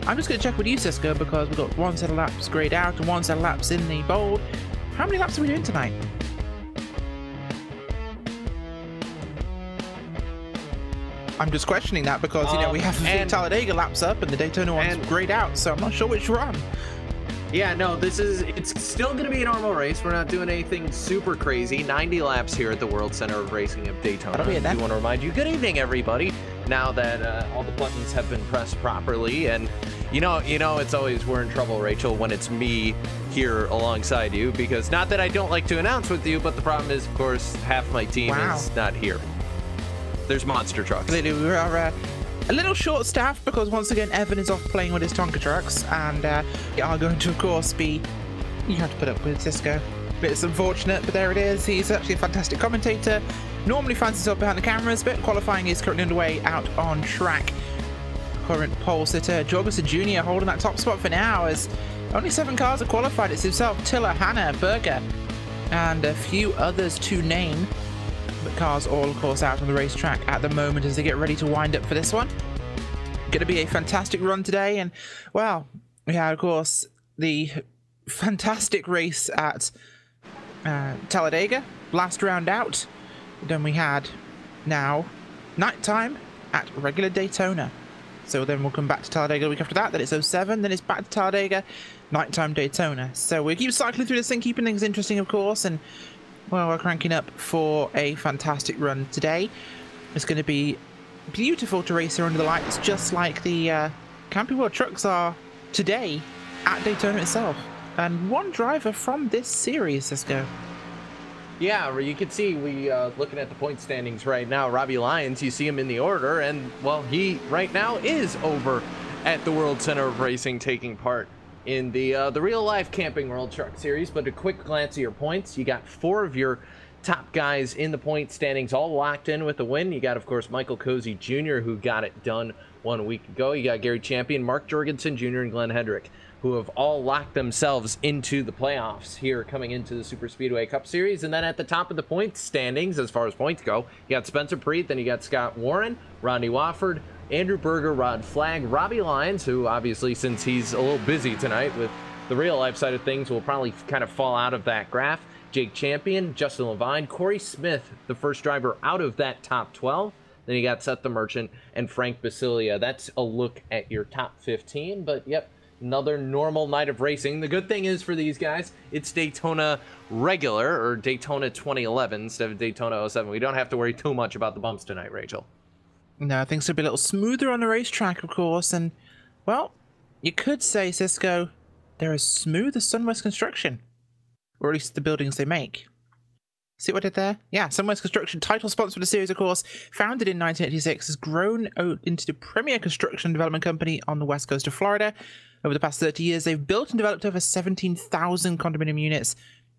I'm just going to check with you, Cisco, because we've got one set of laps grayed out and one set of laps in the bold. How many laps are we doing tonight? I'm just questioning that because, you know, we have the Talladega laps up and the Daytona one's grayed out, so I'm not sure which run. Yeah, no, it's still going to be a normal race. We're not doing anything super crazy. 90 laps here at the World Center of Racing of Daytona. I do want to remind you, good evening, everybody. Now that all the buttons have been pressed properly, and you know, it's always, we're in trouble, Rachel, when it's me here alongside you, because not that I don't like to announce with you, but the problem is, of course, half my team is not here. There's monster trucks. We are a little short-staffed because once again Evan is off playing with his Tonka trucks, and we are going to, of course, be. You have to put up with Cisco. It's unfortunate, but there it is. He's actually a fantastic commentator. Normally finds himself behind the cameras, but qualifying is currently underway out on track. Current pole sitter Jorgensen Jr. holding that top spot for now, as only 7 cars are qualified. It's himself, Tiller, Hannah, Berger, and a few others to name. But cars all, of course, out on the racetrack at the moment as they get ready to wind up for this one. Going to be a fantastic run today, and well, we had, of course, the fantastic race at Talladega, last round out. Then we had now nighttime at regular Daytona. So then we'll come back to Talladega the week after that. Then it's 07, then it's back to Talladega, nighttime Daytona. So we keep cycling through this thing, keeping things interesting, of course, and well, we're cranking up for a fantastic run today. It's going to be beautiful to race here under the lights, just like the Camping World trucks are today at Daytona itself. And one driver from this series, Cisco. Yeah, you can see, looking at the point standings right now, Robbie Lyons, you see him in the order, and, well, he right now is over at the World Center of Racing taking part in the real-life Camping World Truck Series. But a quick glance at your points. You got 4 of your top guys in the point standings all locked in with the win. You got, of course, Michael Cozy Jr., who got it done 1 week ago. You got Gary Champion, Mark Jorgensen Jr., and Glenn Hendrick, who have all locked themselves into the playoffs here coming into the Superspeedway Cup Series. And then at the top of the point standings, as far as points go, you got Spencer Preet, then you got Scott Warren, Rodney Wofford, Andrew Berger, Rod Flagg, Robbie Lyons, who obviously, since he's a little busy tonight with the real life side of things, will probably kind of fall out of that graph. Jake Champion, Justin Levine, Corey Smith, the first driver out of that top 12. Then you got Seth the Merchant and Frank Basilia. That's a look at your top 15, but yep, another normal night of racing. The good thing is for these guys, it's Daytona regular, or Daytona 2011 instead of Daytona 07. We don't have to worry too much about the bumps tonight, Rachel. No, things will be a little smoother on the racetrack, of course, and, well, you could say, Cisco, they're as smooth as Sunwest Construction, or at least the buildings they make. See what I did there? Yeah, Sunwest Construction, title sponsor for the series, of course, founded in 1986, has grown into the premier construction development company on the west coast of Florida. Over the past 30 years, they've built and developed over 17,000 condominium units,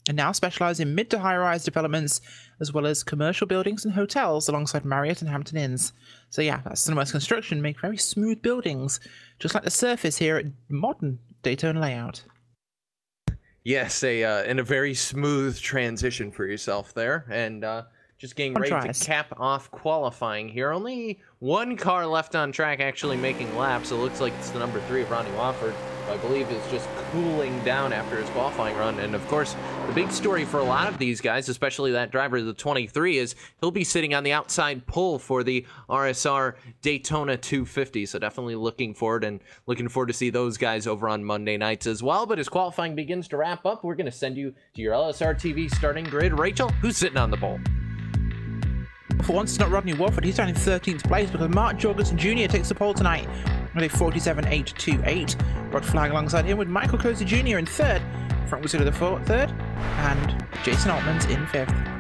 and now specialize in mid to high-rise developments, as well as commercial buildings and hotels alongside Marriott and Hampton Inns. So yeah, that's Sunwest Construction, make very smooth buildings, just like the surface here at modern Daytona layout. Yes, in a very smooth transition for yourself there, and just getting ready to cap off qualifying here. Only 1 car left on track actually making laps. It looks like it's the number 3 of Ronnie Wofford, who I believe is just cooling down after his qualifying run. And of course, the big story for a lot of these guys, especially that driver, the 23, is he'll be sitting on the outside pole for the RSR Daytona 250. So definitely looking forward to see those guys over on Monday nights as well. But as qualifying begins to wrap up, we're going to send you to your LSRTV starting grid. Rachel, who's sitting on the pole? For once, it's not Rodney Wofford. He's down in 13th place because Mark Jorgensen Jr. takes the pole tonight with a 47.828. Rod Flagg alongside him with Michael Cozy Jr. in 3rd. Frank Basilia the 3rd. And Jason Altman's in 5th.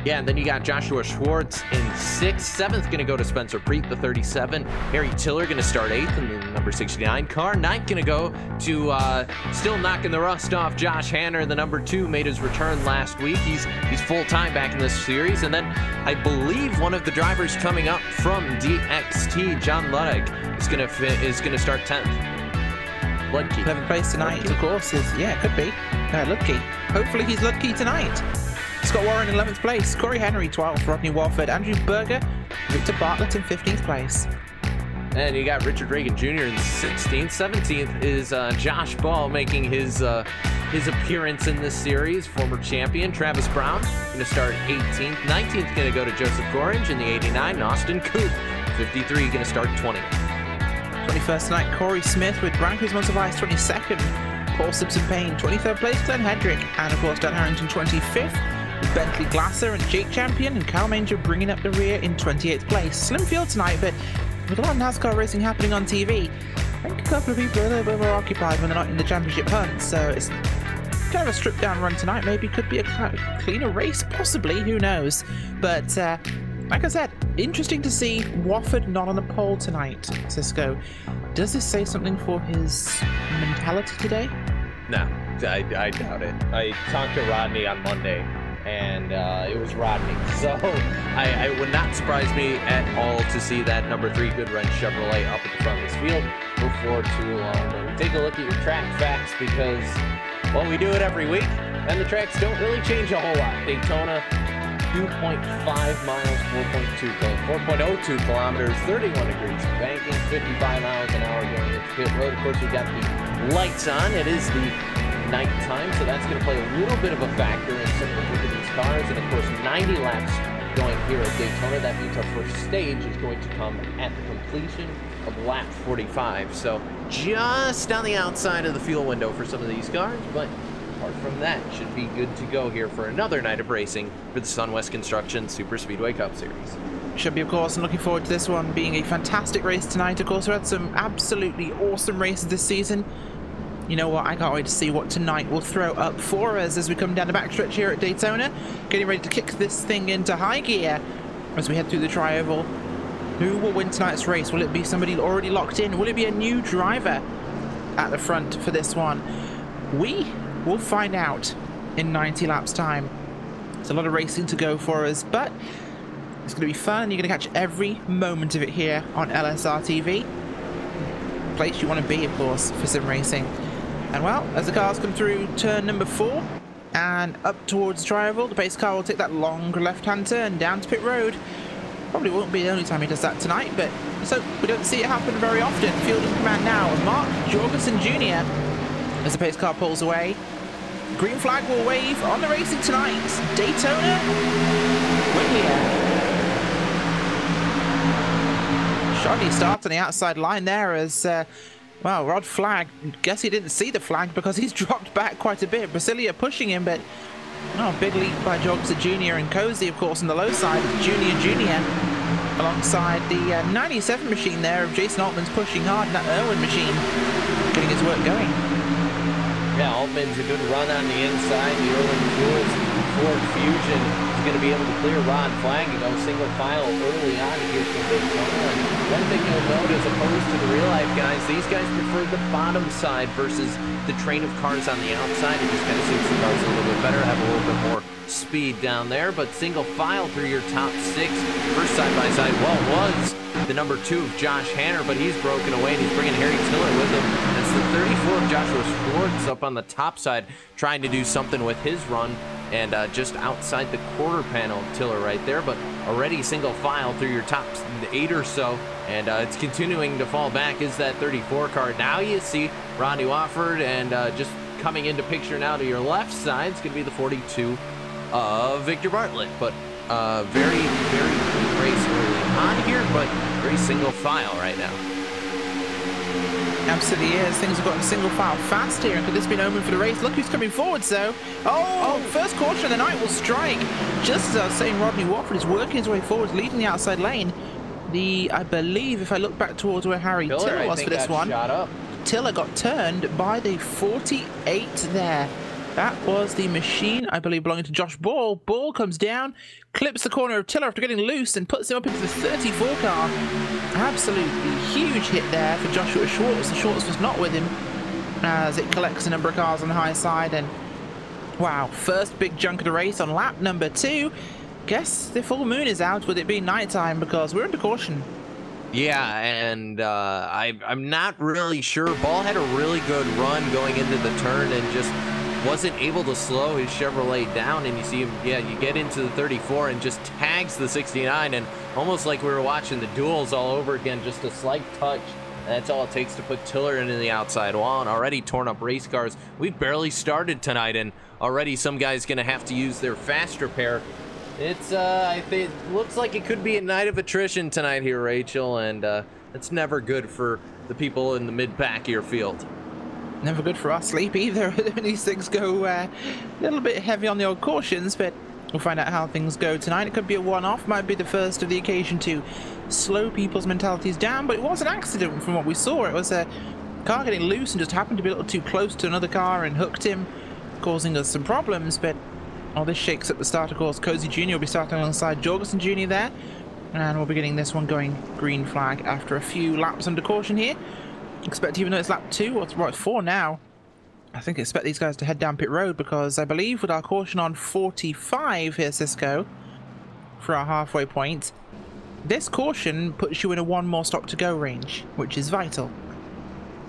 Yeah, and then you got Joshua Schwartz in 6th. 7th going to go to Spencer Preet, the 37. Harry Tiller going to start 8th in the number 69 car. 9th going to go to, still knocking the rust off, Josh Hanner, the number 2, made his return last week. He's full-time back in this series. And then I believe one of the drivers coming up from DXT, John Ludwig, is going to start 10th. Ludke. 11th place tonight, of course, is, yeah, could be. Ludke. Hopefully he's Ludke tonight. Scott Warren in 11th place, Corey Henry 12th, Rodney Wofford, Andrew Berger, Victor Bartlett in 15th place. And you got Richard Reagan Jr. in 16th. 17th is Josh Ball making his appearance in this series. Former champion Travis Brown going to start 18th. 19th going to go to Joseph Gorringe in the 89. And Austin Coop, 53, going to start 20th. 21st tonight, Corey Smith with Brankers Montevice 22nd. Paul Simpson Payne 23rd place, Glenn Hedrick, and of course Dan Harrington 25th. Bentley Glasser and Jake Champion, and Cal Manger bringing up the rear in 28th place. Slim field tonight, but with a lot of NASCAR racing happening on TV, I think a couple of people are a little bit more occupied when they're not in the championship hunt, so it's kind of a stripped down run tonight. Maybe could be a cleaner race, possibly, who knows. But like I said, interesting to see Wofford not on the pole tonight. Cisco, does this say something for his mentality today? No, I doubt it. I talked to Rodney on Monday, and it was Rodney. So it would not surprise me at all to see that number 3 Good Run Chevrolet up at the front of this field before too long. But take a look at your track facts because, well, we do it every week, and the tracks don't really change a whole lot. Daytona, 2.5 miles, 4.02 kilometers, 31 degrees of banking, 55 miles an hour going into pit road. Of course, we got the lights on. It is the nighttime, so that's going to play a little bit of a factor in some of the look of these cars. And of course, 90 laps going here at Daytona. That means our first stage is going to come at the completion of lap 45. So just on the outside of the fuel window for some of these cars, but apart from that, should be good to go here for another night of racing for the Sunwest Construction Superspeedway Cup Series. Should be, of course, and looking forward to this one being a fantastic race tonight. Of course, we had some absolutely awesome races this season. You know what, I can't wait to see what tonight will throw up for us as we come down the backstretch here at Daytona, getting ready to kick this thing into high gear as we head through the tri-oval. Who will win tonight's race? Will it be somebody already locked in? Will it be a new driver at the front for this one? We will find out in 90 laps time. It's a lot of racing to go for us, but it's going to be fun. You're going to catch every moment of it here on LSRTV. Place you want to be, of course, for sim racing. And well, as the cars come through turn number 4 and up towards the tri-oval, the pace car will take that long left-hand turn down to pit road. Probably won't be the only time he does that tonight, but so we don't see it happen very often. Field in command now, and Mark Jorgensen Jr. as the pace car pulls away. Green flag will wave on the racing tonight. Daytona, we're here. Shoddy starts on the outside line there as, well, Rod Flag, guess he didn't see the flag because he's dropped back quite a bit. Brasilia pushing him, but, oh, big leap by Jorgensen Jr. and Cozy, of course, on the low side. Junior alongside the 97 machine there of Jason Altman's pushing hard, and that Irwin machine getting his work going. Yeah, Altman's a good run on the inside. The Irwin Jules Ford Fusion is going to be able to clear Rod Flag and go single file early on here from Daytona. One thing you'll note, as opposed to the real life guys, these guys prefer the bottom side versus the train of cars on the outside. It just kind of suits the cars a little bit better, have a little bit more speed down there. But single file through your top 6. First side by side, well, was the number 2 of Josh Hanner, but he's broken away and he's bringing Harry Tiller with him. That's the 34 of Joshua Schwartz up on the top side, trying to do something with his run. And just outside the quarter panel, Tiller right there, but already single file through your top 8 or so. And it's continuing to fall back is that 34 car. Now you see Rodney Wofford, and just coming into picture now to your left side is going to be the 42 of Victor Bartlett. But very, very good race early on here, but very single file right now. Absolutely is. Things have gotten single file fast here, and could this be an omen for the race? Look who's coming forward, so. Oh, first caution of the night will strike. Just as I was saying, Rodney Wofford is working his way forward, leading the outside lane. I believe, if I look back towards where Harry Tiller was for this one, Tiller got turned by the 48 there. That was the machine, I believe, belonging to Josh Ball. Ball comes down, clips the corner of Tiller after getting loose, and puts him up into the 34 car. Absolutely huge hit there for Joshua Schwartz. The Schwartz was not with him as it collects a number of cars on the high side. And wow, first big chunk of the race on lap number 2. Guess the full moon is out with it being nighttime because we're under caution. Yeah, and I'm not really sure. Ball had a really good run going into the turn and just wasn't able to slow his Chevrolet down, and you see him, yeah, you get into the 34 and just tags the 69, and almost like we were watching the duels all over again, just a slight touch. That's all it takes to put Tiller into the outside wall, and already torn up race cars. We've barely started tonight, and already some guys going to have to use their fast repair. It's, I think, looks like it could be a night of attrition tonight here, Rachel, and it's never good for the people in the mid-back of your field. Never good for our sleep either. These things go a little bit heavy on the old cautions, but we'll find out how things go tonight. It could be a one-off, might be the first of the occasion to slow people's mentalities down, but it was an accident from what we saw. It was a car getting loose and just happened to be a little too close to another car and hooked him, causing us some problems. But all this shakes up the start. Of course, Cozy Jr. will be starting alongside Jorgensen Jr. there, and we'll be getting this one going green flag after a few laps under caution here. Expect, even though it's lap 2, or it's right 4 now, I think expect these guys to head down pit road, because I believe with our caution on 45 here, Cisco, for our halfway point, this caution puts you in a 1 more stop to go range, which is vital.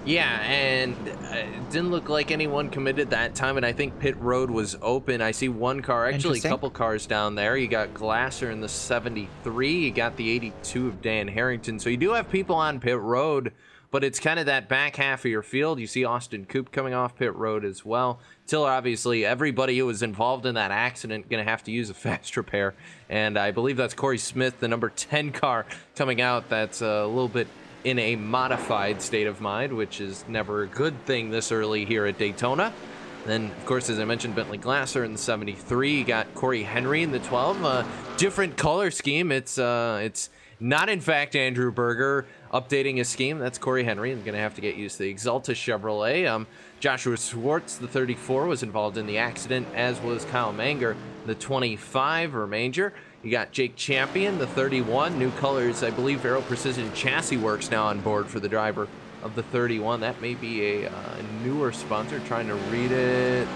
Yeah, and it didn't look like anyone committed that time, and I think pit road was open. I see one car, actually a couple cars down there. You got Glasser in the 73, you got the 82 of Dan Harrington, so you do have people on pit road, but it's kind of that back half of your field. You see Austin Coop coming off pit road as well. Tiller, obviously, everybody who was involved in that accident going to have to use a fast repair. And I believe that's Corey Smith, the number 10 car coming out. That's a little bit in a modified state of mind, which is never a good thing this early here at Daytona. Then, of course, as I mentioned, Bentley Glasser in the 73. You got Corey Henry in the 12. Different color scheme. It's not, in fact, Andrew Berger updating his scheme. That's Corey Henry. I'm going to have to get used to the Exalta Chevrolet. Joshua Schwartz, the 34, was involved in the accident, as was Kyle Manger, the 25 Remanger. You got Jake Champion, the 31. New colors, I believe Aero Precision Chassis Works now on board for the driver of the 31. That may be a newer sponsor. Trying to read it.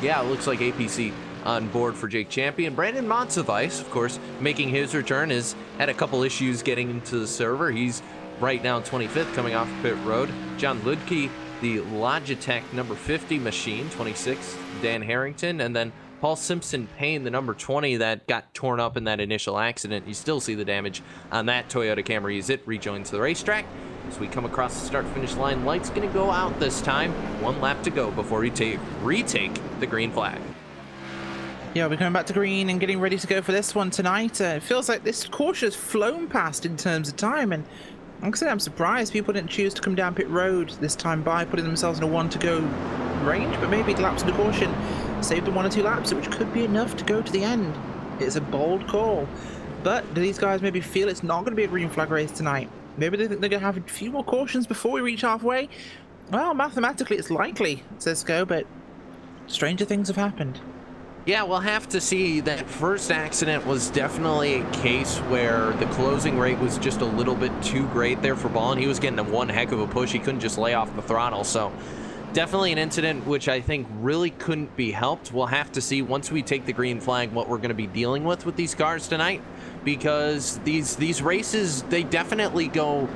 Yeah, it looks like APC on board for Jake Champion. Brandon Monsivice, of course, making his return, has had a couple issues getting into the server. He's right now 25th coming off pit road. John Ludke, the Logitech number 50 machine, 26th, Dan Harrington, and then Paul Simpson Payne, the number 20 that got torn up in that initial accident. You still see the damage on that Toyota Camry as it rejoins the racetrack. As we come across the start-finish line, light's going to go out this time. 1 lap to go before we retake the green flag. Yeah, we're coming back to green and getting ready to go for this one tonight. It feels like this caution has flown past in terms of time, and like I said, I'm surprised people didn't choose to come down pit road this time by putting themselves in a 1 to go range, but maybe the laps of the caution saved them 1 or 2 laps, which could be enough to go to the end. It's a bold call, but do these guys maybe feel it's not going to be a green flag race tonight? Maybe they think they're going to have a few more cautions before we reach halfway? Well, mathematically it's likely, Cisco, but stranger things have happened. Yeah, we'll have to see. That first accident was definitely a case where the closing rate was just a little bit too great there for Ball, and he was getting one heck of a push. He couldn't just lay off the throttle, so definitely an incident which I think really couldn't be helped. We'll have to see once we take the green flag what we're going to be dealing with these cars tonight, because these races, they definitely go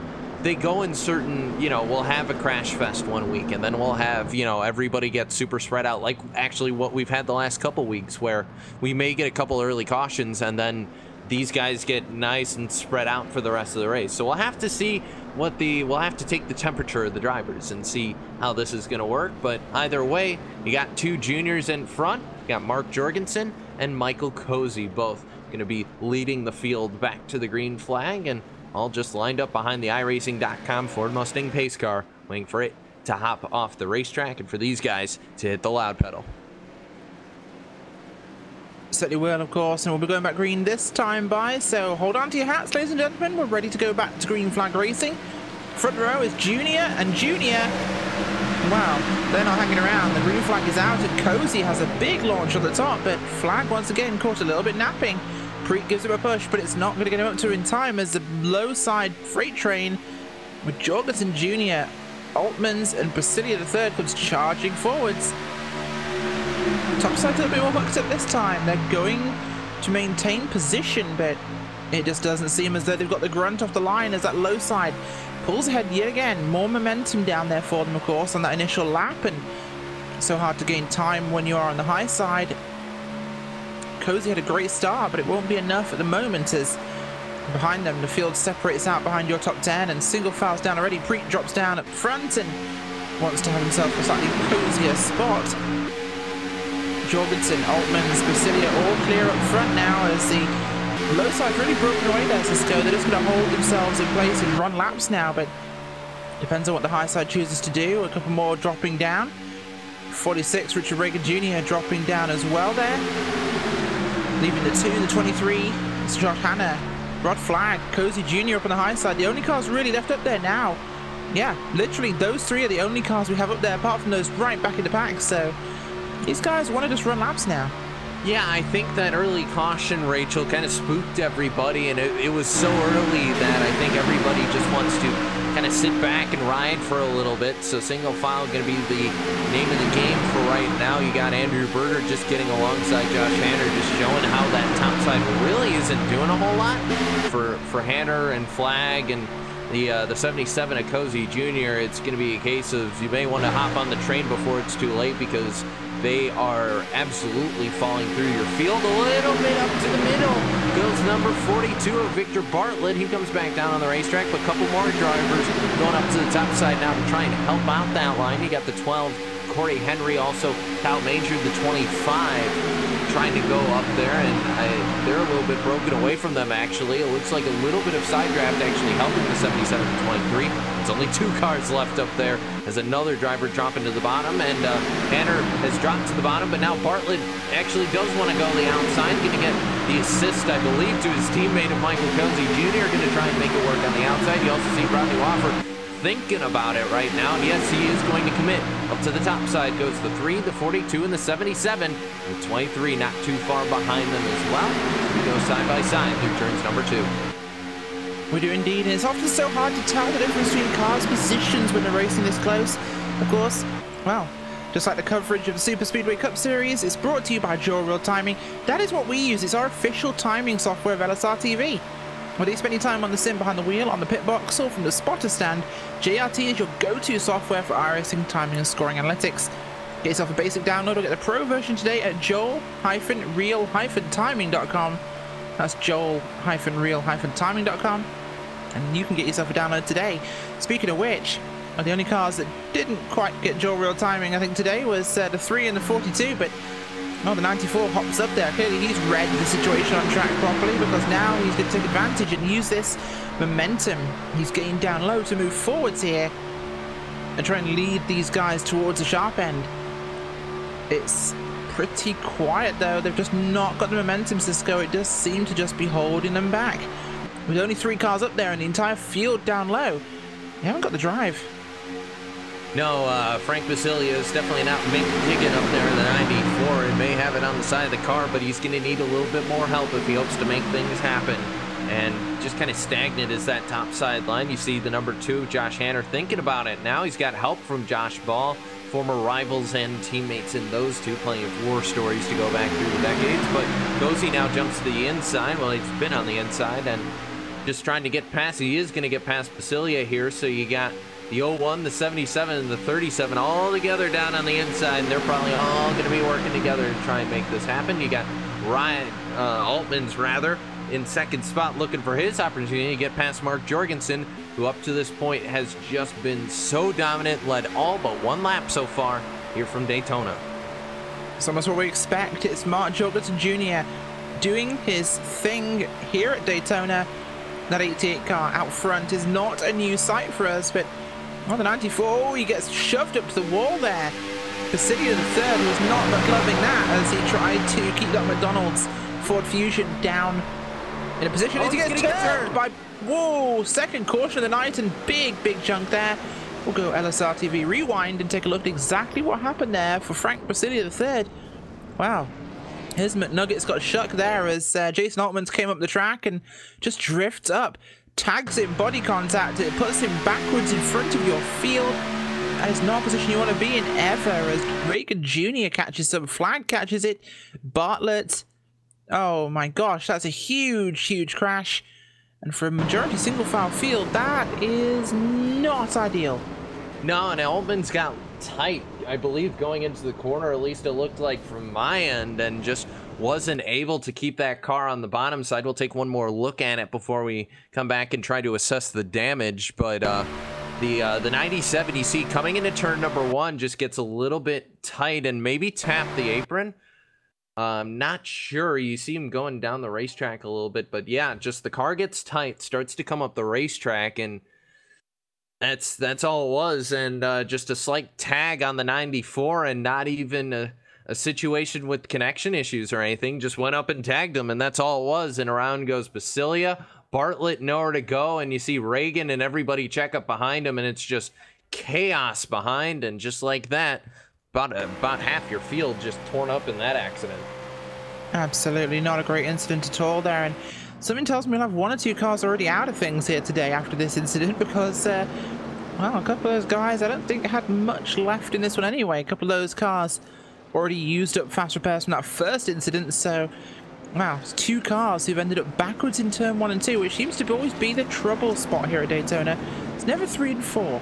in certain, you know, we'll have a crash fest one week, and then we'll have, you know, everybody gets super spread out, like actually what we've had the last couple weeks, where we may get a couple early cautions and then these guys get nice and spread out for the rest of the race. So we'll have to see we'll have to take the temperature of the drivers and see how this is going to work. But either way, you got 2 juniors in front. You got Mark Jorgensen and Michael Cozy, both going to be leading the field back to the green flag, and all just lined up behind the iRacing.com Ford Mustang pace car, waiting for it to hop off the racetrack and for these guys to hit the loud pedal. Certainly will, of course, and we'll be going back green this time by, so hold on to your hats, ladies and gentlemen. We're ready to go back to green flag racing. Front row is Junior, and Junior, wow, they're not hanging around. The green flag is out, and Cozy has a big launch on the top, but flag once again caught a little bit napping. Preet gives him a push, but it's not going to get him up to in time as the low side freight train with Jorgensen Jr., Altmans, and Brasilia III comes charging forwards. Top side a little bit more hooked up this time. They're going to maintain position, but it just doesn't seem as though they've got the grunt off the line as that low side pulls ahead yet again. More momentum down there for them, of course, on that initial lap, and So hard to gain time when you are on the high side. Cozy had a great start, but it won't be enough at the moment as behind them the field separates out behind your top 10 and single files down already. Preet drops down up front and wants to have himself a slightly cozier spot. Jorgensen, Altmans, Basilia all clear up front now as the low side's really broken away there, Cisco. They're just going to hold themselves in place and run laps now, but depends on what the high side chooses to do. A couple more dropping down. 46, Richard Reagan Jr. dropping down as well there. Leaving the 2, the 23, it's Josh Hanna, Rod Flagg, Cozy Jr. up on the high side. The only cars really left up there now. Yeah, literally those 3 are the only cars we have up there apart from those right back in the pack. So these guys want to just run laps now. Yeah, I think that early caution, Rachel, kind of spooked everybody, and it was so early that I think everybody just wants to kind of sit back and ride for a little bit. So single file going to be the name of the game for right now. You got Andrew Berger just getting alongside Josh Hanner, just showing how that top side really isn't doing a whole lot for Hanner and Flagg and the 77 of Cozy Jr. It's going to be a case of you may want to hop on the train before it's too late because they are absolutely falling through your field. A little bit up to the middle goes number 42 of Victor Bartlett. He comes back down on the racetrack, but a couple more drivers going up to the top side now to try and help out that line. You got the 12, Corey Henry, also Kyle Major, the 25, trying to go up there, and they're a little bit broken away from them, actually. It looks like a little bit of side draft actually helping the 77 to 23. It's only 2 cars left up there as another driver dropping to the bottom, and Hanner has dropped to the bottom, but now Bartlett actually does want to go the outside, going to get the assist, I believe, to his teammate of Michael Cozy Jr., going to try and make it work on the outside. You also see Rodney Wofford thinking about it right now, and yes, he is going to commit. Up to the top side goes the 3, the 42, and the 77. The 23 not too far behind them as well. We go side by side through turns number 2. We do indeed, and it's often so hard to tell the difference between cars' positions when they're racing this close. Of course, well, just like the coverage of the Superspeedway Cup Series, it's brought to you by Dual Real Timing. That is what we use. It's our official timing software of LSRTV. Whether you spend your time on the sim behind the wheel, on the pit box, or from the spotter stand, JRT is your go-to software for iRacing timing and scoring analytics. Get yourself a basic download or get the pro version today at joel-real-timing.com. That's joel-real-timing.com. And you can get yourself a download today. Speaking of which, the only cars that didn't quite get dual real timing, I think, today was the 3 and the 42, but the 94 hops up there. Clearly, he's read the situation on track properly because now he's going to take advantage and use this momentum he's getting down low to move forwards here and try and lead these guys towards the sharp end. It's pretty quiet, though. They've just not got the momentum, Cisco. It does seem to just be holding them back. With only 3 cars up there and the entire field down low, they haven't got the drive. No, Frank Basilia is definitely not digging up there in the 94. He may have it on the side of the car, but he's going to need a little bit more help if he hopes to make things happen. And just kind of stagnant is that top side line. You see the number 2, Josh Hanner, thinking about it. Now he's got help from Josh Ball, former rivals and teammates in those two. Plenty of war stories to go back through the decades. But Cozy now jumps to the inside. Well, he's been on the inside and just trying to get past. He is going to get past Basilia here. So you got the 01, the 77, and the 37 all together down on the inside, and they're probably all going to be working together to try and make this happen. You got Ryan Altmans, rather, in second spot looking for his opportunity to get past Mark Jorgensen, who up to this point has just been so dominant, led all but 1 lap so far here from Daytona. It's almost what we expect. It's Mark Jorgensen Jr. doing his thing here at Daytona. That 88 car out front is not a new sight for us, but the 94, he gets shoved up to the wall there. Basilia the third was not loving that as he tried to keep that McDonald's Ford Fusion down in a position as he gets turned by, second caution of the night and big chunk there. We'll go LSRTV rewind and take a look at exactly what happened there for Frank Basilia the third. Wow. His McNuggets got shucked there as Jason Altmans came up the track and just drifts up. Tags in body contact, it puts him backwards in front of your field. That is not a position you want to be in ever, as Reagan Jr. catches some, Flagg catches it, Bartlett. Oh my gosh, that's a huge crash. And for a majority single file field, that is not ideal. No, and Altman's got tight I believe, going into the corner, at least it looked like from my end, and just wasn't able to keep that car on the bottom side. We'll take one more look at it before we come back and try to assess the damage. But the 97 you see coming into turn number 1 just gets a little bit tight and maybe tapped the apron. I'm not sure. You see him going down the racetrack a little bit, but yeah, just the car gets tight, starts to come up the racetrack, and that's all it was. And just a slight tag on the 94, and not even a situation with connection issues or anything. Just went up and tagged him, and that's all it was. And around goes Basilia. Bartlett nowhere to go, and you see Reagan and everybody check up behind him, and it's just chaos behind. And just like that, about half your field just torn up in that accident. Absolutely not a great incident at all there. And something tells me we'll have 1 or 2 cars already out of things here today after this incident, because well, a couple of those guys I don't think had much left in this one anyway. A couple of those cars already used up fast repairs from that first incident. So wow, it's 2 cars who've ended up backwards in turn 1 and 2, which seems to always be the trouble spot here at Daytona. It's never 3 and 4.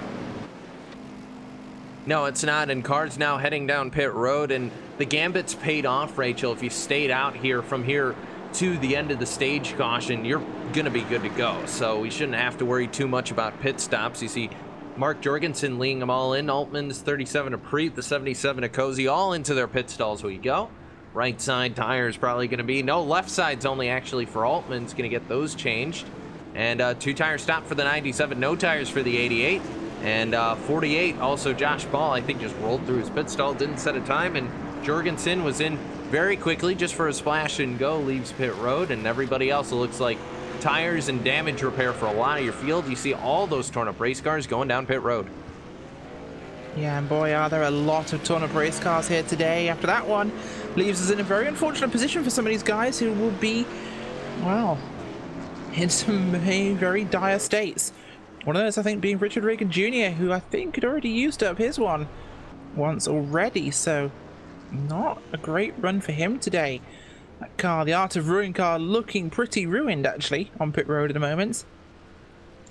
No, it's not, and cars now heading down pit road, and the gambit's paid off, Rachel. If you stayed out here from here to the end of the stage caution, you're going to be good to go. So we shouldn't have to worry too much about pit stops. You see Mark Jorgensen leading them all in. Altman's 37 to Preet, the 77 to Cozy, all into their pit stalls we go. Right side tire is probably going to be, no, left side's only actually for Altman's going to get those changed. And 2 tire stop for the 97, no tires for the 88. And 48, also Josh Ball, I think just rolled through his pit stall, didn't set a time, and Jorgensen was in very quickly just for a splash and go, leaves pit road, and everybody else, it looks like tires and damage repair for a lot of your field. You see all those torn up race cars going down pit road. Yeah, and boy, are there a lot of torn up race cars here today. After that one, leaves us in a very unfortunate position for some of these guys who will be, well, in some very dire states. One of those, I think, being Richard Reagan Jr., who I think had already used up his one once already, so not a great run for him today. That car, the Art of Ruin car, looking pretty ruined, actually, on pit road at the moment.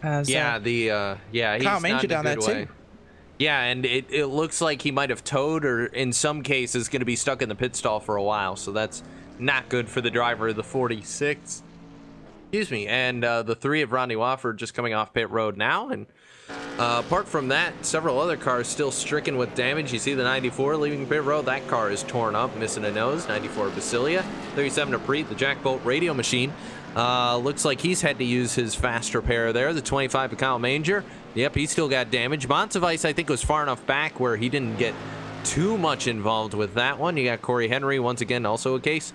As, he's Kyle Manger down there, too. Yeah, and it looks like he might have towed, or in some cases going to be stuck in the pit stall for a while, so that's not good for the driver of the 46. Excuse me, and the 3 of Rodney Wofford just coming off pit road now, and apart from that, several other cars still stricken with damage. You see the 94 leaving pit road, that car is torn up, missing a nose. 94 Basilia, 37 to Preet, the Jack Bolt radio machine. Looks like he's had to use his fast repair there. The 25 of Kyle Manger, yep, he still got damage. Montsevice, I think, was far enough back where he didn't get too much involved with that one. You got Corey Henry, once again, also a case.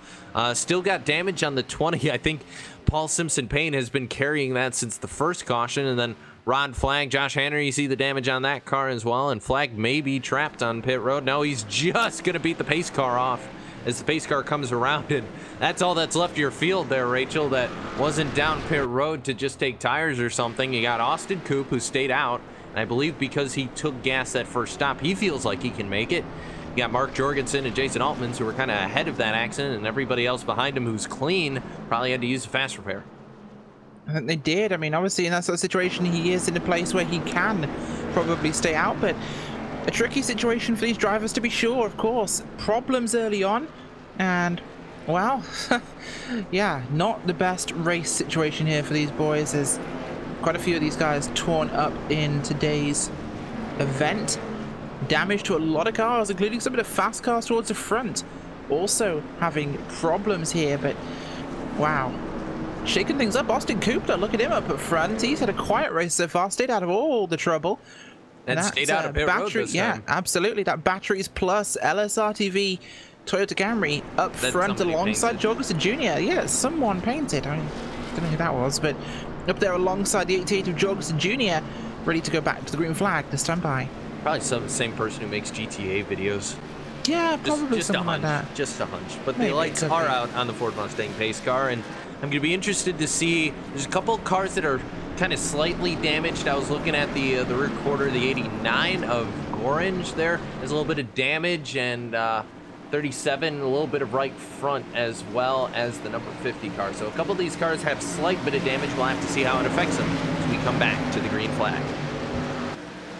Still got damage on the 20. I think Paul Simpson Payne has been carrying that since the first caution. And then Rod Flagg, Josh Henry, you see the damage on that car as well. And Flagg may be trapped on pit road. No, he's just going to beat the pace car off as the pace car comes around. And that's all that's left of your field there, Rachel, that wasn't down pit road to just take tires or something. You got Austin Coop, who stayed out. And I believe because he took gas that first stop, he feels like he can make it. You got Mark Jorgensen and Jason Altmans, who were kind of ahead of that accident, and everybody else behind him who's clean probably had to use a fast repair. I think they did. I mean, obviously in that sort of situation, he is in a place where he can probably stay out, but a tricky situation for these drivers to be sure, of course. Problems early on, and, well, yeah, not the best race situation here for these boys. There's quite a few of these guys torn up in today's event. Damage to a lot of cars, including some of the fast cars towards the front. Also having problems here, but wow. Shaking things up. Austin Cooper, look at him up at front. He's had a quiet race so far, stayed out of all the trouble. And stayed out of pit road this time. Yeah, absolutely. That Batteries Plus LSRTV Toyota Camry up front alongside Jorgensen Jr. Yeah, someone painted. I don't know who that was, but up there alongside the 88 of Jorgensen Jr., ready to go back to the green flag to stand by. Probably the same person who makes GTA videos. Yeah, probably just something like that. Just a hunch. But Maybe the lights are out on the Ford Mustang pace car, and I'm going to be interested to see. There's a couple cars that are kind of slightly damaged. I was looking at the rear quarter, the 89 of Orange there. There's a little bit of damage, and 37, a little bit of right front, as well as the number 50 car. So a couple of these cars have slight bit of damage. We'll have to see how it affects them as we come back to the green flag.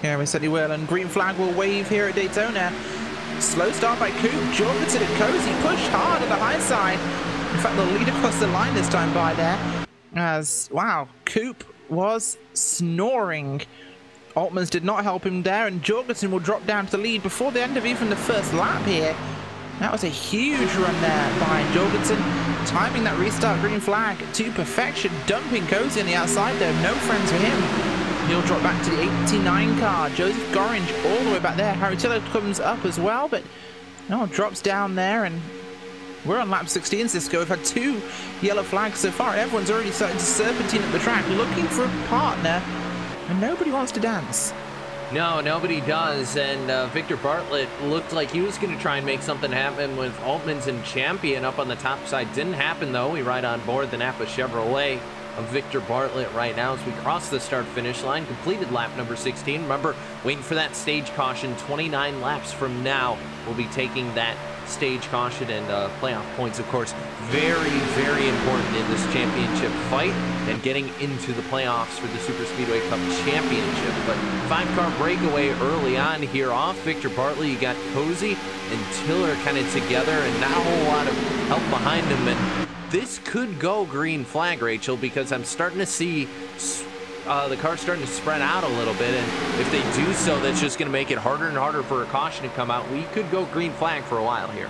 Yeah, we certainly will. And green flag will wave here at Daytona. Slow start by Coop. Jorgensen and Cozy pushed hard on the high side. In fact, they'll lead across the line this time by there. As, wow, Coop was snoring. Altmans did not help him there, and Jorgensen will drop down to the lead before the end of even the first lap here. That was a huge run there by Jorgensen, timing that restart green flag to perfection, dumping Cozy on the outside though. No friends for him. He'll drop back to the 89 car. Joseph Gorringe all the way back there. Harry Tiller comes up as well, but no, drops down there, and we're on lap 16, Cisco. We've had 2 yellow flags so far. Everyone's already starting to serpentine up the track, looking for a partner, and nobody wants to dance. No, nobody does, and Victor Bartlett looked like he was going to try and make something happen with Altmans and Champion up on the top side. Didn't happen, though. We ride on board the Napa Chevrolet of Victor Bartlett right now as we cross the start-finish line, completed lap number 16. Remember, waiting for that stage caution. 29 laps from now, we'll be taking that stage caution, and playoff points, of course, very, very important in this championship fight and getting into the playoffs for the Superspeedway Cup Championship. But 5-car breakaway early on here off Victor Bartlett. You got Cozy and Tiller kind of together and not a whole lot of help behind them, and this could go green flag, Rachel, because I'm starting to see the car's starting to spread out a little bit, and if they do so, that's just going to make it harder and harder for a caution to come out. We could go green flag for a while here.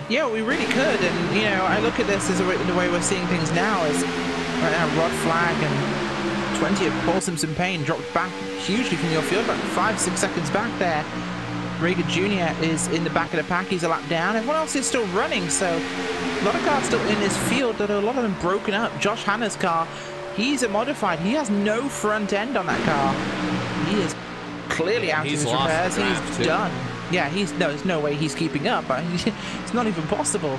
Yeah, we really could, and you know, I look at this as the way we're seeing things now is right now Rod Flag and 20 of Paul Simpson Payne dropped back hugely from your field, about 5-6 seconds back there. Rager Jr. is in the back of the pack, he's a lap down. Everyone else is still running, so a lot of cars still in this field, that a lot of them broken up. Josh Hanna's car, he's a modified. He has no front end on that car. He is clearly out of his repairs. He's done. Yeah, there's no way he's keeping up. It's not even possible.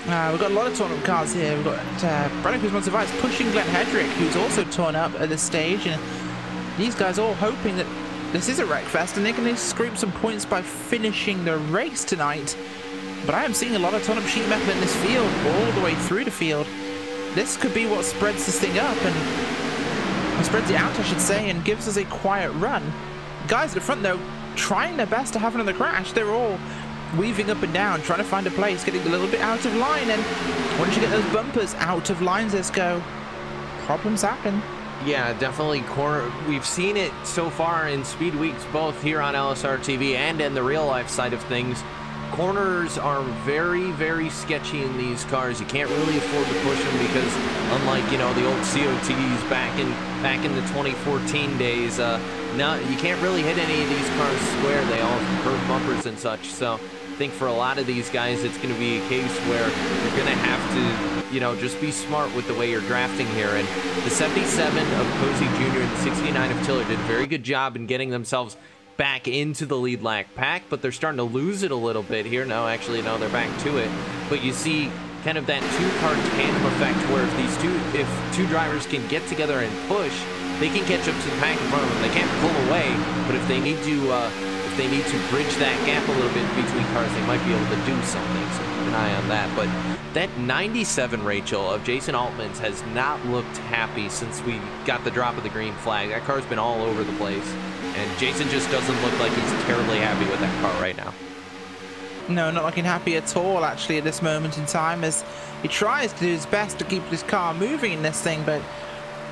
We've got a lot of torn up cars here. We've got Brennan Kuzma Survives pushing Glenn Hedrick, who's also torn up at this stage. And these guys all hoping that this is a wreckfest and they can scrape some points by finishing the race tonight. But I am seeing a lot of torn up sheet metal in this field, all the way through the field. This could be what spreads this thing up, and spreads it out, I should say, and gives us a quiet run. Guys at the front, though, trying their best to have another crash. They're all weaving up and down, trying to find a place, getting a little bit out of line, and once you get those bumpers out of line, Cisco, problems happen. Yeah, definitely. We've seen it so far in Speed Weeks, both here on LSRTV and in the real life side of things. Corners are very, very sketchy in these cars. You can't really afford to push them because, unlike, you know, the old COTs back in the 2014 days, no, you can't really hit any of these cars square. They all have curved bumpers and such. So I think for a lot of these guys, it's going to be a case where you're going to have to, you know, just be smart with the way you're drafting here. And the 77 of Cozy Jr. and the 69 of Tiller did a very good job in getting themselves back into the lead lap pack, but they're starting to lose it a little bit here. No, actually, no, they're back to it. But you see kind of that 2-car tandem effect where if two drivers can get together and push, they can catch up to the pack in front of them. They can't pull away, but if they need to bridge that gap a little bit between cars, they might be able to do something. So keep an eye on that. But that 97, Rachel, of Jason Altmans has not looked happy since we got the drop of the green flag. That car's been all over the place. And Jason just doesn't look like he's terribly happy with that car right now. No, not looking happy at all, actually, at this moment in time, as he tries to do his best to keep his car moving in this thing, but,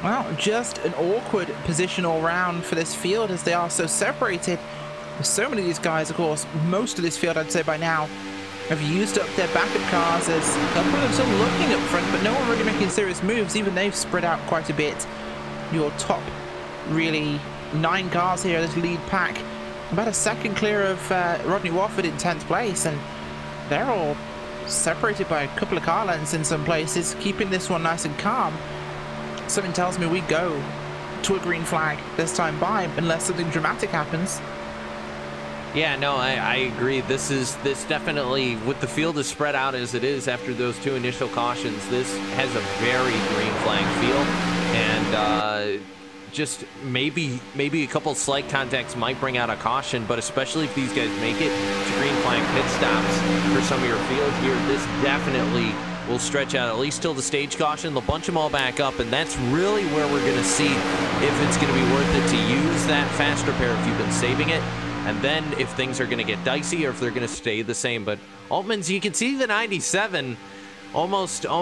well, just an awkward position all round for this field as they are so separated. With so many of these guys, of course, most of this field, I'd say by now, have used up their backup cars, as a couple of them still looking up front, but no one really making serious moves. Even they've spread out quite a bit. Your top, really, 9 cars here, this lead pack, about a second clear of Rodney Wofford in 10th place, and they're all separated by a couple of car lengths in some places, keeping this one nice and calm. Something tells me we go to a green flag this time by, unless something dramatic happens. Yeah, no, I agree. This definitely, with the field as spread out as it is after those 2 initial cautions, this has a very green flag feel, and just maybe a couple slight contacts might bring out a caution, but especially if these guys make it to green flag pit stops for some of your field here, this definitely will stretch out at least till the stage caution. They'll bunch them all back up, and that's really where we're going to see if it's going to be worth it to use that fast repair if you've been saving it, and then if things are going to get dicey or if they're going to stay the same. But Altman's, you can see the 97 almost a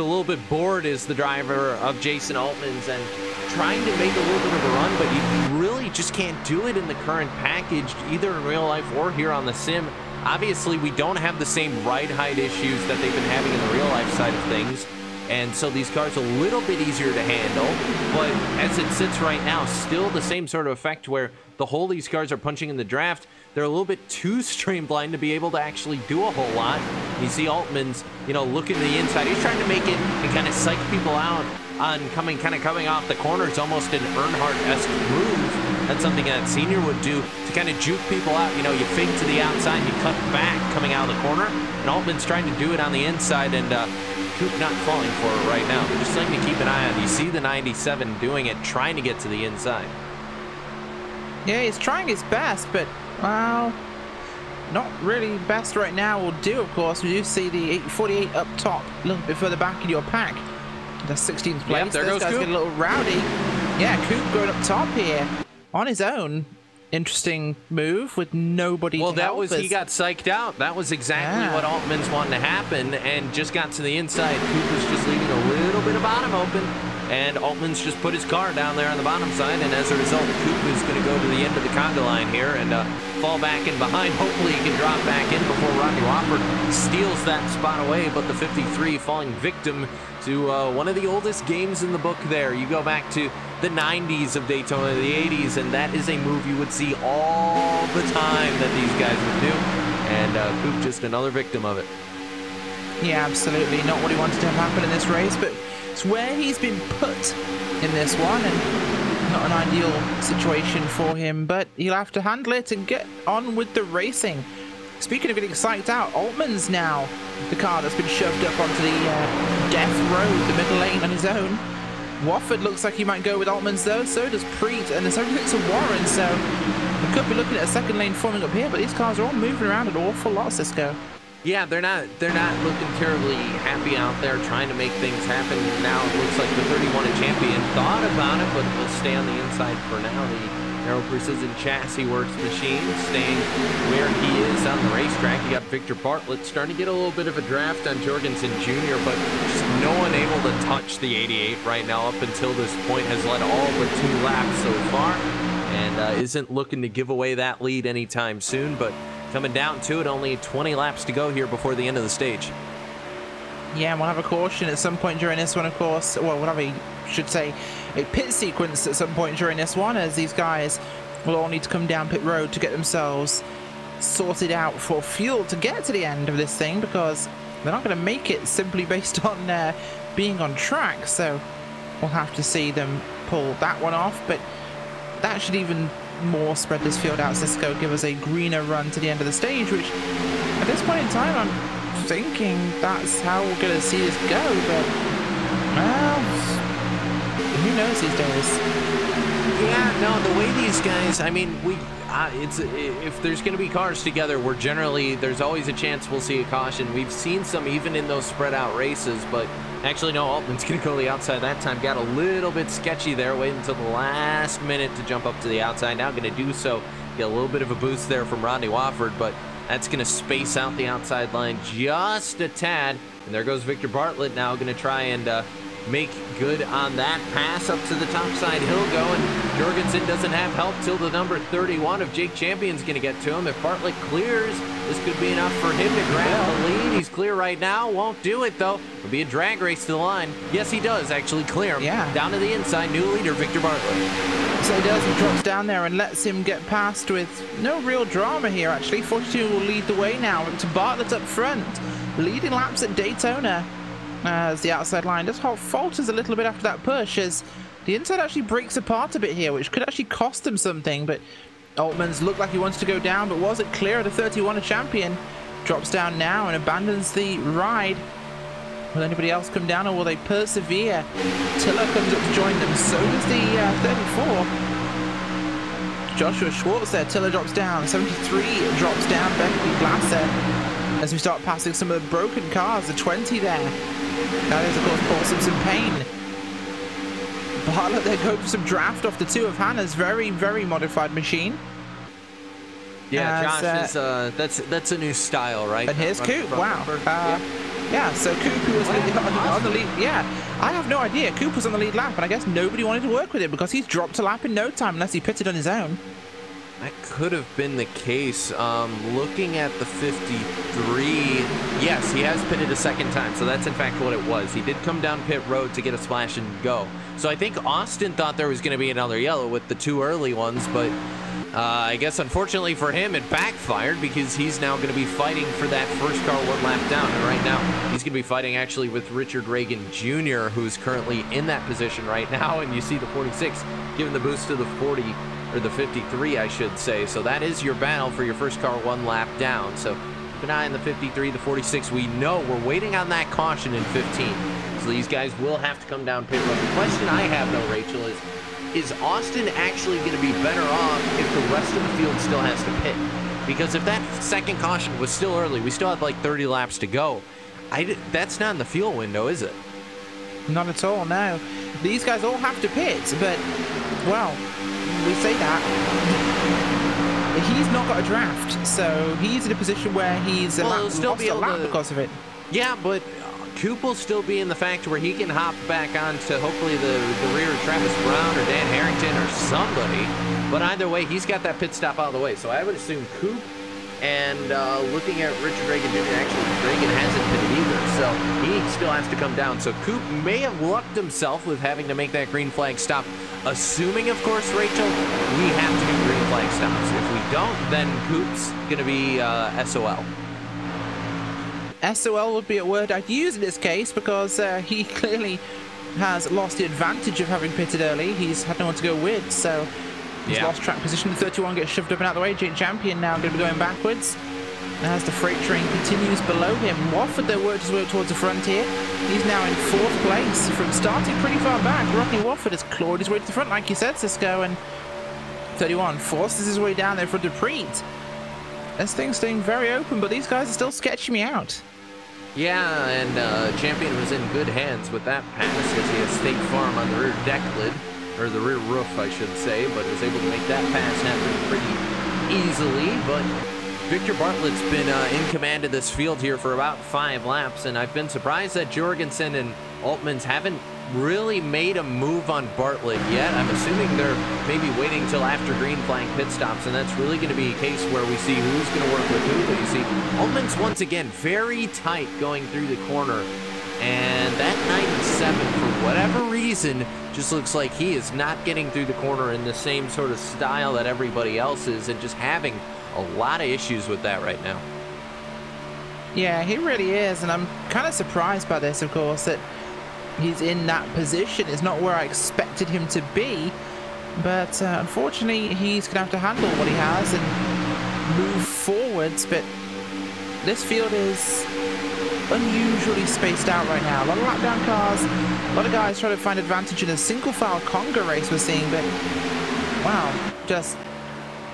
little bit bored is the driver of Jason Altman's and trying to make a little bit of a run, but you really just can't do it in the current package, either in real life or here on the sim. Obviously, we don't have the same ride height issues that they've been having in the real life side of things, and so these cars are a little bit easier to handle, but as it sits right now, still the same sort of effect where the hole these cars are punching in the draft, they're a little bit too streamlined to be able to actually do a whole lot. You see Altman's, you know, looking to the inside. He's trying to make it and kind of psych people out on coming off the corners, almost an Earnhardt-esque move. That's something that Senior would do to kind of juke people out. You know, you fake to the outside, you cut back coming out of the corner, and Altman's trying to do it on the inside, and Coop not falling for it right now. But just something to keep an eye on. You see the 97 doing it, trying to get to the inside. Yeah, he's trying his best, but, well, not really best right now will do, of course. We do see the 848 up top, a little bit further back in your pack. The 16th place. Yep, there Those goes guys Coop. get a little rowdy. Yeah, Coop going up top here on his own. Interesting move with nobody to help us. He got psyched out. That was exactly what Altman's wanted to happen, and just got to the inside. Coop was just leaving a little bit of bottom open, and Altman's just put his car down there on the bottom side, and as a result, Coop is going to go to the end of the conga line here and fall back in behind. Hopefully he can drop back in before Rodney Wofford steals that spot away, but the 53 falling victim to one of the oldest games in the book there. You go back to the 90s of Daytona, the 80s, and that is a move you would see all the time that these guys would do, and Coop just another victim of it. Yeah, absolutely. Not what he wanted to have happen in this race, but it's where he's been put in this one, and not an ideal situation for him, but he'll have to handle it and get on with the racing. Speaking of getting psyched out, Altman's now the car that's been shoved up onto the death road, the middle lane on his own. Wofford looks like he might go with Altman's though, so does Preet, and the 76 of Warren, so we could be looking at a second lane forming up here, but these cars are all moving around an awful lot, Cisco. Yeah, they're not looking terribly happy out there trying to make things happen. Now it looks like the 31 champion thought about it, but will stay on the inside for now. The Aero Precision Chassis Works machine staying where he is on the racetrack. You got Victor Bartlett starting to get a little bit of a draft on Jorgensen Jr., but just no one able to touch the 88 right now. Up until this point has led all but 2 laps so far, and isn't looking to give away that lead anytime soon, but coming down to it, only 20 laps to go here before the end of the stage. Yeah, and we'll have a caution at some point during this one, of course. Well, we'll have a pit sequence at some point during this one, as these guys will all need to come down pit road to get themselves sorted out for fuel to get to the end of this thing, because they're not going to make it simply based on being on track. So we'll have to see them pull that one off, but that should even more spread this field out, Cisco, give us a greener run to the end of the stage, which at this point in time I'm thinking that's how we're going to see this go, but well, who knows these days. Yeah, no, the way these guys, I mean, if there's going to be cars together, there's always a chance we'll see a caution. We've seen some even in those spread out races, but actually, no, Altman's going to go to the outside that time. Got a little bit sketchy there, waiting until the last minute to jump up to the outside. Now going to do so. Get a little bit of a boost there from Rodney Wofford, but that's going to space out the outside line just a tad. And there goes Victor Bartlett now going to try and make good on that pass up to the top side hill going. Jorgensen doesn't have help till the number 31 of Jake Champion's going to get to him. If Bartlett clears, this could be enough for him to grab the lead. He's clear right now. Won't do it, though. It'll be a drag race to the line. Yes, he does actually clear him. Yeah. Down to the inside, new leader, Victor Bartlett. So he does, he drops down there and lets him get past with no real drama here, actually. 42 will lead the way now to Bartlett up front, leading laps at Daytona. As the outside line just falters a little bit after that push, as the inside actually breaks apart a bit here, which could actually cost them something. But Altman's looked like he wants to go down, but was it clear of the 31 a champion? Drops down now and abandons the ride. Will anybody else come down, or will they persevere? Tiller comes up to join them, so does the 34. Joshua Schwartz there. Tiller drops down, 73 drops down, Bentley Glasser. as we start passing some of the broken cars, the 20 there. That is, of course, Paul Simpson Payne. Bartlett, they're going for some draft off the two of Hannah's very, very modified machine. Yeah, Josh is that's a new style, right? And here's Coop. Wow. Yeah, so Coop, who was on the lead. Yeah, I have no idea. Coop was on the lead lap, and I guess nobody wanted to work with him because he's dropped a lap in no time unless he pitted on his own. That could have been the case. Looking at the 53, yes, he has pitted a second time, so that's in fact what it was. He did come down pit road to get a splash and go. So I think Austin thought there was going to be another yellow with the two early ones, but I guess unfortunately for him, it backfired because he's now going to be fighting for that first car one lap down. And right now, he's going to be fighting actually with Richard Reagan Jr., who's currently in that position right now. And you see the 46 giving the boost to the 40, or the 53, I should say. So that is your battle for your first car one lap down. So keep an eye on the 53, the 46. We know we're waiting on that caution in 15. So these guys will have to come down pit road. The question I have, though, Rachel, is Austin actually going to be better off if the rest of the field still has to pit? Because if that second caution was still early, we still had like 30 laps to go. That's not in the fuel window, is it? Not at all, no. These guys all have to pit, but, well, we say that. He's not got a draft, so he's in a position where he's lost a lap because of it. Yeah, but Coop will still be in the factor where he can hop back onto hopefully the rear of Travis Brown or Dan Harrington or somebody. But either way, he's got that pit stop out of the way. So I would assume Coop and looking at Richard Reagan Jr., actually Reagan hasn't pitted either. So he still has to come down. So Coop may have lucked himself with having to make that green flag stop. Assuming, of course, Rachel, we have to do green flag stops. If we don't, then Coop's going to be SOL. SOL would be a word I'd use in this case because he clearly has lost the advantage of having pitted early. He's had no one to go with, so he's lost track position. The 31 gets shoved up and out of the way. Jake Champion now going to be going backwards as the freight train continues below him. Wofford, though, worked his way towards the front here. He's now in 4th place from starting pretty far back. Rodney Wofford has clawed his way to the front, like you said, Cisco, and 31 forces his way down there for Dupreet. This thing's staying very open, but these guys are still sketching me out. Yeah, and Champion was in good hands with that pass as he has State Farm on the rear deck lid, or the rear roof, I should say, but was able to make that pass happen pretty easily. But Victor Bartlett's been in command of this field here for about 5 laps, and I've been surprised that Jorgensen and Altmans haven't really made a move on Bartlett yet. I'm assuming they're maybe waiting till after green flag pit stops, and that's really going to be a case where we see who's going to work with who. But you see Altmans once again very tight going through the corner, and that 97 for whatever reason just looks like he is not getting through the corner in the same sort of style that everybody else is, and just having a lot of issues with that right now. Yeah, he really is, and I'm kind of surprised by this, of course, that he's in that position. It's not where I expected him to be, but unfortunately he's gonna have to handle what he has and move forwards. But this field is unusually spaced out right now. A lot of lap down cars, a lot of guys trying to find advantage in a single file conga race we're seeing, but wow, just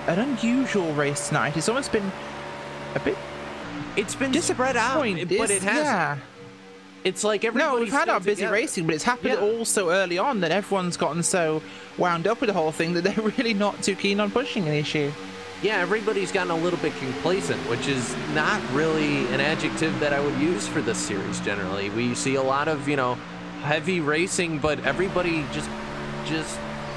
an unusual race tonight. It's almost been a bit, it's been spread out, but it has. Yeah. It's like everybody's no, we've had our busy racing, but it's happened all so early on that everyone's gotten so wound up with the whole thing that they're really not too keen on pushing an issue. Yeah, everybody's gotten a little bit complacent, which is not really an adjective that I would use for this series generally. We see a lot of, you know, heavy racing, but everybody just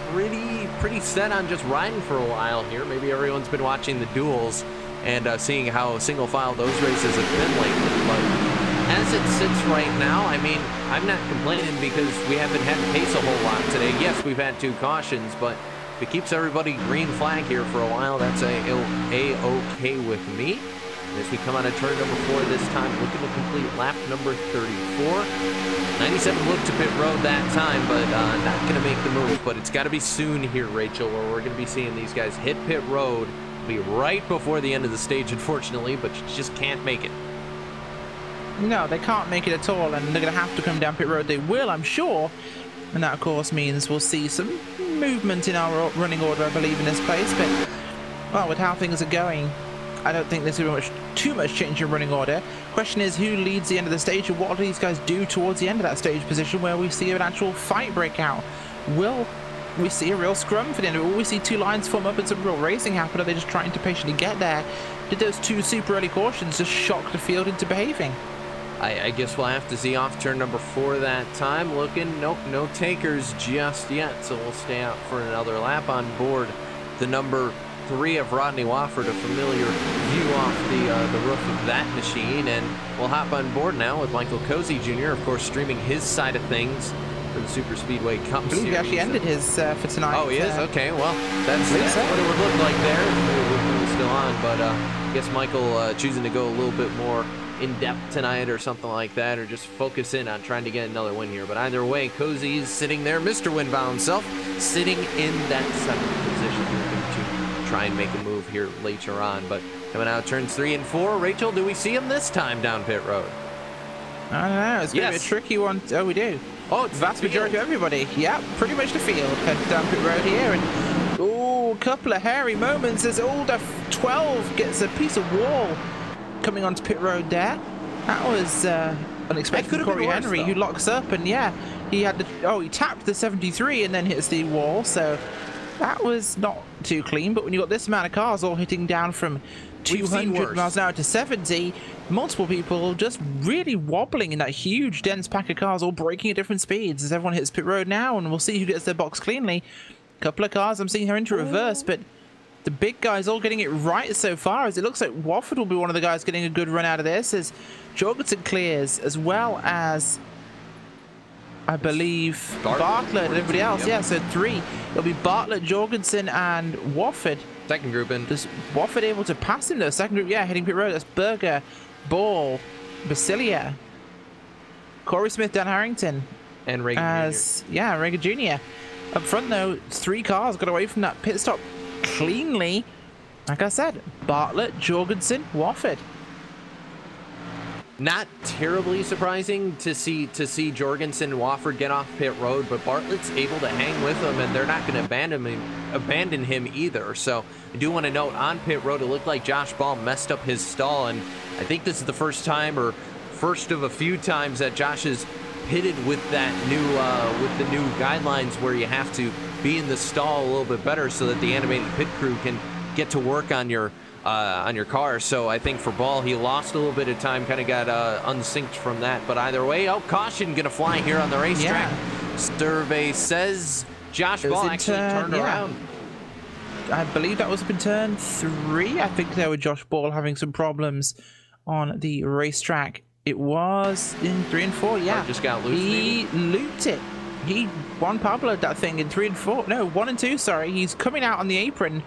pretty set on just riding for a while here. Maybe everyone's been watching the duels and seeing how single file those races have been lately, but as it sits right now, I mean, I'm not complaining because we haven't had to pace a whole lot today. Yes, we've had 2 cautions, but if it keeps everybody green flag here for a while, that's a-okay with me. As we come out of turn number 4 this time, looking to complete lap number 34. 97 looked to pit road that time, but not going to make the move. But it's got to be soon here, Rachel, where we're going to be seeing these guys hit pit road. It'll be right before the end of the stage, unfortunately, but you just can't make it. No, they can't make it at all, and they're going to have to come down pit road. They will, I'm sure. And that, of course, means we'll see some movement in our running order, I believe, in this place. But, well, with how things are going, I don't think there's going to be too much change in running order. Question is, who leads the end of the stage, and what do these guys do towards the end of that stage position where we see an actual fight break out? Will we see a real scrum for the end? Will we see two lines form up and some real racing happen? Are they just trying to patiently get there? Did those two super early cautions just shock the field into behaving? I guess we'll have to see off turn number 4 that time. Looking, nope, no takers just yet, so we'll stay out for another lap. On board the number 3 of Rodney Wofford, a familiar view off the roof of that machine, and we'll hop on board now with Michael Cozy Jr., of course, streaming his side of things for the Superspeedway Cup Series. He actually ended his for tonight. Oh, he is? Okay, well, that's what it would look like there if it was still on, but I guess Michael choosing to go a little bit more in-depth tonight or something like that, or just focus in on trying to get another win here. But either way, Cozy's sitting there, Mr. Win by himself, sitting in that 7th position, looking to try and make a move here later on. But coming out turns 3 and 4, Rachel, do we see him this time down pit road? I don't know, it's going to be a tricky one. Oh, we do. Oh, it's the vast majority of everybody. Yeah, pretty much the field headed down pit road here, and oh, a couple of hairy moments as older 12 gets a piece of wall coming onto pit road there. That was unexpected for Corey Henry, who locks up, and yeah, he had he tapped the 73 and then hits the wall, so that was not too clean. But when you got this amount of cars all hitting down from 200 miles an hour to 70, multiple people just really wobbling in that huge dense pack of cars, all braking at different speeds as everyone hits pit road now, and we'll see who gets their box cleanly. A couple of cars I'm seeing her into reverse, but the big guys all getting it right so far, as it looks like Wofford will be one of the guys getting a good run out of this, as Jorgensen clears, as well as I believe Bartlett and everybody else. Yep. Yeah, so 3. It'll be Bartlett, Jorgensen, and Wofford. Second group in. Does Wofford able to pass him though? Second group, yeah, hitting pit road. That's Berger, Ball, Basilia, Corey Smith, Dan Harrington, and Reagan Jr. Yeah, Reagan Jr. Up front though, 3 cars got away from that pit stop cleanly. Like I said, Bartlett, Jorgensen, Wofford. Not terribly surprising to see Jorgensen and Wofford get off pit road, but Bartlett's able to hang with them, and they're not going to abandon him either. So I do want to note, on pit road, it looked like Josh Ball messed up his stall, and I think this is the first time, or first of a few times, that Josh has pitted with that new with the new guidelines where you have to be in the stall a little bit better so that the animated pit crew can get to work on your car. So I think for Ball, he lost a little bit of time, kind of got unsynced from that. But either way, caution gonna fly here on the racetrack. Yeah. Survey says Josh Ball actually turned around. I believe that was in turn 3. I think there were Josh Ball having some problems on the racetrack. It was in 3 and 4, yeah. Just got loose. He looped it. He won Pablo that thing in 3 and 4. No, 1 and 2, sorry. He's coming out on the apron.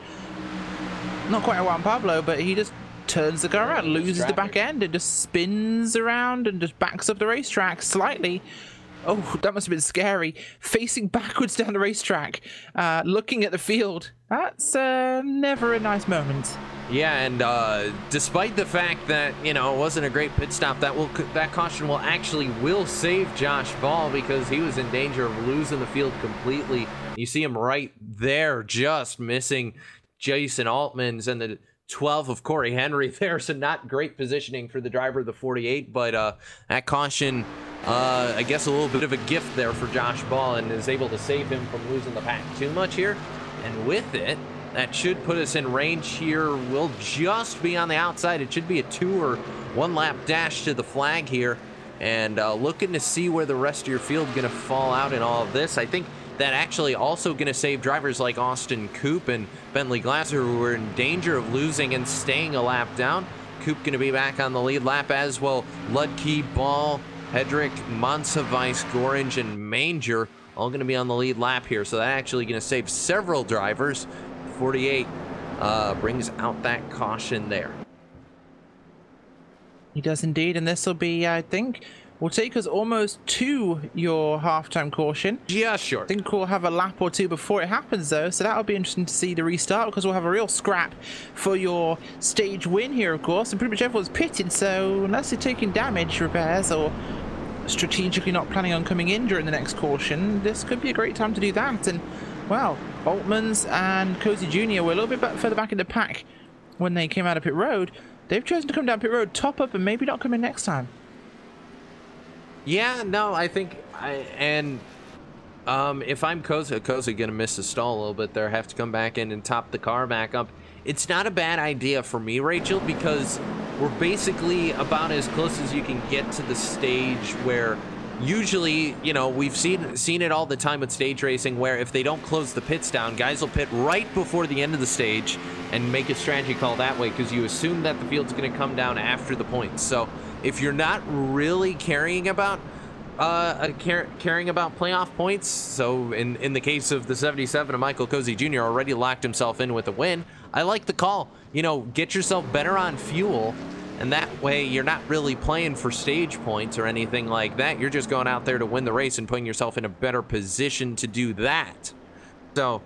Not quite a Juan Pablo, but he just turns the car around, loses the back end, and just spins around and just backs up the racetrack slightly. Oh, that must have been scary. Facing backwards down the racetrack, looking at the field. That's never a nice moment. Yeah, and despite the fact that, you know, it wasn't a great pit stop, that caution will save Josh Ball, because he was in danger of losing the field completely. You see him right there, just missing Jason Altman's and the 12 of Corey Henry there. So not great positioning for the driver of the 48, but that caution, I guess a little bit of a gift there for Josh Ball, and is able to save him from losing the pack too much here. And with it, that should put us in range here. We'll just be on the outside. It should be a 2 or 1 lap dash to the flag here. And looking to see where the rest of your field going to fall out in all of this. I think that actually also going to save drivers like Austin Coop and Bentley Glasser, who were in danger of losing and staying a lap down. Coop going to be back on the lead lap, as well Ludke, Ball, Hedrick, Monsivice, Gorange, and Manger all going to be on the lead lap here. So that actually going to save several drivers. 48 brings out that caution there. He does indeed, and this will be, I think, will take us almost to your halftime caution. Yeah, sure. I think we'll have a lap or 2 before it happens, though, so that'll be interesting to see the restart, because we'll have a real scrap for your stage win here, of course, and pretty much everyone's pitted, so unless you're taking damage repairs or strategically not planning on coming in during the next caution, this could be a great time to do that. And well, Altmans and Cozy Jr. were a little bit further back in the pack when they came out of pit road. They've chosen to come down pit road, top up, and maybe not come in next time. Yeah, no, I think if I'm Koza gonna miss the stall a little bit there, have to come back in and top the car back up. It's not a bad idea for me, Rachel, because we're basically about as close as you can get to the stage where usually, you know, we've seen it all the time with stage racing, where if they don't close the pits down, guys will pit right before the end of the stage and make a strategy call that way, because you assume that the field's going to come down after the points. So if you're not really caring about playoff points, so in the case of the 77 of Michael Cozy Jr. already locked himself in with a win, I like the call. You know, get yourself better on fuel, and that way you're not really playing for stage points or anything like that. You're just going out there to win the race and putting yourself in a better position to do that. So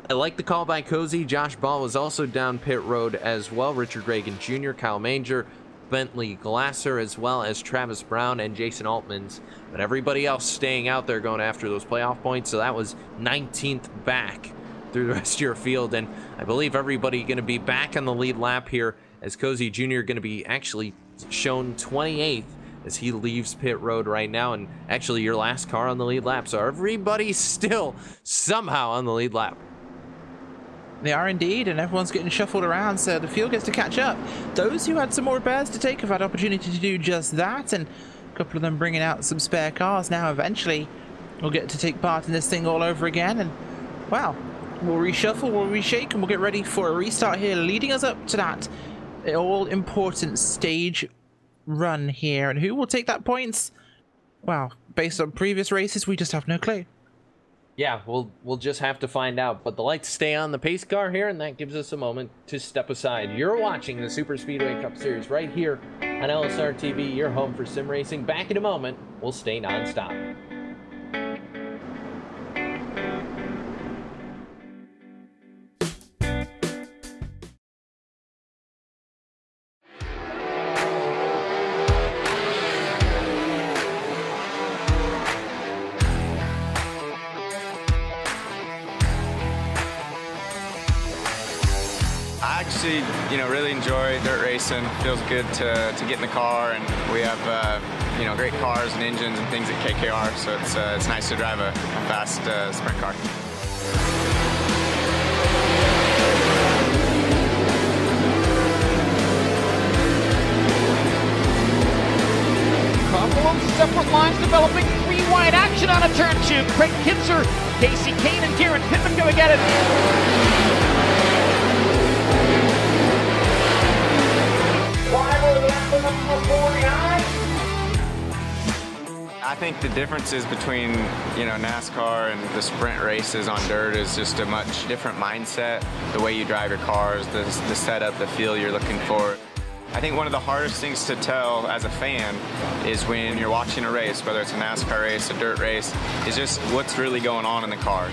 I like the call by Cozy. Josh Ball was also down pit road as well. Richard Reagan Jr., Kyle Manger, Bentley Glasser, as well as Travis Brown and Jason Altmans. But everybody else staying out there going after those playoff points. So that was 19th back through the rest of your field. And I believe everybody going to be back on the lead lap here, as Cozy Jr. going to be actually shown 28th as he leaves pit road right now. And actually your last car on the lead lap. So everybody's still somehow on the lead lap. They are indeed, and everyone's getting shuffled around, so the field gets to catch up. Those who had some more repairs to take have had opportunity to do just that, and a couple of them bringing out some spare cars now. Eventually we'll get to take part in this thing all over again, and well, we'll reshuffle, we'll reshake, and we'll get ready for a restart here, leading us up to that all-important stage run here. And who will take that points? Well, based on previous races, we just have no clue. Yeah, we'll just have to find out. But the lights stay on the pace car here, and that gives us a moment to step aside. You're watching the Super Speedway Cup Series right here on LSRTV, your home for sim racing. Back in a moment. We'll stay nonstop. You know, really enjoy dirt racing. Feels good to get in the car, and we have you know, great cars and engines and things at KKR, so it's nice to drive a fast sprint car. Couple of separate lines developing, three wide action on a turn two. Craig Kinzer, Casey Kane, and Garrett Pittman going at it. I think the differences between, you know, NASCAR and the sprint races on dirt is just a much different mindset. The way you drive your cars, the setup, the feel you're looking for. I think one of the hardest things to tell as a fan is when you're watching a race, whether it's a NASCAR race, a dirt race, is just what's really going on in the cars.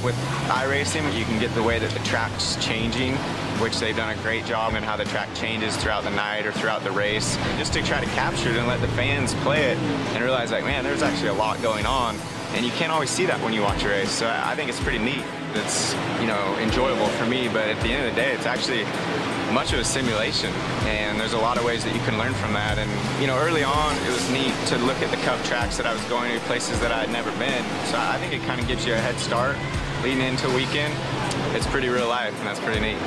With iRacing, you can get the way that the track's changing, which they've done a great job in how the track changes throughout the night or throughout the race, just to try to capture it and let the fans play it and realize, like, man, there's actually a lot going on, and you can't always see that when you watch a race. So I think it's pretty neat. It's, you know, enjoyable for me, but at the end of the day, it's actually much of a simulation, and there's a lot of ways that you can learn from that. And, you know, early on, it was neat to look at the Cup tracks that I was going to, places that I had never been. So I think it kind of gives you a head start leading into a weekend. It's pretty real life, and that's pretty neat.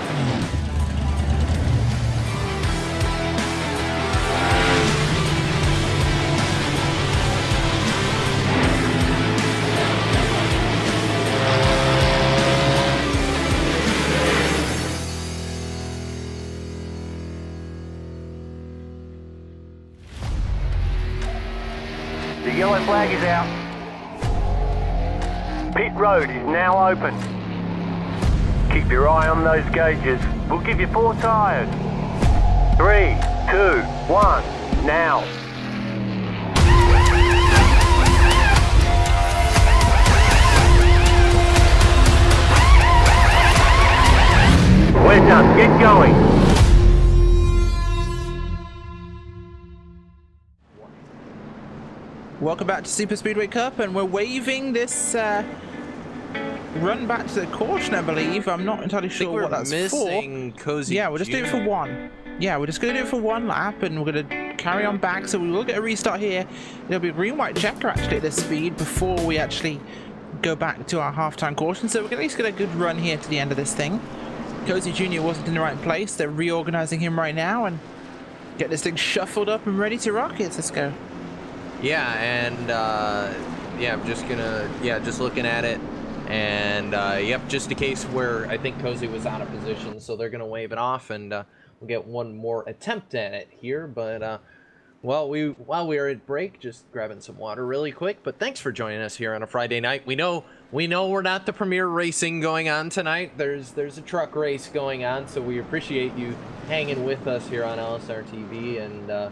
The yellow flag is out. Pit road is now open. Keep your eye on those gauges. We'll give you 4 tyres. 3, 2, 1, now. We're done. Get going. Welcome back to Super Speedway Cup, and we're waving this run back to the caution, I believe. I'm not entirely sure what that's missing for. Cozy Yeah, we'll just do it for one. Yeah, we're just going to do it for one lap, and we're going to carry on back. So we will get a restart here. There'll be a green-white checker actually at this speed before we actually go back to our half-time caution. So we're at least get a good run here to the end of this thing. Cozy Jr. wasn't in the right place. They're reorganizing him right now and get this thing shuffled up and ready to rock it. Let's go. Yeah, and yeah, I'm just gonna, just looking at it, and yep, just a case where I think Cozy was out of position, so they're gonna wave it off, and we'll get one more attempt at it here. But while we are at break, just grabbing some water really quick. But thanks for joining us here on a Friday night. We know we're not the premier racing going on tonight. There's a truck race going on, so we appreciate you hanging with us here on LSRTV.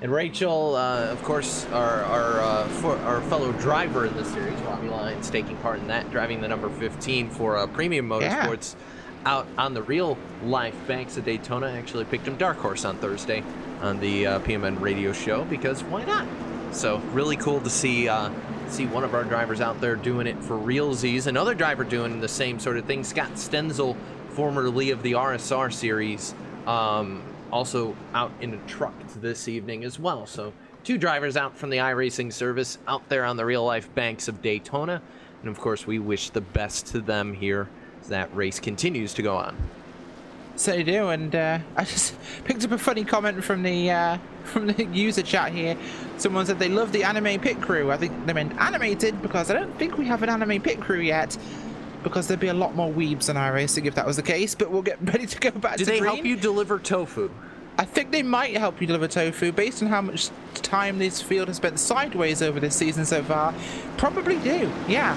And Rachel, of course, our fellow driver in the series, Robbie Lyons, taking part in that, driving the number 15 for Premium Motorsports out on the real life banks of Daytona. I actually picked him dark horse on Thursday on the PMN radio show, because why not? So really cool to see one of our drivers out there doing it for realsies. Another driver doing the same sort of thing, Scott Stenzel, formerly of the RSR series, also out in a truck this evening as well. So two drivers out from the iRacing service out there on the real life banks of Daytona. And of course, we wish the best to them here as that race continues to go on. So you do, and I just picked up a funny comment from the user chat here. Someone said they love the anime pit crew. I think they meant animated, because I don't think we have an anime pit crew yet, because there'd be a lot more weebs on iRacing if that was the case. But we'll get ready to go back to green. Do they help you deliver tofu? I think they might help you deliver tofu based on how much time this field has spent sideways over this season so far. Probably do, yeah.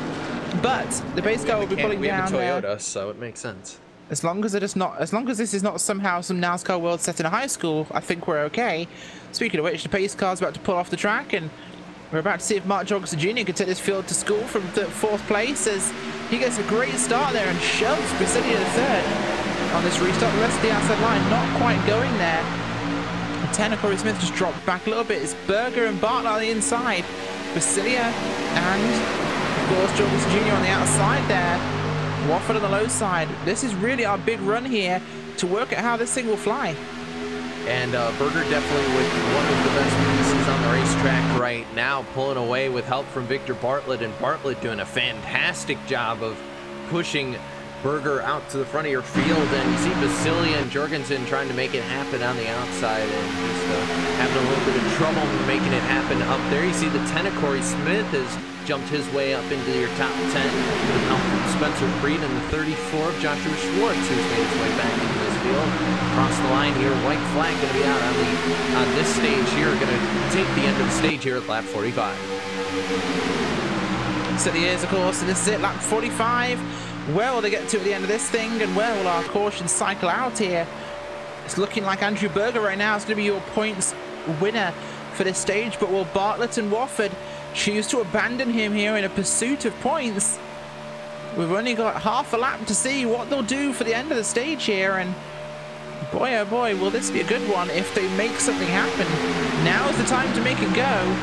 But the base car will be pulling down. We have a Toyota, so it makes sense. As long as this is not somehow some NASCAR world set in a high school, I think we're okay. Speaking of which, the pace car's about to pull off the track, and we're about to see if Mark Jorgensen Jr. can take this field to school from fourth place, as he gets a great start there and shoves Brasilia to third on this restart. The rest of the outside line not quite going there. And 10, Corey Smith just dropped back a little bit. It's Berger and Bartlett on the inside. Brasilia and, of course, Jorgensen Jr. on the outside there. Wofford on the low side. This is really our big run here to work at how this thing will fly. And Berger definitely with one of the best pieces on the racetrack right now, pulling away with help from Victor Bartlett, and Bartlett doing a fantastic job of pushing Berger out to the front of your field. And you see Brasilia and Jorgensen trying to make it happen on the outside, and just having a little bit of trouble making it happen up there. You see the 10 of Corey Smith has jumped his way up into your top 10 with help from Spencer Breed, and the 34 of Joshua Schwartz, who's made his way back into this field. Across the line here, white flag going to be out on this stage here, going to take the end of the stage here at lap 45. So the is, of course, and this is it, lap 45. Where will they get to at the end of this thing, and where will our caution cycle out here? It's looking like Andrew Berger right now is going to be your points winner for this stage, but will Bartlett and Wofford choose to abandon him here in a pursuit of points? We've only got half a lap to see what they'll do for the end of the stage here, and boy oh boy, will this be a good one if they make something happen. Now's the time to make it go.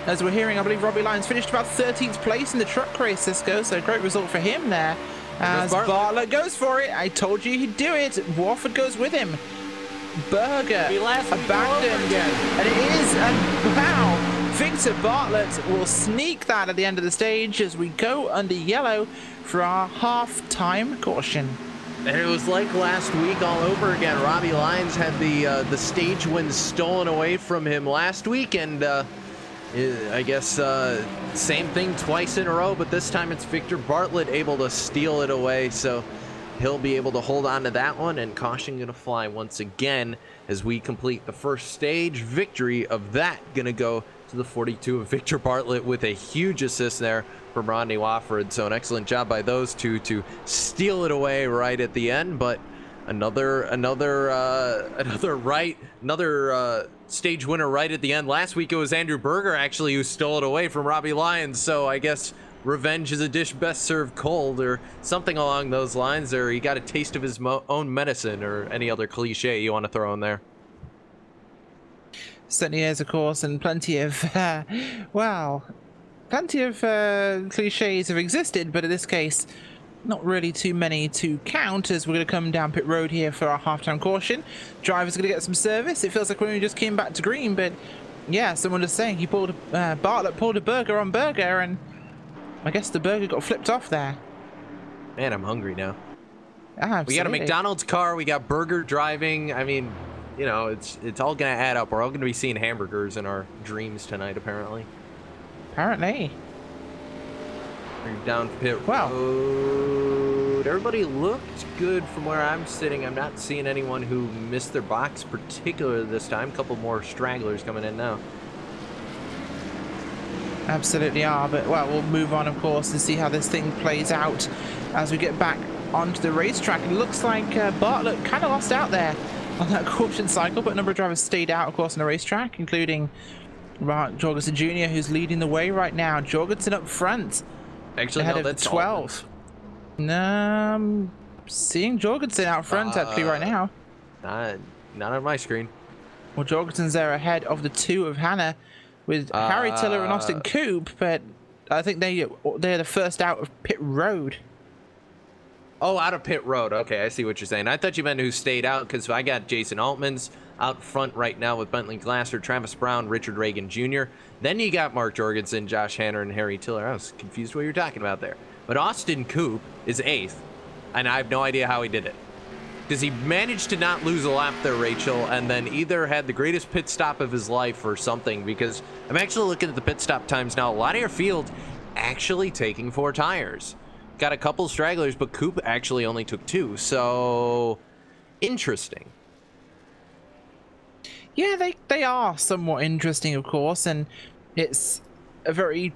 As we're hearing, I believe Robbie Lyons finished about 13th place in the truck race, Cisco, so a great result for him there. As Bartlett goes for it. I told you he'd do it. Wofford goes with him. Berger abandoned, and it is, and wow, Victor Bartlett will sneak that at the end of the stage as we go under yellow for our half-time caution. And it was like last week all over again. Robbie Lyons had the stage win stolen away from him last week, and I guess same thing twice in a row, but this time it's Victor Bartlett able to steal it away, so he'll be able to hold on to that one, and caution gonna fly once again as we complete the first stage. Victory of that gonna go to the 42 of Victor Bartlett with a huge assist there from Rodney Wofford. So an excellent job by those two to steal it away right at the end, but another stage winner right at the end. Last week it was Andrew Berger actually who stole it away from Robbie Lyons, so I guess revenge is a dish best served cold, or something along those lines, or he got a taste of his own medicine, or any other cliche you want to throw in there. Certainly is, of course, and plenty of well, plenty of cliches have existed, but in this case not really too many to count, as we're going to come down pit road here for our halftime caution. Driver's going to get some service. It feels like we only just came back to green, but yeah, someone was saying he pulled Bartlett pulled a burger on burger, and I guess the burger got flipped off there. Man, I'm hungry now. Absolutely. We got a McDonald's car. We got burger driving. I mean, you know, it's all gonna add up. We're all gonna be seeing hamburgers in our dreams tonight, apparently. Apparently. We're down pit Wow. road. Everybody looked good from where I'm sitting. I'm not seeing anyone who missed their box particularly this time. A couple more stragglers coming in now. Absolutely are, but well, we'll move on, of course, and see how this thing plays out as we get back onto the racetrack. It looks like Bartlett kind of lost out there on that caution cycle, but a number of drivers stayed out, of course, on the racetrack, including Mark Jorgensen Jr., who's leading the way right now. Jorgensen up front. Actually, no, that's 12. No, seeing Jorgensen out front actually right now. Not on my screen. Well, Jorgensen's there ahead of the two of Hannah, with Harry Tiller and Austin Coop, but I think they're the first out of pit road. Oh, out of pit road. Okay, I see what you're saying. I thought you meant who stayed out, because I got Jason Altman's out front right now with Bentley Glasser, Travis Brown, Richard Reagan Jr. Then you got Mark Jorgensen, Josh Hanner, and Harry Tiller. I was confused what you're talking about there. But Austin Coop is 8th, and I have no idea how he did it. Because he managed to not lose a lap there, Rachel, and then either had the greatest pit stop of his life or something, because I'm actually looking at the pit stop times now. A lot of your field actually taking 4 tires. Got a couple stragglers, but Coop actually only took 2, so interesting. Yeah, they are somewhat interesting, of course, and it's a very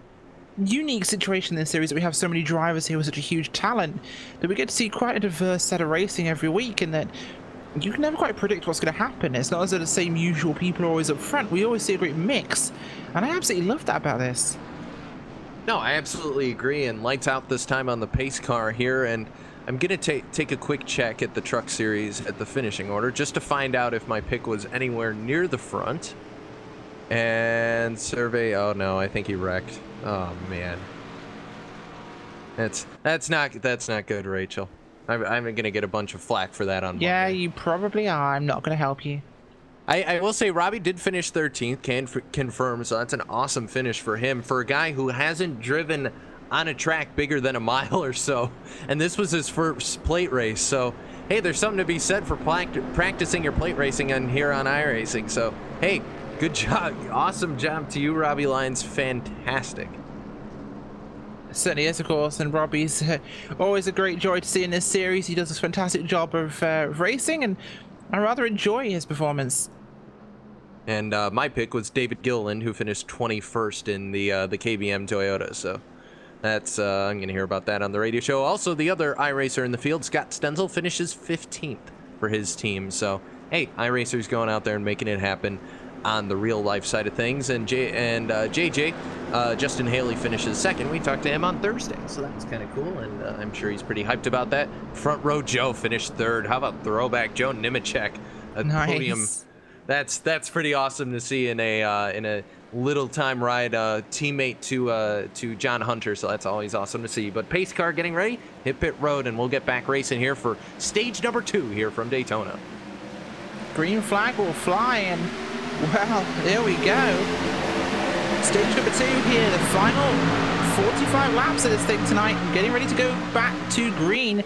unique situation in this series that we have so many drivers here with such a huge talent that we get to see quite a diverse set of racing every week, and that you can never quite predict what's going to happen. It's not as though the same usual people are always up front. We always see a great mix, and I absolutely love that about this. No, I absolutely agree, and lights out this time on the pace car here, and I'm going to take a quick check at the truck series at the finishing order just to find out if my pick was anywhere near the front. And survey, oh no, I think he wrecked. Oh man. That's not good, Rachel. I'm going to get a bunch of flack for that on Yeah, Monday. you probably are. I'm not going to help you. I will say Robbie did finish 13th, can confirm, so that's an awesome finish for him. For a guy who hasn't driven on a track bigger than a mile or so, and this was his first plate race, so hey, there's something to be said for practicing your plate racing on here on iRacing. So hey, good job, awesome job to you, Robbie Lyons, fantastic. Certainly is, of course, and Robbie's always a great joy to see in this series. He does a fantastic job of racing, and I rather enjoy his performance. And my pick was David Gilliland, who finished 21st in the KBM Toyota, so that's I'm going to hear about that on the radio show. Also, the other iRacer in the field, Scott Stenzel, finishes 15th for his team. So, hey, iRacer's going out there and making it happen on the real-life side of things. And JJ, Justin Haley, finishes 2nd. We talked to him on Thursday, so that's kind of cool, and I'm sure he's pretty hyped about that. Front row Joe finished 3rd. How about throwback Joe Nemechek at Nice. podium? That's pretty awesome to see in a little time ride teammate to John Hunter, so that's always awesome to see. But pace car getting ready, hit pit road, and we'll get back racing here for stage number 2 here from Daytona. Green flag will fly, and well, there we go. Stage number 2 here, the final 45 laps of this thing tonight, getting ready to go back to green.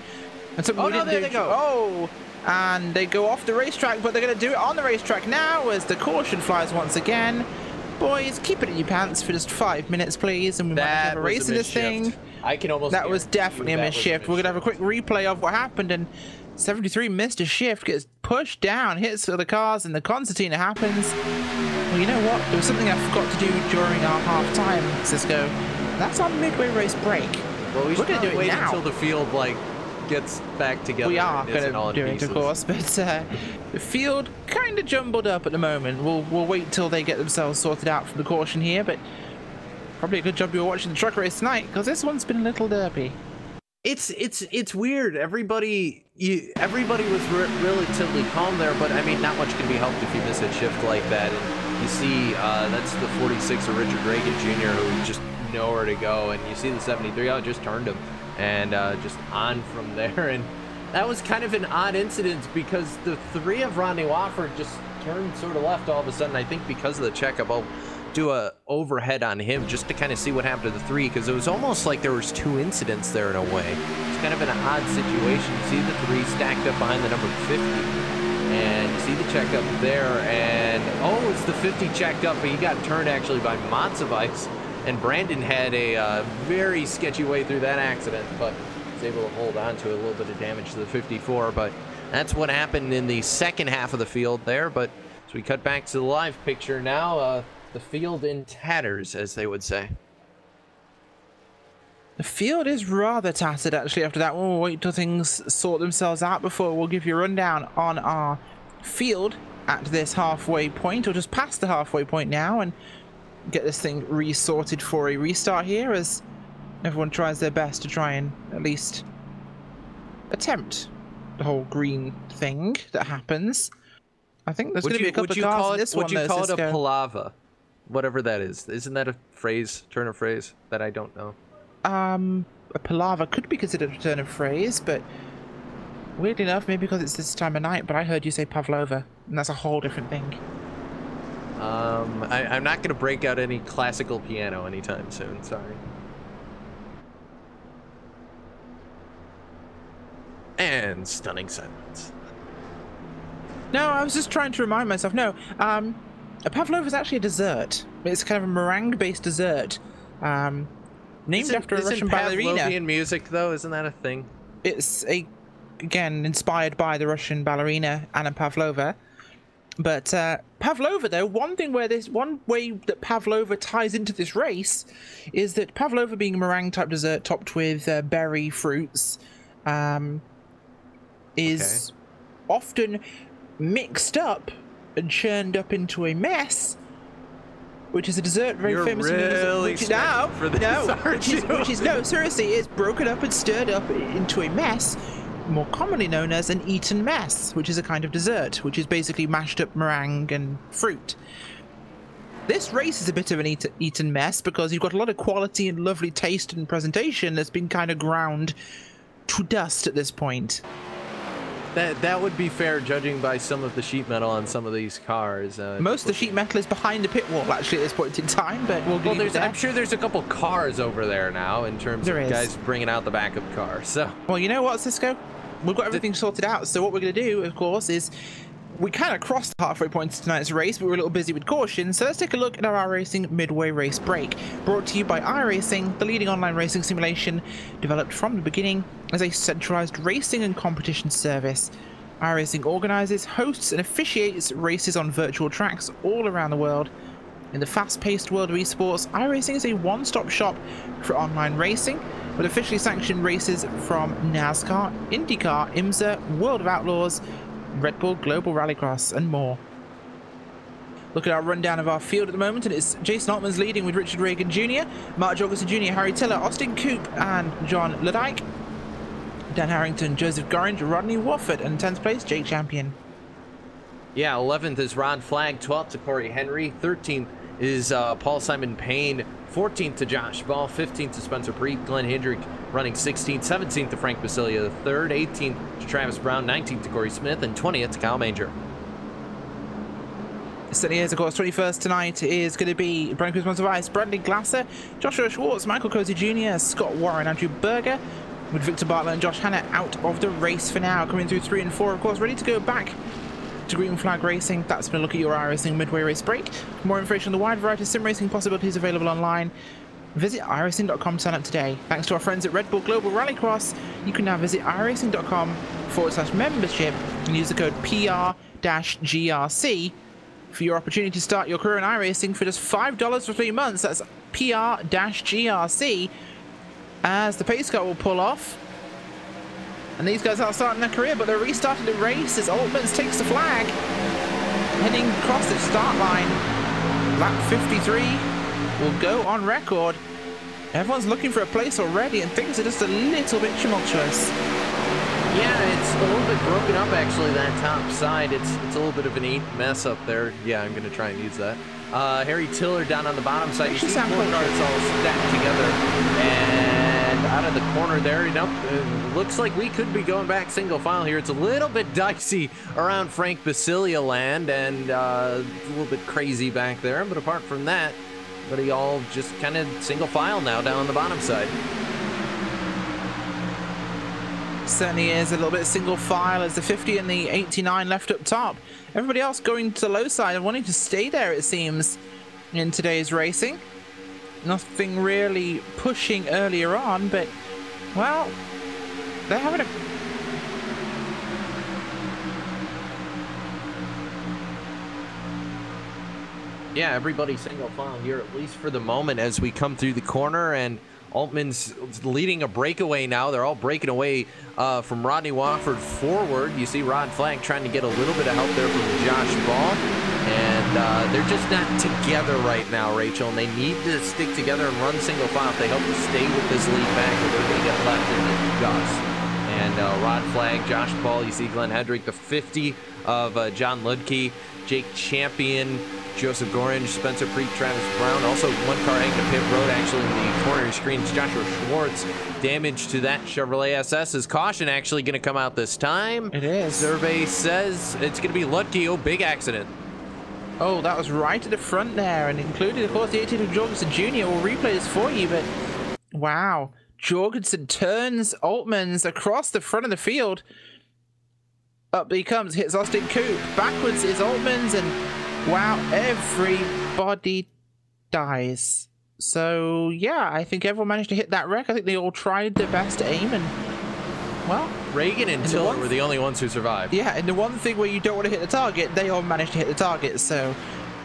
And something we didn't there do. they go. Oh, and they go off the racetrack, but they're going to do it on the racetrack now as the caution flies once again. Boys, keep it in your pants for just 5 minutes, please, and we might have a race in this thing. I can almost. That was definitely a misshift. We're going to have a quick replay of what happened, and 73 missed a shift, gets pushed down, hits the cars, and the concertina happens. Well, you know what? There was something I forgot to do during our half-time, Cisco. That's our midway race break. Well, we're going to do it wait now. until the field gets back together. We are going to do it, of course, but the field kind of jumbled up at the moment. We'll wait till they get themselves sorted out from the caution here, but probably a good job you were watching the truck race tonight, because this one's been a little derpy. It's weird. Everybody was relatively calm there, but I mean, not much can be helped if you miss a shift like that. And you see, that's the 46 of Richard Reagan Jr., who just nowhere to go, and you see the 73. Oh, just turned him. and just on from there. And that was kind of an odd incident because the 3 of Rodney Wofford just turned sort of left all of a sudden. I think because of the checkup, I'll do a overhead on him just to kind of see what happened to the 3, because it was almost like there was 2 incidents there in a way. It's kind of an odd situation. You see the 3 stacked up behind the number 50, and you see the checkup there, and oh, it's the 50 checked up, but he got turned actually by Matsuvice, and Brandon had a very sketchy way through that accident, but was able to hold on to a little bit of damage to the 54. But that's what happened in the second half of the field there. But as we cut back to the live picture now, the field in tatters, as they would say. The field is rather tattered, actually, after that one. We'll wait till things sort themselves out before we'll give you a rundown on our field at this halfway point, or just past the halfway point now, and get this thing resorted for a restart here, as everyone tries their best to try and at least attempt the whole green thing that happens. I think there's going to be a couple of cars in this one. Would you call it a palava? Whatever that is. Isn't that a phrase, turn of phrase, that I don't know? A palaver could be considered a turn of phrase, but weirdly enough, maybe because it's this time of night, but I heard you say pavlova, and that's a whole different thing. I'm not going to break out any classical piano anytime soon, sorry. And stunning silence. No, I was just trying to remind myself. No, a pavlova is actually a dessert. It's kind of a meringue-based dessert, named after a Russian ballerina. Pavlovian music, though, isn't that a thing? It's again inspired by the Russian ballerina Anna Pavlova. But pavlova, though, one way that pavlova ties into this race is that pavlova, being a meringue-type dessert topped with berry fruits, is often mixed up and churned up into a mess, which is a dessert very famous in music. No, seriously, it's broken up and stirred up into a mess, more commonly known as an Eton mess, which is a kind of dessert, which is basically mashed up meringue and fruit. This race is a bit of an Eton mess because you've got a lot of quality and lovely taste and presentation that's been kind of ground to dust at this point. That would be fair, judging by some of the sheet metal on some of these cars. Most of the sheet metal is behind the pit wall, actually, at this point in time, but I'm sure there's a couple cars over there now in terms of guys bringing out the backup car. So, well, you know what, Cisco? We've got everything sorted out, so what we're going to do, of course, is we kind of crossed the halfway point of tonight's race, but we're a little busy with caution, so let's take a look at our iRacing Midway Race Break, brought to you by iRacing, the leading online racing simulation, developed from the beginning as a centralized racing and competition service. iRacing organizes, hosts, and officiates races on virtual tracks all around the world. In the fast-paced world of esports, iRacing is a one-stop shop for online racing, with officially sanctioned races from NASCAR, IndyCar, IMSA, World of Outlaws, Red Bull Global Rallycross, and more. Look at our rundown of our field at the moment, and it's Jason Altman's leading with Richard Reagan Jr., Mark Jorgensen Jr., Harry Tiller, Austin Coop, and John Ledyke. Dan Harrington, Joseph Gorringe, Rodney Wofford, and 10th place, Jake Champion. Yeah, 11th is Ron Flagg, 12th to Corey Henry, 13th is Paul Simon Payne, 14th to Josh Ball, 15th to Spencer Preet, Glenn Hendrick running 16th, 17th to Frank Basilia III, 18th to Travis Brown, 19th to Corey Smith, and 20th to Kyle Manger. Certainly is, of course. 21st tonight is going to be Brian Cruz Vice, Bradley Glasser, Joshua Schwartz, Michael Cozy Jr., Scott Warren, Andrew Berger, with Victor Bartlett and Josh Hanna out of the race for now, coming through 3 and 4, of course, ready to go back to Green Flag Racing. That's been a look at your iRacing Midway Race Break. For more information on the wide variety of sim racing possibilities available online, visit iRacing.com to sign up today. Thanks to our friends at Red Bull Global Rallycross, you can now visit iRacing.com/membership and use the code PR-GRC for your opportunity to start your career in iRacing for just $5 for 3 months. That's PR-GRC, as the pace car will pull off. And these guys aren't starting their career, but they're restarting the race as Altmans takes the flag, heading across the start line. Lap 53 will go on record. Everyone's looking for a place already, and things are just a little bit tumultuous. Yeah, it's a little bit broken up, actually, that top side. It's a little bit of an neat mess up there. Yeah, I'm going to try and use that. Harry Tiller down on the bottom side. You see 4 cars all stacked together. And out of the corner there. You know, it looks like we could be going back single file here. It's a little bit dicey around Frank Basilia land, and a little bit crazy back there. But apart from that, everybody all just kind of single file now down on the bottom side. Certainly is a little bit single file as the 50 and the 89 left up top. Everybody else going to the low side and wanting to stay there, it seems, in today's racing. Nothing really pushing earlier on, but, well, they're having a... Yeah, everybody single file here, at least for the moment, as we come through the corner, and Altman's leading a breakaway now. They're all breaking away from Rodney Wofford forward. You see Rod Flag trying to get a little bit of help there from Josh Ball. And they're just not together right now, Rachel, and they need to stick together and run single file if they hope to stay with this lead back, or they're going to get left in the dust. And Rod Flag, Josh Ball, you see Glenn Hedrick, the 50 of John Ludke, Jake Champion, Joseph Gorange, Spencer Preet, Travis Brown. Also, one car heading to pit road, actually, in the corner screens. Joshua Schwartz. Damage to that Chevrolet SS. Is caution actually going to come out this time? It is. Survey says it's going to be Ludke. Oh, big accident. Oh, that was right at the front there, and included, of course, the 18 of Jorgensen Jr. We'll replay this for you, but wow. Jorgensen turns Altman's across the front of the field. Up he comes, hits Austin Coupe. Backwards is Altman's, and wow, everybody dies. So, yeah, I think everyone managed to hit that wreck. I think they all tried their best to aim, and, well... Reagan and Tiller were the only ones who survived. Yeah, and the one thing where you don't want to hit the target, they all managed to hit the target. So,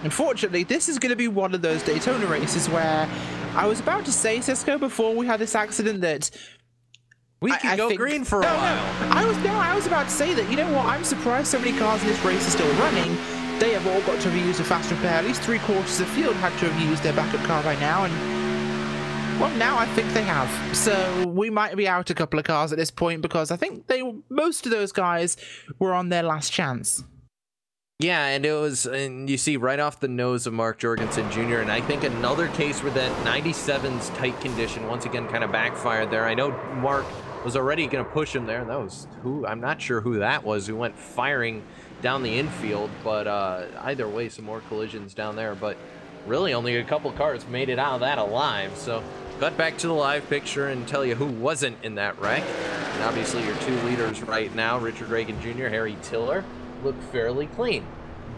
unfortunately, this is going to be one of those Daytona races where I was about to say, Cisco, before we had this accident, that we can go green for a while. I was about to say that, you know what, I'm surprised so many cars in this race are still running. They have all got to have used a fast repair. At least 3/4 of the field had to have used their backup car by now, and well, now I think they have. So we might be out a couple of cars at this point, because I think most of those guys were on their last chance. Yeah, and it was, and you see right off the nose of Mark Jorgensen Jr., and I think another case where that 97's tight condition once again kind of backfired there. I know Mark was already going to push him there. That was who, I'm not sure who that was, who went firing down the infield, but either way, some more collisions down there. But really only a couple cars made it out of that alive. So cut back to the live picture and tell you who wasn't in that wreck. And obviously your two leaders right now, Richard Reagan Jr., Harry Tiller, look fairly clean.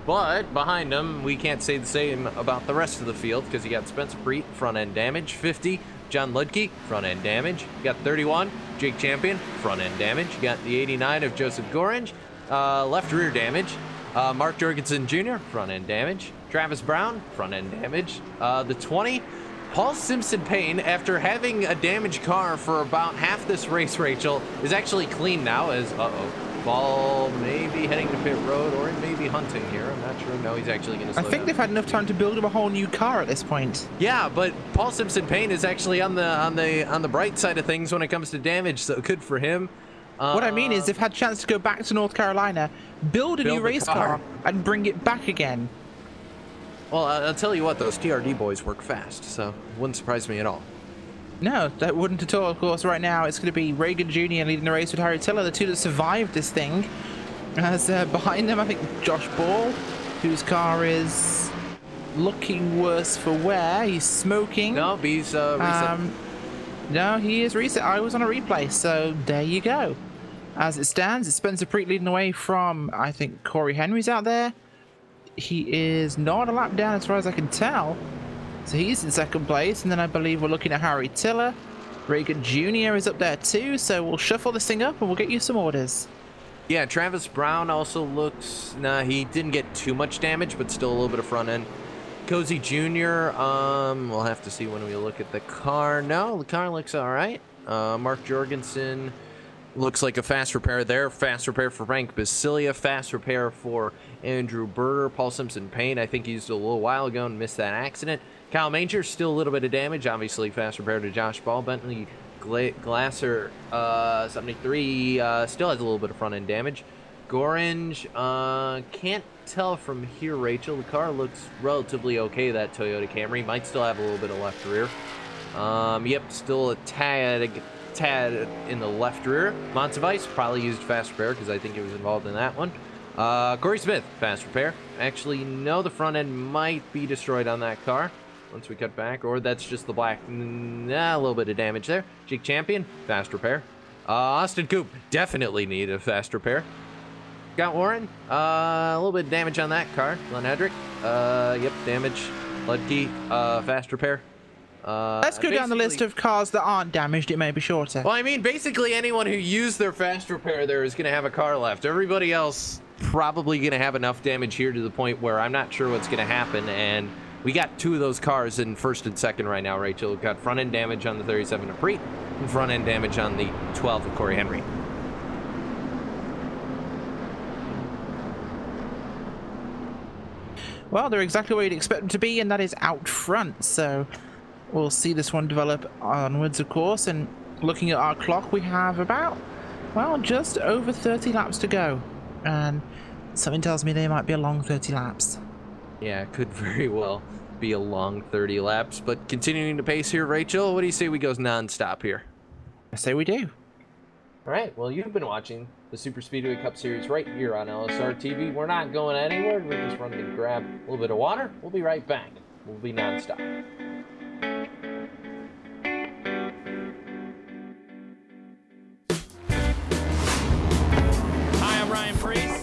But behind them, we can't say the same about the rest of the field, because you got Spencer Preet, front end damage, 50, John Ludke, front end damage. You got 31, Jake Champion, front end damage. You got the 89 of Joseph Gorange, left rear damage. Mark Jorgensen Jr., front end damage. Travis Brown, front end damage. The 20, Paul Simpson Payne, after having a damaged car for about half this race, Rachel, is actually clean now, as, Paul may be heading to pit road, or he may be hunting here. I'm not sure. No, he's actually going to slow down. I think they've had enough time to build him a whole new car at this point. Yeah, but Paul Simpson Payne is actually on the bright side of things when it comes to damage, so good for him. What I mean is they've had a chance to go back to North Carolina, build a new race car, and bring it back again. Well, I'll tell you what, those TRD boys work fast, so it wouldn't surprise me at all. No, that wouldn't at all. Of course, right now it's going to be Reagan Jr. leading the race with Harry Tiller, the two that survived this thing. As behind them, I think Josh Ball, whose car is looking worse for wear. He's smoking. No, he's reset. No, he is reset. I was on a replay, so there you go. As it stands, it's Spencer Preet leading away from, I think, Corey Henry's out there. He is not a lap down as far as I can tell. So he's in second place, and then I believe we're looking at Harry Tiller. Reagan Jr. is up there too, so we'll shuffle this thing up and we'll get you some orders. Yeah, Travis Brown also looks, nah, he didn't get too much damage, but still a little bit of front end. Cozy Jr., we'll have to see when we look at the car. No, the car looks all right. Mark Jorgensen looks like a fast repair there. Fast repair for Frank Basilia. Fast repair for Andrew Berger. Paul Simpson Payne, I think he used it a little while ago and missed that accident. Kyle Manger, still a little bit of damage. Obviously, fast repair to Josh Ball. Bentley Glasser, 73, still has a little bit of front-end damage. Gorange, can't tell from here, Rachel. The car looks relatively okay, that Toyota Camry. Might still have a little bit of left rear. Yep, still a tad tad in the left rear. Montsevice probably used fast repair because I think he was involved in that one. Corey Smith, fast repair. Actually, no, the front end might be destroyed on that car once we cut back, or that's just the black. Nah, a little bit of damage there. Jake Champion, fast repair. Austin Coop, definitely need a fast repair. Scott Warren, a little bit of damage on that car. Glenn Hedrick, yep, damage. Ludke, fast repair. Let's go down the list of cars that aren't damaged. It may be shorter. Well, I mean, basically anyone who used their fast repair there is going to have a car left. Everybody else probably going to have enough damage here to the point where I'm not sure what's going to happen. And we got 2 of those cars in first and second right now, Rachel. We've got front end damage on the 37 of Preet and front end damage on the 12 of Corey Henry. Well, they're exactly where you'd expect them to be, and that is out front. So we'll see this one develop onwards, of course. And looking at our clock, we have about, well, just over 30 laps to go. And something tells me they might be a long 30 laps. Yeah, it could very well be a long 30 laps. But continuing to pace here, Rachel, what do you say we go non-stop here? I say we do. All right, well, you've been watching the Superspeedway Cup Series right here on LSRTV. We're not going anywhere. We're just running to grab a little bit of water. We'll be right back. We'll be non-stop. Hi, I'm Ryan Priest.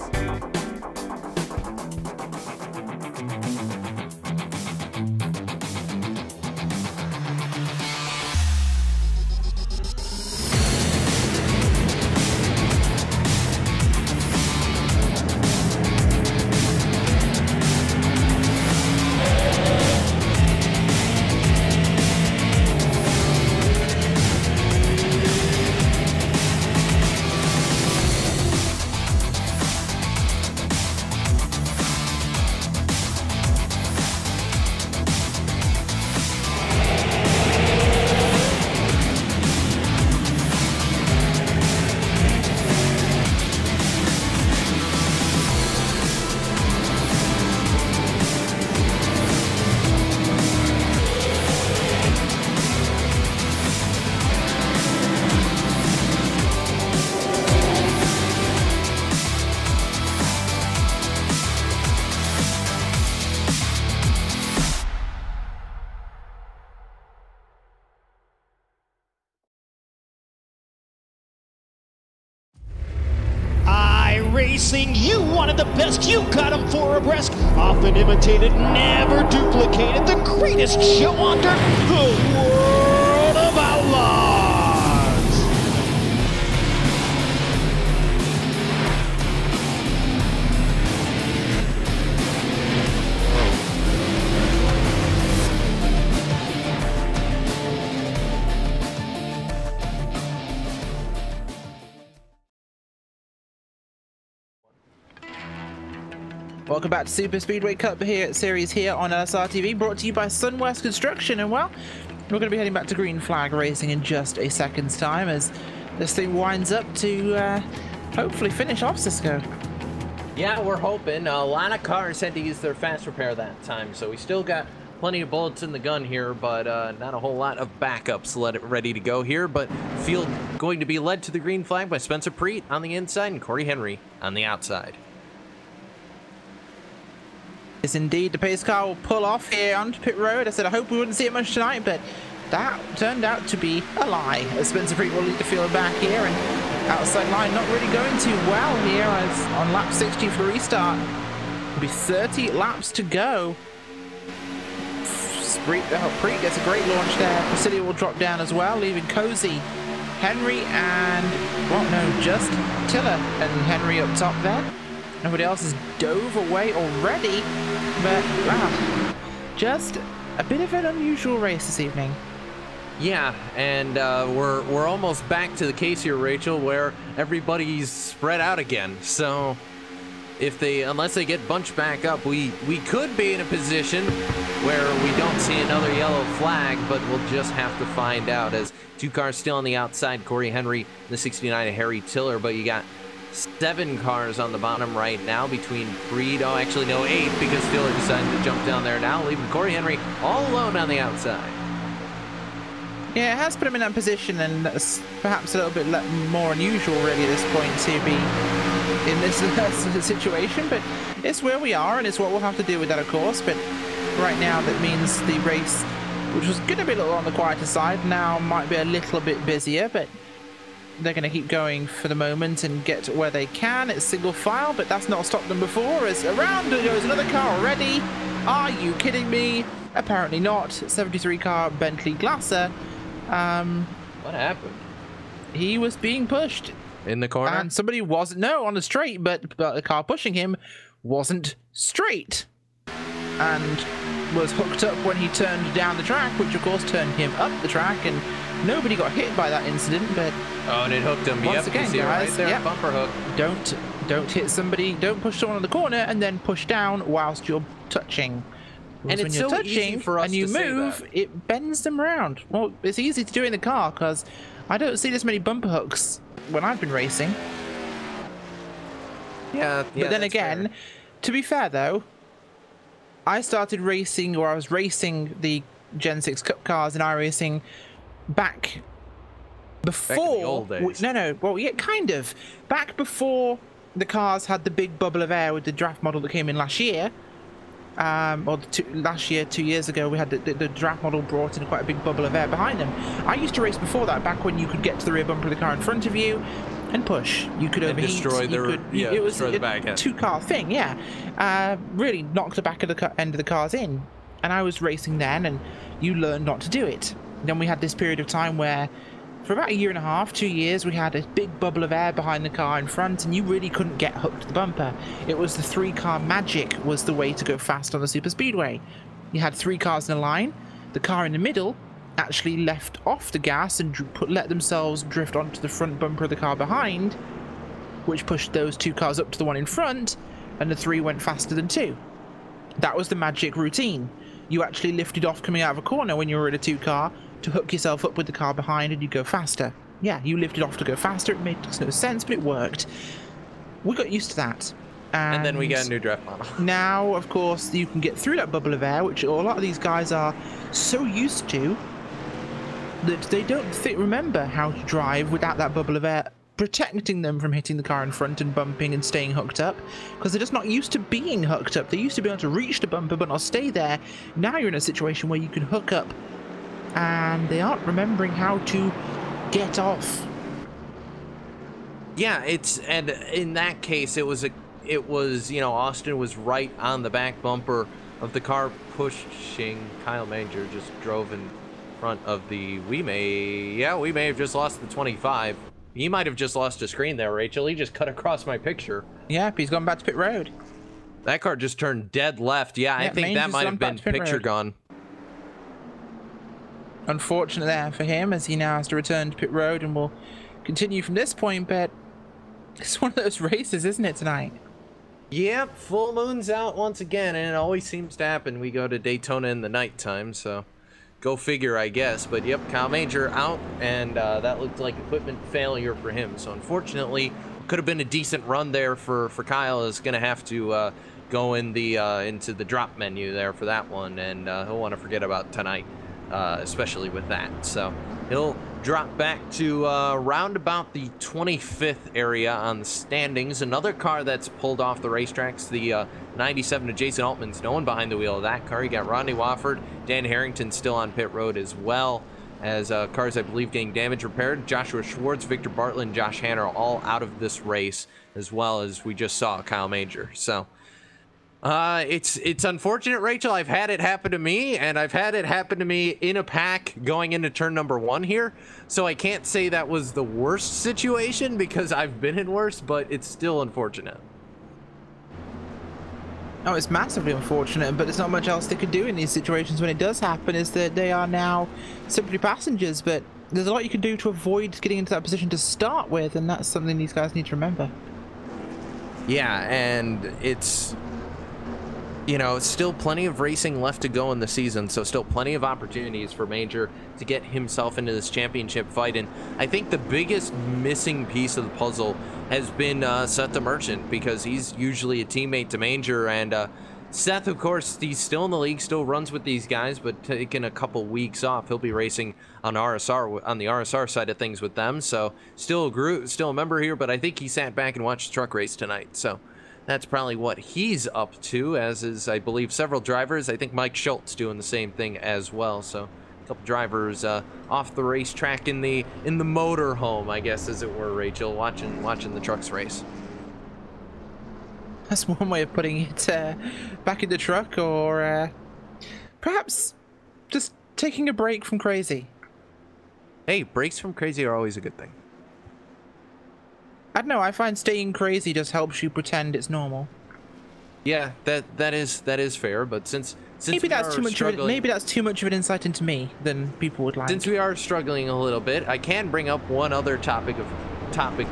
Racing, you wanted the best, you got them 4 abreast, often imitated, never duplicated, the greatest show on dirt, the World of Outlaws. Welcome back to Superspeedway Cup series here on LSRTV, brought to you by Sunwest Construction. And well, we're going to be heading back to Green Flag Racing in just a second's time as this thing winds up to hopefully finish off Cisco. Yeah, we're hoping. A lot of cars had to use their fast repair that time, so we still got plenty of bullets in the gun here, but not a whole lot of backups ready to go here. But field going to be led to the green flag by Spencer Preet on the inside and Corey Henry on the outside. Yes, indeed, the pace car will pull off here onto pit road. I said I hope we wouldn't see it much tonight, but that turned out to be a lie. As Spencer Preet will lead the field back here, and outside line not really going too well here as on lap 60 for the restart. It'll be 30 laps to go. Preet gets a great launch there. Presidio will drop down as well, leaving Cozy, Henry, and, well, no, just Tiller and Henry up top there. Nobody else has dove away already, but wow, just a bit of an unusual race this evening. Yeah, and we're almost back to the case here, Rachel, where everybody's spread out again. So if unless they get bunched back up, we could be in a position where we don't see another yellow flag, but we'll just have to find out as 2 cars still on the outside, Corey Henry, the 69 of Harry Tiller, but you got 7 cars on the bottom right now between Preet, oh actually no, 8 because Tiller decided to jump down there now, leaving Corey Henry all alone on the outside. Yeah, it has put him in that position, and that's perhaps a little bit more unusual, really, at this point to be in this situation. But it's where we are, and it's what we'll have to deal with that, of course. But right now, that means the race, which was going to be a little on the quieter side, now might be a little bit busier. But they're going to keep going for the moment and get to where they can. It's single file, but that's not stopped them before. As around goes another car already. Are you kidding me? Apparently not. 73 car Bentley Glasser. What happened? He was being pushed in the corner, and somebody wasn't on the straight, but the car pushing him wasn't straight and was hooked up when he turned down the track, which of course turned him up the track, and nobody got hit by that incident. But oh, and it hooked him. Once again, guys, right there, bumper hook. Don't hit somebody. Don't push someone on the corner and then push down whilst you're touching. And it's so easy for us and you to move, say that. it bends them around. Well, it's easy to do in the car because I don't see this many bumper hooks when I've been racing. Yeah, but then again, to be fair though, I started racing, or I was racing the Gen 6 Cup cars and iRacing back before. Back in the old days. No, well, yeah, kind of. Back before the cars had the big bubble of air with the draft model that came in last year. Last year, 2 years ago, we had the draft model brought in quite a big bubble of air behind them. I used to race before that, back when you could get to the rear bumper of the car in front of you and push. You could overheat. Destroy it was a two-car thing, yeah. Really knocked the back of the end of the cars in. And I was racing then, and you learned not to do it. Then we had this period of time where, for about a year and a half, 2 years, we had a big bubble of air behind the car in front, and you really couldn't get hooked to the bumper. It was the 3-car magic was the way to go fast on the Superspeedway. You had 3 cars in a line. The car in the middle actually left off the gas and let themselves drift onto the front bumper of the car behind, which pushed those 2 cars up to the one in front, and the 3 went faster than 2. That was the magic routine. You actually lifted off coming out of a corner when you were in a 2-car to hook yourself up with the car behind, and you go faster. Yeah, you lifted off to go faster. It made no sense, but it worked. We got used to that. And then we got a new draft model. Now, of course, you can get through that bubble of air, which a lot of these guys are so used to that they don't remember how to drive without that bubble of air protecting them from hitting the car in front and bumping and staying hooked up, because they're just not used to being hooked up. They used to be able to reach the bumper but not stay there. Now you're in a situation where you can hook up and they aren't remembering how to get off. Yeah, and in that case, it was Austin was right on the back bumper of the car pushing. Kyle Manger just drove in front of we may have just lost the 25. He might have just lost a screen there, Rachel. He just cut across my picture. Yeah, he's gone back to pit road. That car just turned dead left. Yeah, I think that might have been picture gone. Unfortunate there for him, as he now has to return to pit road and will continue from this point, but it's one of those races, isn't it, tonight? Yep, full moon's out once again, and it always seems to happen. We go to Daytona in the nighttime, so go figure, I guess. But yep, Kyle Manger out, and that looked like equipment failure for him. So unfortunately, could have been a decent run there for Kyle. Is going to have to go in into the drop menu there for that one, and he'll want to forget about tonight. Especially with that. So he'll drop back to round about the 25th area on the standings. Another car that's pulled off the racetracks, the 97 of Jason Altman's no one behind the wheel of that car. You got Rodney Wofford, Dan Harrington still on pit road, as well as cars, I believe, getting damage repaired. Joshua Schwartz, Victor Bartlett, and Josh Hanner all out of this race, as well as we just saw Kyle Manger. So it's unfortunate, Rachel. I've had it happen to me, and I've had it happen to me in a pack going into turn number 1 here. So I can't say that was the worst situation, because I've been in worse, but it's still unfortunate. Oh, it's massively unfortunate, but there's not much else they could do in these situations when it does happen, is that they are now simply passengers. But there's a lot you can do to avoid getting into that position to start with, and that's something these guys need to remember. Yeah, and it's still plenty of racing left to go in the season, so still plenty of opportunities for Manger to get himself into this championship fight. And I think the biggest missing piece of the puzzle has been Seth the Merchant, because he's usually a teammate to Manger, and Seth, of course, he's still in the league, still runs with these guys, but taking a couple weeks off. He'll be racing on RSR, on the RSR side of things with them. So still a member here, but I think he sat back and watched the truck race tonight. So that's probably what he's up to, as is, I believe, several drivers. I think Mike Schultz doing the same thing as well. So a couple drivers off the racetrack in the motor home, I guess, as it were, Rachel, watching the trucks race. That's one way of putting it. Back in the truck, or perhaps just taking a break from crazy. Hey, breaks from crazy are always a good thing. I don't know, I find staying crazy just helps you pretend it's normal. Yeah, that is fair, but since maybe that's too much of an insight into me than people would like. Since we are struggling a little bit, I can bring up one other topic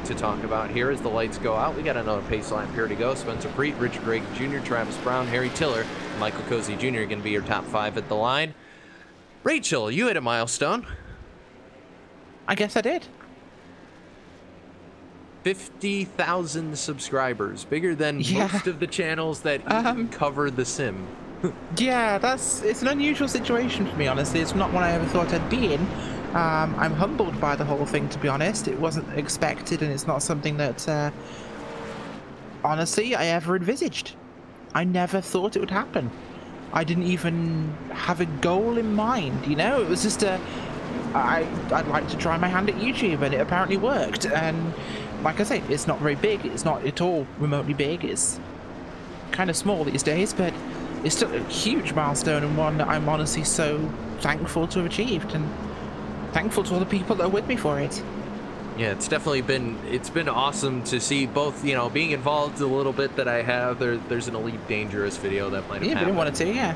to talk about here as the lights go out. We got another pace lap here to go. Spencer Preet, Richard Reagan Jr., Travis Brown, Harry Tiller, Michael Cozy Jr. are going to be your top 5 at the line. Rachel, you hit a milestone. I guess I did. 50,000 subscribers, bigger than most of the channels that even cover the sim. Yeah, it's an unusual situation for me, honestly. It's not one I ever thought I'd be in. I'm humbled by the whole thing, to be honest. It wasn't expected, and it's not something that, honestly, I ever envisaged. I never thought it would happen. I didn't even have a goal in mind, you know? It was just I'd like to try my hand at YouTube, and it apparently worked. And like I say, it's not very big. It's not at all remotely big. It's kind of small these days, but it's still a huge milestone, and one that I'm honestly so thankful to have achieved, and thankful to all the people that are with me for it. Yeah, it's definitely been awesome to see both, you know, being involved a little bit that I have. There's an Elite Dangerous video that might have happened. Yeah, we didn't want it to, yeah.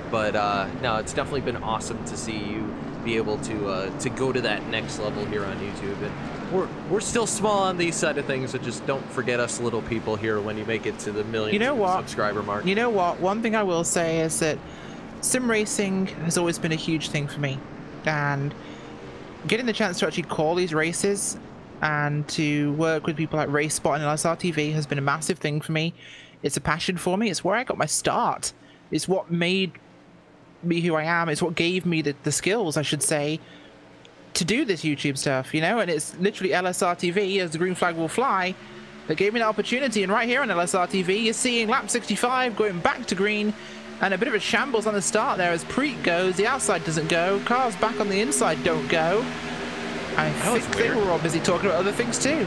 But no, it's definitely been awesome to see you be able to go to that next level here on YouTube. And we're still small on these side of things, so just don't forget us little people here when you make it to the million subscriber mark. You know what? One thing I will say is that sim racing has always been a huge thing for me, and getting the chance to actually call these races and to work with people like RaceSpot and LSRTV has been a massive thing for me. It's a passion for me. It's where I got my start. It's what made me who I am. It's what gave me the skills, I should say, to do this YouTube stuff, you know? And it's literally LSRTV, as the green flag will fly, that gave me the opportunity. And right here on LSRTV, you're seeing lap 65 going back to green, and a bit of a shambles on the start there as Preet goes. The outside doesn't go. Cars back on the inside don't go. I think they were all busy talking about other things too.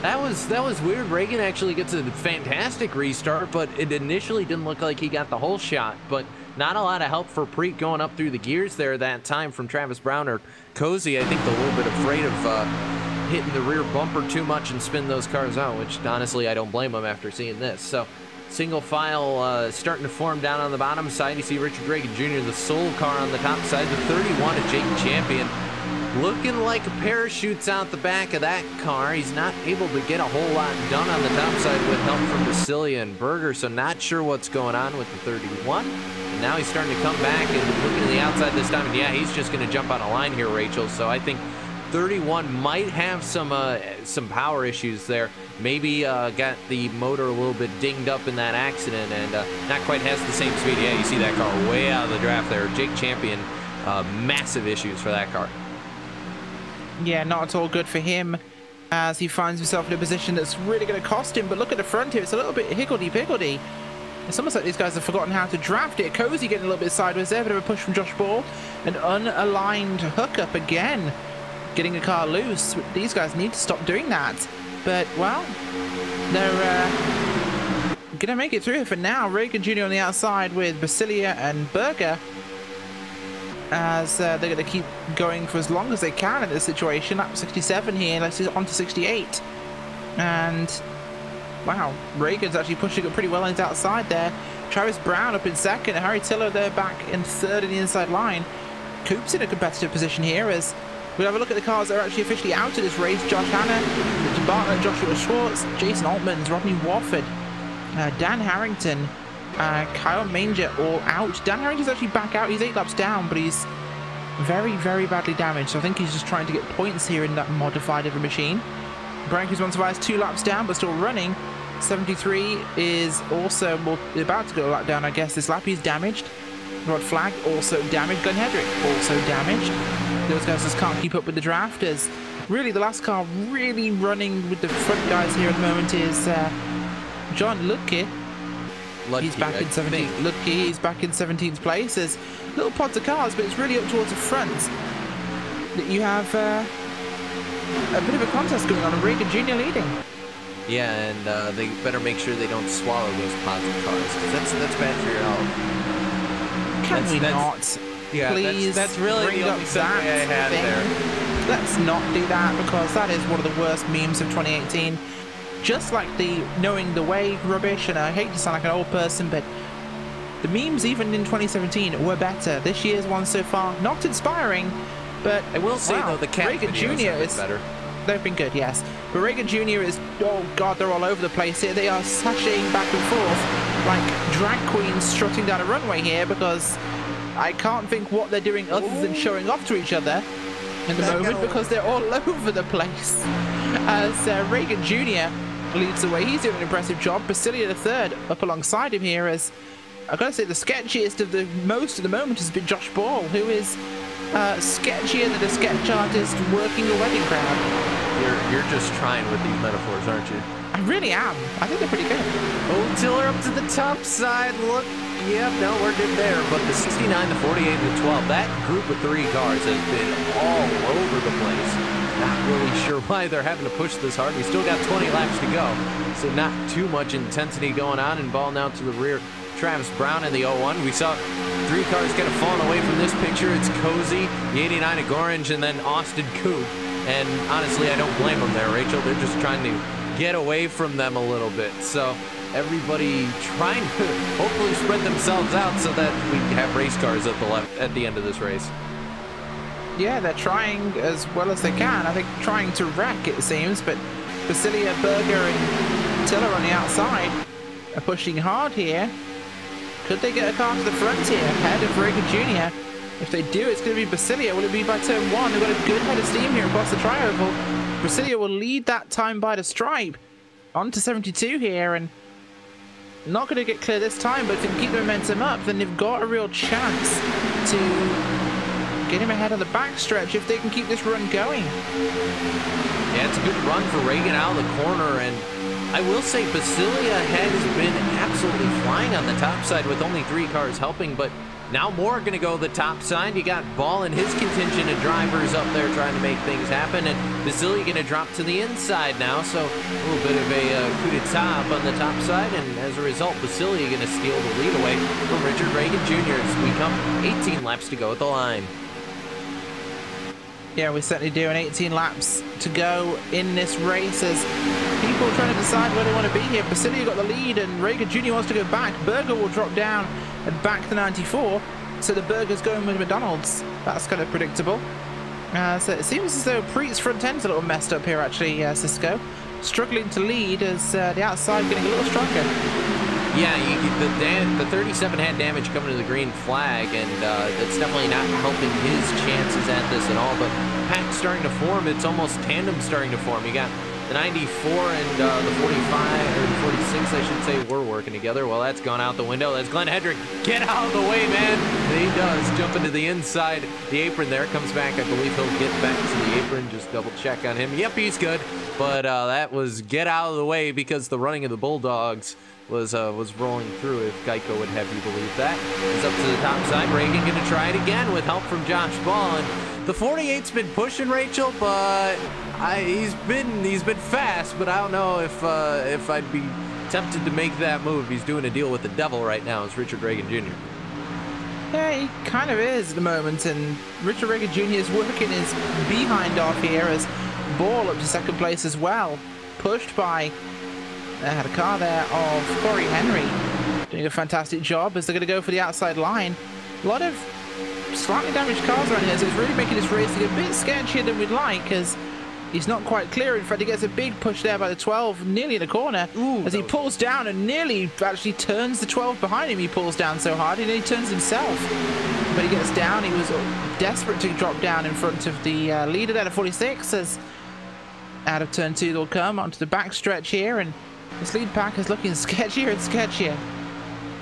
That was weird. Reagan actually gets a fantastic restart, but it initially didn't look like he got the whole shot. But not a lot of help for Preet going up through the gears there that time from Travis Brown or Cozy. I think a little bit afraid of hitting the rear bumper too much and spin those cars out, which honestly I don't blame him after seeing this. So single file starting to form down on the bottom side. You see Richard Reagan Jr., the sole car on the top side, the 31 of Jake Champion. Looking like a parachute's out the back of that car. He's not able to get a whole lot done on the top side with help from Basilia and Berger, so not sure what's going on with the 31. And now he's starting to come back and looking to the outside this time. And yeah, he's just going to jump on a line here, Rachel. So I think 31 might have some power issues there. Maybe got the motor a little bit dinged up in that accident and not quite has the same speed. Yeah, you see that car way out of the draft there. Jake Champion, massive issues for that car. Yeah, not at all good for him as he finds himself in a position that's really going to cost him. But look at the front here. It's a little bit higgledy-piggledy. It's almost like these guys have forgotten how to draft it. Cozy getting a little bit sideways there. Bit of a push from Josh Ball. An unaligned hookup again. Getting a car loose. These guys need to stop doing that. But, well, they're going to make it through for now. Reagan Jr. on the outside with Basilia and Berger, as they're going to keep going for as long as they can in this situation. Lap 67 here, let's see, on to 68. And, wow, Reagan's actually pushing it pretty well on his outside there. Travis Brown up in second, Harry Tiller there back in third in the inside line. Coop's in a competitive position here as we'll have a look at the cars that are actually officially out of this race. Josh Hanna, Richard Bartlett, Joshua Schwartz, Jason Altmans, Rodney Wofford, Dan Harrington, Kyle Manger all out. Dan Harrington's actually back out. He's 8 laps down, but he's very, very badly damaged. So I think he's just trying to get points here in that modified of a machine. Brian Kuzman's 2 laps down, but still running. 73 is also about to go lap down, I guess. This lap he's damaged. Rod Flag also damaged. Glenn Hedrick also damaged. Those guys just can't keep up with the draft, as really the last car really running with the front guys here at the moment is John Ludke. He's back in 17th. Ludke, he's back in 17th place. There's little pods of cars, but it's really up towards the front that you have a bit of a contest going on, and Reagan Jr. leading. Yeah, and they better make sure they don't swallow those pods of cars, because that's bad for your health. Can we not? Yeah, please that's really bring the up only that segue I had thing. there. Let's not do that, because that is one of the worst memes of 2018. Just like the knowing the way rubbish, and I hate to sound like an old person, but the memes even in 2017 were better. This year's one so far, not inspiring, but I will say though, the cat Reagan videos Jr. have been is better. They've been good, yes. But Reagan Jr. is, oh god, they're all over the place here. They are sashaying back and forth like drag queens strutting down a runway here, because I can't think what they're doing other than showing off to each other in the moment, because they're all over the place. As Reagan Jr. leads the way, he's doing an impressive job. Basilia the third up alongside him here, as I've got to say the sketchiest of the most at the moment has been Josh Ball, who is sketchier than a sketch artist working a wedding crowd. You're just trying with these metaphors, aren't you? I really am. I think they're pretty good. Oh, Tiller up to the top side. Look. Yep, no, we're good there. But the 69, the 48, and the 12, that group of 3 cars has been all over the place. Not really sure why they're having to push this hard. We still got 20 laps to go, so not too much intensity going on. And ball now to the rear. Travis Brown in the 01. We saw 3 cars kind of falling away from this picture. It's Cozy, the 89 at Gorange, and then Austin Coop. And honestly, I don't blame them there, Rachel. They're just trying to get away from them a little bit. So everybody trying to hopefully spread themselves out so that we have race cars at the end of this race. Yeah, they're trying as well as they can. I think trying to wreck, it seems, but Basilia, Berger, and Tiller on the outside are pushing hard here. Could they get a car to the front here ahead of Reagan Jr.? If they do, it's going to be Basilia. Will it be by turn 1? They've got a good head of steam here across the tri-oval. Basilia will lead that time by the stripe. On to 72 here, and not going to get clear this time, but if they can keep the momentum up, then they've got a real chance to get him ahead of the backstretch if they can keep this run going. Yeah, it's a good run for Reagan out of the corner, and I will say Basilia has been absolutely flying on the top side with only 3 cars helping, but now more are going to go the top side. You got Ball and his contingent of drivers up there trying to make things happen, and Basilia going to drop to the inside now, so a little bit of a coup d'etat on the top side, and as a result, Basilia going to steal the lead away from Richard Reagan Jr. as we come 18 laps to go at the line. Yeah, we certainly do, and 18 laps to go in this race as people are trying to decide where they want to be here. Basilia got the lead, and Reagan Jr. wants to go back. Berger will drop down and back to 94, so the Berger's going with McDonald's. That's kind of predictable. So it seems as though Preet's front end's a little messed up here, actually, Cisco. Struggling to lead as the outside getting a little stronger. Yeah, the 37 had damage coming to the green flag, and that's definitely not helping his chances at this at all. But pack's starting to form. It's almost tandem starting to form. You got the 94 and the 45, or the 46, I should say, were working together. Well, that's gone out the window. That's Glenn Hedrick. Get out of the way, man. And he does. Jump into the inside, the apron there. Comes back. I believe he'll get back to the apron. Just double check on him. Yep, he's good. But that was get out of the way because the running of the Bulldogs was rolling through, if Geico would have you believe that. He's up to the top side. Reagan going to try it again with help from Josh Ball. And the 48's been pushing, Rachel, but he's been fast, but I don't know if I'd be tempted to make that move. He's doing a deal with the devil right now. It's Richard Reagan Jr. Yeah, he kind of is at the moment, and Richard Reagan Jr. is working his behind off here as Ball up to second place as well. Pushed by, they had a car there of Corey Henry doing a fantastic job as they're going to go for the outside line. A lot of slightly damaged cars around here, so it's really making this racing a bit sketchier than we'd like, as he's not quite clear. In fact, he gets a big push there by the 12 nearly in the corner. Ooh, as he pulls down and nearly actually turns the 12 behind him. He pulls down so hard and then he turns himself, but he gets down. He was desperate to drop down in front of the leader there, the 46, as out of turn 2 they'll come onto the back stretch here, and This lead pack is looking sketchier and sketchier.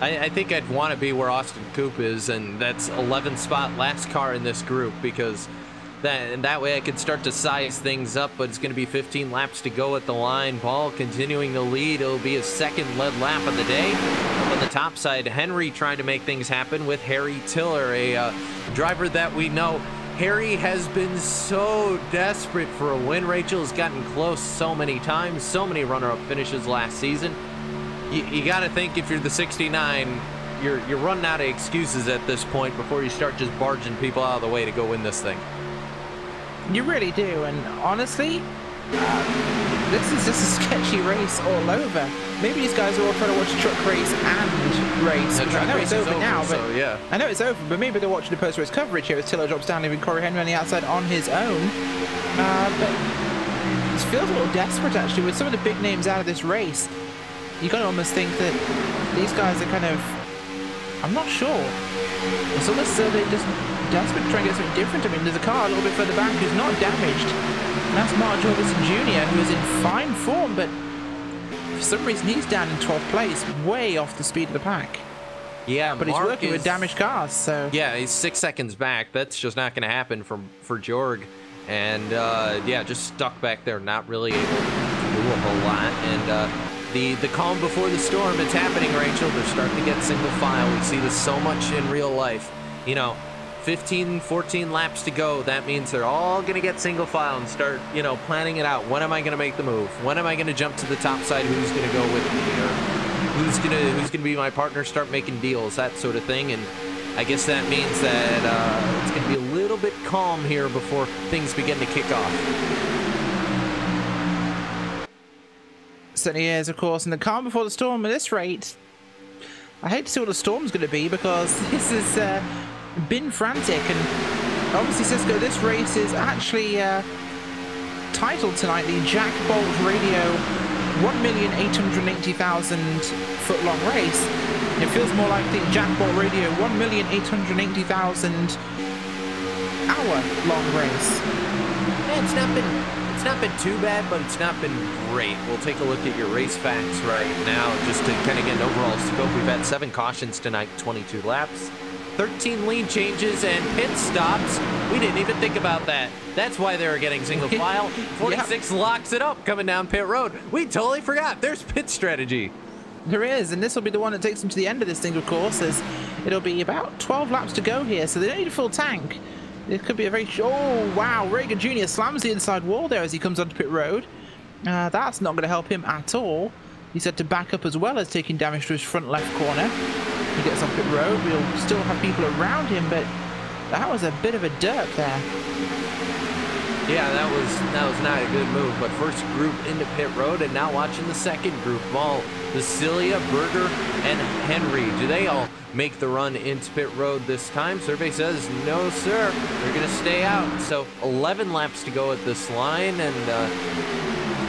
I think I'd want to be where Austin Coop is, and that's 11th spot, last car in this group, because that way I could start to size things up. But it's going to be 15 laps to go at the line. Ball continuing to lead. It'll be his second lead lap of the day. Up on the top side, Henry trying to make things happen with Harry Tiller, a driver that we know. Harry has been so desperate for a win. Rachel has gotten close so many times, so many runner-up finishes last season. You got to think if you're the 69, you're running out of excuses at this point before you start just barging people out of the way to go win this thing. You really do, and honestly, this is just a sketchy race all over. Maybe these guys are all trying to watch a truck race and race. The truck I know race it's over now, but so, yeah. I know it's over, but maybe they're watching the post-race coverage here as Tiller drops down, leaving Corey Henry on the outside on his own. But it feels a little desperate, actually, with some of the big names out of this race. You gotta almost think that these guys are kind of, I'm not sure. It's almost so they're just desperate to try and get something different. I mean, there's a car a little bit further back who's not damaged. And that's Mark Jorgensen Jr., who is in fine form, but for some reason he's down in 12th place, way off the speed of the pack. Yeah, but he's working with damaged cars, so yeah, he's 6 seconds back. That's just not going to happen for Jorg, and yeah, just stuck back there, not really able to do a whole lot. And the calm before the storm, it's happening, Rachel. They're starting to get single file. We see this so much in real life. You know, 15, 14 laps to go. That means they're all going to get single file and start, you know, planning it out. When am I going to make the move? When am I going to jump to the top side? Who's going to go with me? Or who's going to be my partner? Start making deals, that sort of thing. And I guess that means that it's going to be a little bit calm here before things begin to kick off. Certainly is, of course, and the calm before the storm at this rate. I hate to see what the storm's going to be, because this has been frantic, and obviously, Cisco, this race is actually titled tonight the Jack Bolt Radio 1,880,000 foot long race. It feels more like the Jack Bolt Radio 1,880,000 hour long race. Yeah, it's not been too bad, but it's not been great. We'll take a look at your race facts right now, just to kind of get an overall scope. We've had 7 cautions tonight, 22 laps, 13 lead changes, and pit stops. We didn't even think about that. That's why they were getting single file. 46 locks it up coming down pit road. We totally forgot. There's pit strategy. There is, and this will be the one that takes them to the end of this thing, of course, as it'll be about 12 laps to go here, so they don't need a full tank. It could be a very... Oh, wow. Reagan Jr. slams the inside wall there as he comes onto pit road. That's not going to help him at all. He's had to back up as well as taking damage to his front left corner. He gets off pit road. We'll still have people around him, but that was a bit of a derp there. Yeah, that was not a good move. But first group into pit road, and now watching the second group. Ball, Vasilia, Berger, and Henry. Do they all make the run into pit road this time? Survey says no, sir. They're going to stay out. So 11 laps to go at this line, and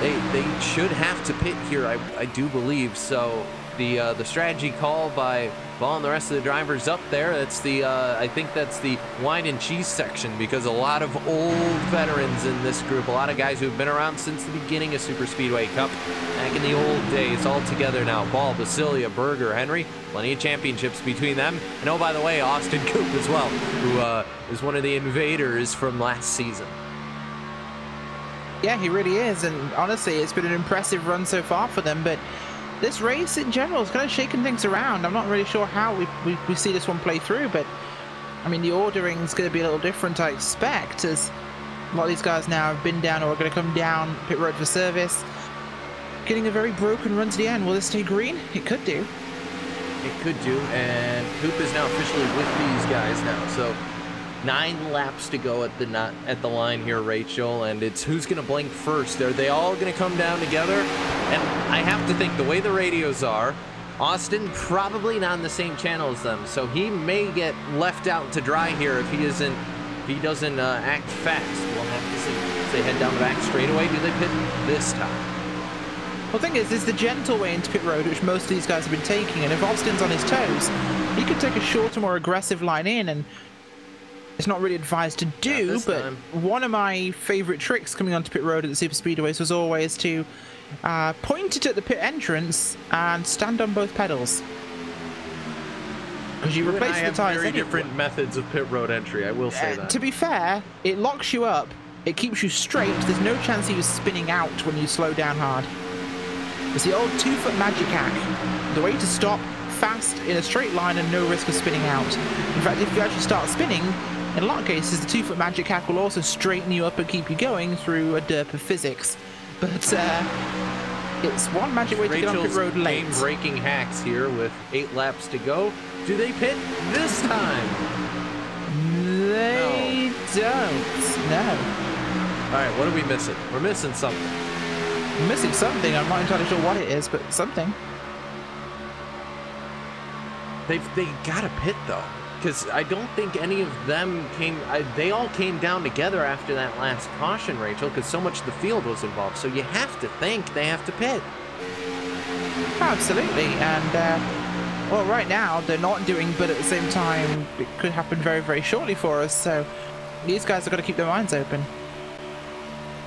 they should have to pit here, I do believe. So the strategy call by Ball and the rest of the drivers up there, that's the I think that's the wine and cheese section, because a lot of old veterans in this group, a lot of guys who've been around since the beginning of Superspeedway Cup back in the old days, all together now. Ball, Vasilia, Berger, Henry, plenty of championships between them. And oh, by the way, Austin Coop as well, who is one of the invaders from last season. Yeah, he really is, and honestly, it's been an impressive run so far for them, but this race in general is kind of shaking things around. I'm not really sure how we see this one play through, but I mean, the ordering's going to be a little different, I expect, as a lot of these guys now have been down or are going to come down pit road for service. Getting a very broken run to the end. Will this stay green? It could do. It could do, and Coop is now officially with these guys now, so 9 laps to go at the line here, Rachel, and it's who's going to blink first. Are they all going to come down together? And I have to think, the way the radios are, Austin probably not on the same channel as them, so he may get left out to dry here if he doesn't act fast. We'll have to see. If they head down the back straightaway, do they pit this time? Well, the thing is, it's the gentle way into pit road, which most of these guys have been taking, and if Austin's on his toes, he could take a shorter, more aggressive line in, and it's not really advised to do, but one of my favorite tricks coming onto pit road at the Superspeedways was always to point it at the pit entrance and stand on both pedals. Because you replace the tires very anyway. different methods of pit road entry, I will say that. To be fair, it locks you up, it keeps you straight, there's no chance of you spinning out when you slow down hard. It's the old 2-foot magic hack. The way to stop fast in a straight line and no risk of spinning out. In fact, if you actually start spinning, in a lot of cases, the 2-foot magic hack will also straighten you up and keep you going through a derp of physics. But it's one magic way to get on pit road late. Breaking hacks here with 8 laps to go. Do they pit this time? They don't. No. All right, what are we missing? We're missing something. We're missing something. I'm not entirely sure what it is, but something. They gotta pit though, because I don't think any of them came. They all came down together after that last caution, Rachel, because so much of the field was involved. So you have to think they have to pit. Absolutely, and well, right now they're not doing, but at the same time, it could happen very, very shortly for us. So these guys have got to keep their minds open.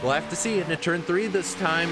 We'll have to see. Into turn 3 this time.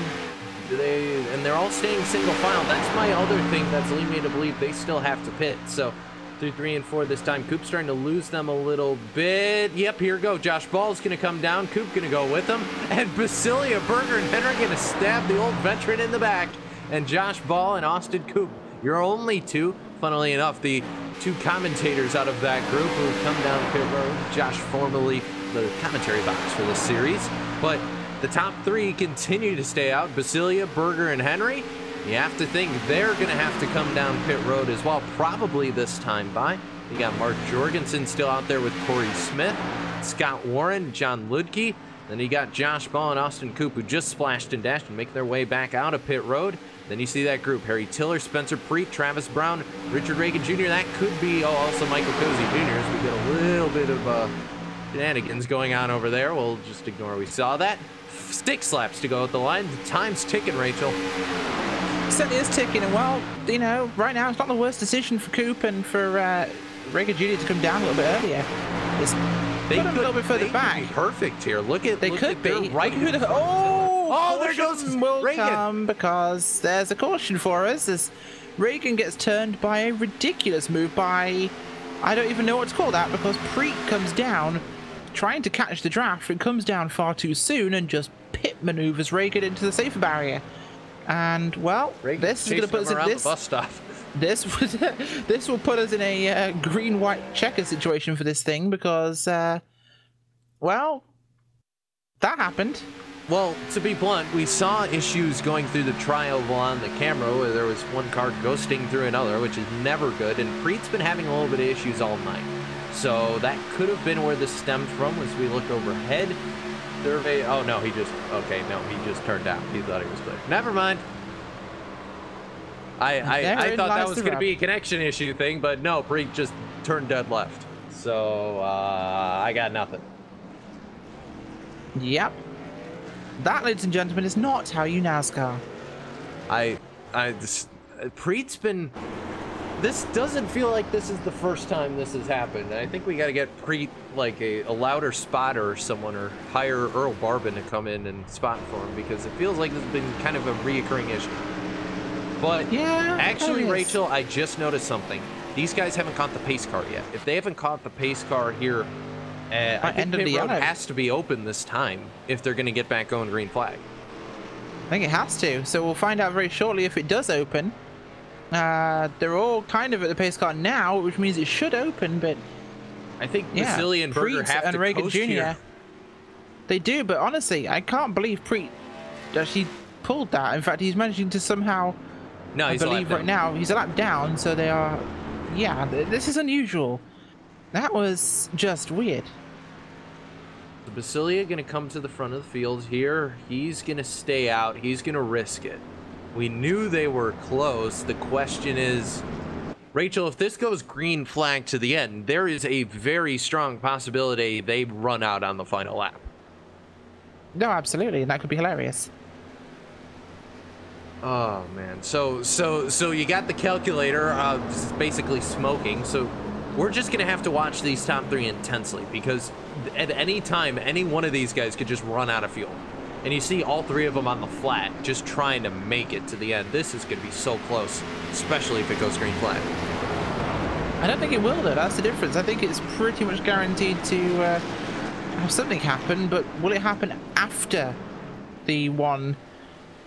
And they're all staying single file. That's my other thing that's leading me to believe they still have to pit. So through 3 and 4 this time, Coop's starting to lose them a little bit. Yep, here we go. Josh Ball's going to come down. Coop going to go with him. And Basilia, Berger, and Henry going to stab the old veteran in the back. And Josh Ball and Austin Coop, you're only 2. Funnily enough, the 2 commentators out of that group who come down pit road. Josh, formerly the commentary box for this series. But the top 3 continue to stay out. Basilia, Berger, and Henry. You have to think they're going to have to come down pit road as well, probably this time by. You got Mark Jorgensen still out there with Corey Smith, Scott Warren, John Ludke. Then you got Josh Ball and Austin Coop, who just splashed and dashed and make their way back out of pit road. Then you see that group: Harry Tiller, Spencer Preet, Travis Brown, Richard Reagan Jr. That could be also Michael Cozy Jr. as we get a little bit of shenanigans going on over there. We'll just ignore we saw that. 6 laps to go at the line. The time's ticking, Rachel. It certainly is ticking, and well, you know, right now it's not the worst decision for Coop and for Reagan Jr. to come down a little bit earlier. They could a little bit further back. Be perfect here. Look at they could be right. Oh, there goes will Reagan. Come because there's a caution for us as Reagan gets turned by a ridiculous move by, I don't even know what to call that, because Preet comes down trying to catch the draft and comes down far too soon and just pit maneuvers Reagan into the safety barrier. And well, this is going to put us in this bus stop. This will put us in a green-white checker situation for this thing because, well, that happened. Well, to be blunt, we saw issues going through the trial on the camera where there was one car ghosting through another, which is never good, and Preet's been having a little bit of issues all night. So that could have been where this stemmed from as we look overhead. Survey, oh no, he just turned out. He thought he was clear. Never mind. I thought that was going to be a connection issue thing, but no, Preet just turned dead left. So, I got nothing. Yep. That, ladies and gentlemen, is not how you NASCAR. Preet's been... This doesn't feel like this is the first time this has happened. I think we got to get Preet like a louder spotter or someone, or hire Earl Barbin to come in and spot for him, because it feels like this has been kind of a reoccurring issue. But yeah, actually, Rachel, I just noticed something. These guys haven't caught the pace car yet. If they haven't caught the pace car here, I think pit road has to be open this time if they're going to get back going green flag. I think it has to. So we'll find out very shortly if it does open. They're all kind of at the pace car now, which means it should open, but I think Basilia and Berger have to Reagan coast Jr. Here. They do, but honestly, I can't believe Preet actually pulled that. In fact, he's managing to somehow... No, I believe right now he's a lap down, so they are. Yeah, this is unusual. That was just weird. Basilia going to come to the front of the field here. He's going to stay out. He's going to risk it. We knew they were close. The question is, Rachel, if this goes green flag to the end, there is a very strong possibility they run out on the final lap. No, absolutely, and that could be hilarious. Oh man, so you got the calculator basically smoking. So we're just gonna have to watch these top 3 intensely, because at any time, any one of these guys could just run out of fuel. And you see all three of them on the flat, just trying to make it to the end. This is going to be so close, especially if it goes green flag. I don't think it will, though. That's the difference. I think it's pretty much guaranteed to have something happen, but will it happen after the one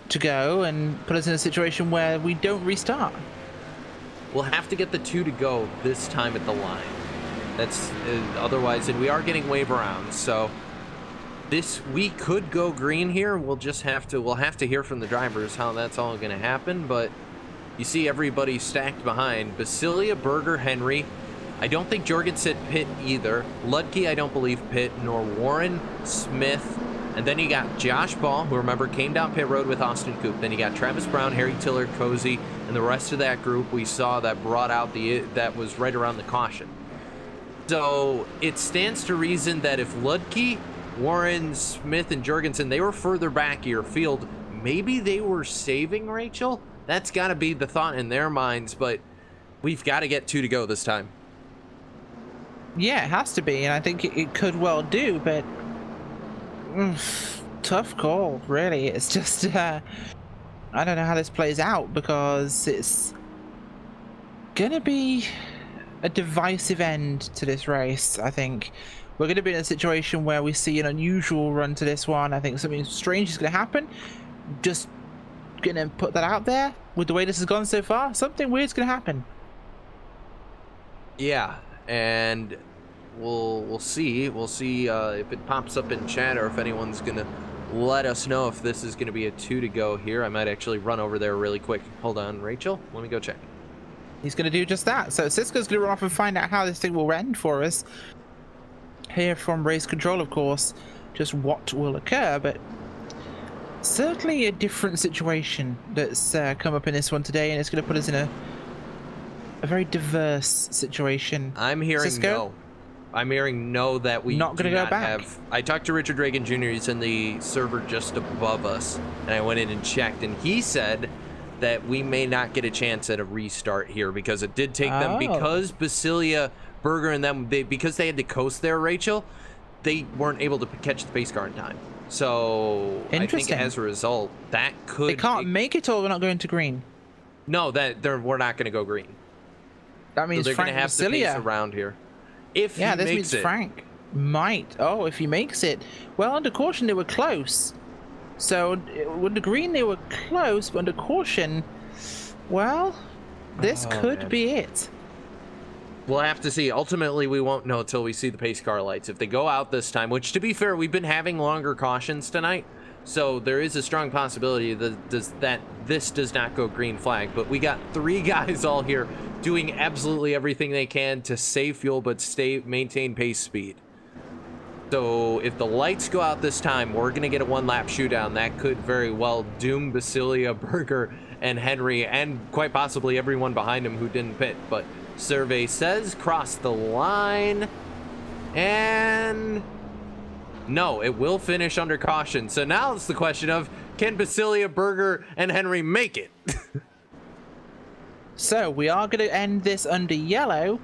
to go and put us in a situation where we don't restart? We'll have to get the 2 to go this time at the line. That's otherwise, and we are getting wave around, so we could go green here. We'll have to hear from the drivers how that's all going to happen. But you see everybody stacked behind Basilia, Berger, Henry. I don't think Jorgensen pit either. Ludke, I don't believe pit, nor Warren, Smith. And then you got Josh Ball, who, remember, came down pit road with Austin Coop. Then you got Travis Brown, Harry Tiller, Cozy, and the rest of that group we saw that brought out that was right around the caution. So it stands to reason that if Ludke, Warren, Smith, and Jorgensen, they were further back of your field, maybe they were saving Rachel. That's got to be the thought in their minds, but we've got to get 2 to go this time. Yeah, it has to be, and I think it could well do, but tough call, really. It's just I don't know how this plays out, because it's gonna be a divisive end to this race. I think we're gonna be in a situation where we see an unusual run to this one. I think something strange is gonna happen. Just gonna put that out there. With the way this has gone so far, something weird's gonna happen. Yeah, and we'll see if it pops up in chat, or if anyone's gonna let us know if this is gonna be a 2 to go here. I might actually run over there really quick. Hold on, Rachel, let me go check. He's gonna do just that. So Cisco's gonna run off and find out how this thing will end for us. Hear from race control, of course, just what will occur, but certainly a different situation that's come up in this one today, and it's going to put us in a very diverse situation. I'm hearing Cisco? no. I'm hearing no, that we not going to go back. I talked to Richard Reagan Jr. He's in the server just above us, and I went in and checked, and he said that we may not get a chance at a restart here, because it did take them, because Basilia, Berger, and them, because they had to coast there, Rachel, they weren't able to catch the pace car in time. So I think as a result, that could... They can't make it, or we're not going to green? No, we're not going to go green. That means so they're Frank going to have Basilia. to pace around here. If he this makes means it. Frank might. Oh, if he makes it. Well, under caution, they were close. So, under green, they were close, but under caution, well, this could be it. We'll have to see. Ultimately, we won't know until we see the pace car lights. If they go out this time, which, to be fair, we've been having longer cautions tonight, so there is a strong possibility that this does not go green flag. But we got 3 guys all here doing absolutely everything they can to save fuel but maintain pace speed. So if the lights go out this time, we're going to get a 1-lap shootout. That could very well doom Basilia, Berger, and Henry, and quite possibly everyone behind him who didn't pit. But survey says cross the line, and no, it will finish under caution. So now it's the question of, can Basilia, Berger, and Henry make it? So we are going to end this under yellow,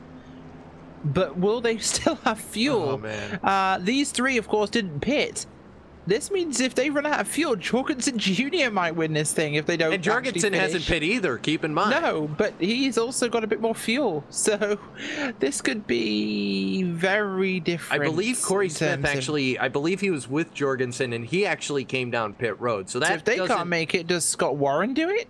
but will they still have fuel? Oh, man. These 3, of course, didn't pit. This means if they run out of fuel, Jorgensen Jr. might win this thing if they don't. And Jorgensen hasn't pit either, keep in mind. No, but he's also got a bit more fuel. So this could be very different. I believe Corey Smith actually, I believe he was with Jorgensen, and he actually came down pit road. So if they can't make it, does Scott Warren do it?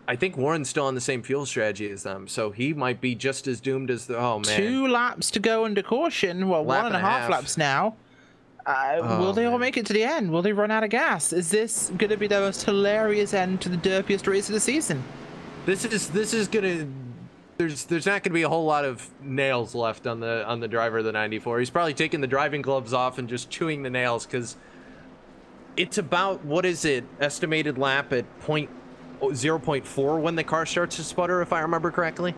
I think Warren's still on the same fuel strategy as them, so he might be just as doomed as the... Oh, man. 2 laps to go under caution. Well, 1.5 laps now. Will they all make it to the end? Will they run out of gas? Is this going to be the most hilarious end to the derpiest race of the season? This is going to... There's not going to be a whole lot of nails left on the driver of the 94. He's probably taking the driving gloves off and just chewing the nails, because it's about, what is it, estimated lap at 0.4 when the car starts to sputter, if I remember correctly.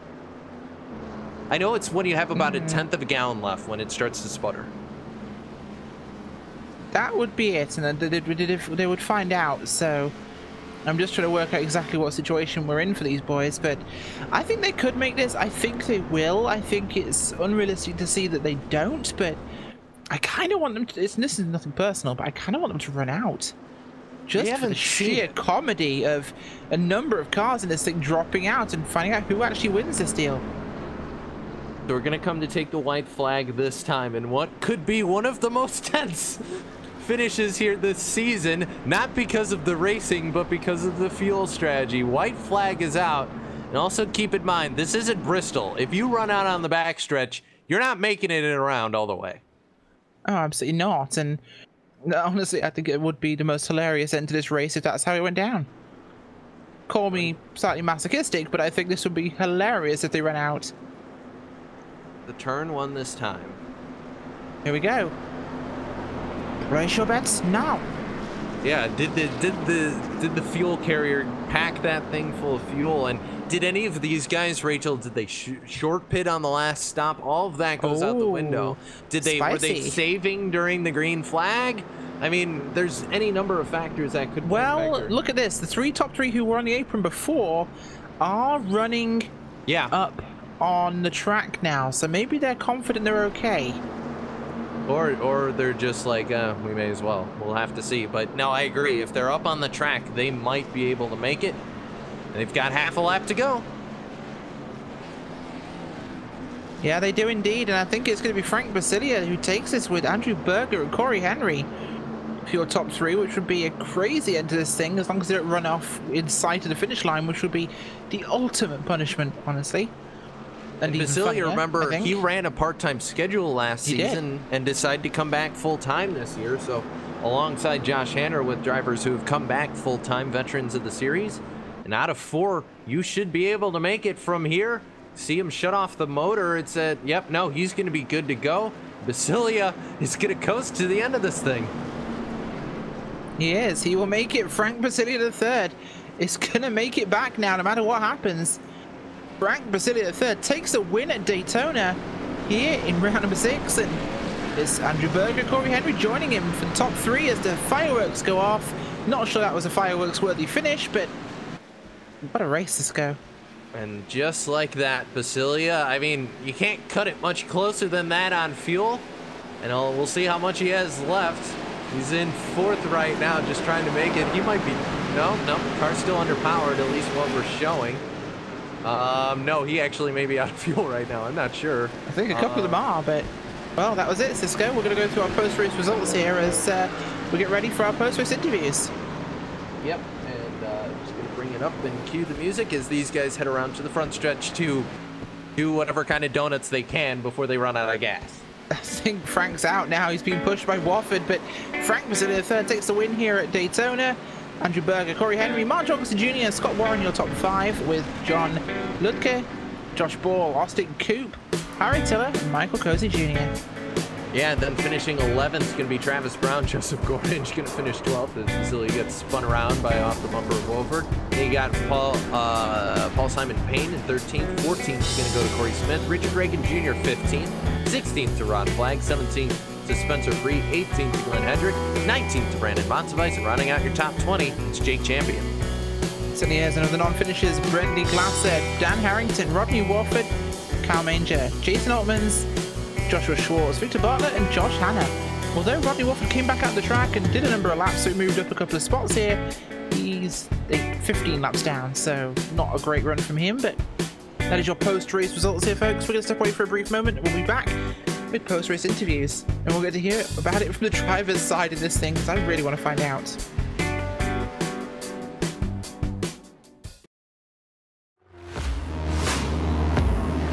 I know it's when you have about a 1/10 of a gallon left when it starts to sputter. That would be it, and they would find out. So I'm just trying to work out exactly what situation we're in for these boys, but I think they could make this. I think they will. I think it's unrealistic to see that they don't, but I kind of want them to, this is nothing personal, but I kind of want them to run out. Just for the sheer comedy of a number of cars in this thing dropping out and finding out who actually wins this deal. So we're going to come to take the white flag this time in what could be one of the most tense finishes here this season, not because of the racing, but because of the fuel strategy. White flag is out. And also keep in mind, this isn't Bristol. If you run out on the backstretch, you're not making it around all the way. Oh, absolutely not. And honestly, I think it would be the most hilarious end to this race if that's how it went down. Call me slightly masochistic, but I think this would be hilarious if they ran out. The turn one this time. Here we go. Raise your bets now. Yeah, did the fuel carrier pack that thing full of fuel? And did any of these guys, Rachel, did they short pit on the last stop? All of that goes out the window. Were they saving during the green flag? I mean, there's any number of factors that could. Well, look at this. The top three who were on the apron before are running up on the track now, so maybe they're confident they're okay. Or they're just like, we may as well. We'll have to see. But no, I agree. If they're up on the track, they might be able to make it. They've got half a lap to go. Yeah, they do indeed. And I think it's going to be Frank Basilia who takes this with Andrew Berger and Corey Henry for your top three, which would be a crazy end to this thing as long as they don't run off in sight of the finish line, which would be the ultimate punishment, honestly. And Basilia, remember, he ran a part-time schedule last season and decided to come back full-time this year. So alongside Josh Hanner with drivers who have come back full-time, veterans of the series. And out of 4, you should be able to make it from here. See him shut off the motor. It's yep, no, he's going to be good to go. Basilia is going to coast to the end of this thing. He is. He will make it. Frank Basilia III is going to make it back now, no matter what happens. Frank Basilia III takes a win at Daytona here in round number 6, and it's Andrew Berger, Corey Henry joining him for the top 3 as the fireworks go off. Not sure that was a fireworks-worthy finish, but what a race this go. And just like that, Basilia, I mean, you can't cut it much closer than that on fuel. And we'll see how much he has left. He's in 4th right now, just trying to make it. He might be, no, car's still underpowered, at least what we're showing. No, he actually may be out of fuel right now. I'm not sure. I think a couple of them are, but well, that was it, Cisco. We're going to go through our post-race results here as we get ready for our post-race interviews. Yep, and just going to bring it up and cue the music as these guys head around to the front stretch to do whatever kind of donuts they can before they run out of gas. I think Frank's out now. He's being pushed by Wofford, but Frank Basilia III takes the win here at Daytona. Andrew Berger, Corey Henry, Mark Jorgensen Jr., and Scott Warren, your top 5, with John Ludke, Josh Ball, Austin Coop, Harry Tiller, and Michael Cozy Jr. Yeah, and then finishing 11th is going to be Travis Brown. Joseph Gordon's going to finish 12th as Basilia gets spun around by off the bumper of Wolford. Then you got Paul Simon Payne in 13th. 14th is going to go to Corey Smith. Richard Reagan Jr. 15th. 16th to Ron Flagg. 17th to Spencer Free. 18th to Glenn Hendrick. 19th to Brandon Montsevice. And rounding out your top 20, it's Jake Champion. Certainly is. And of the non-finishers, Brendan Glasser, Dan Harrington, Rodney Wofford, Kyle Manger, Jason Altmans, Joshua Schwartz, Victor Bartlett, and Josh Hanna. Although Rodney Wofford came back out the track and did a number of laps, so he moved up a couple of spots here, he's 15 laps down, so not a great run from him, but that is your post-race results here, folks. We're going to step away for a brief moment, and we'll be back with post-race interviews, and we'll get to hear about it from the driver's side in this thing, because I really want to find out.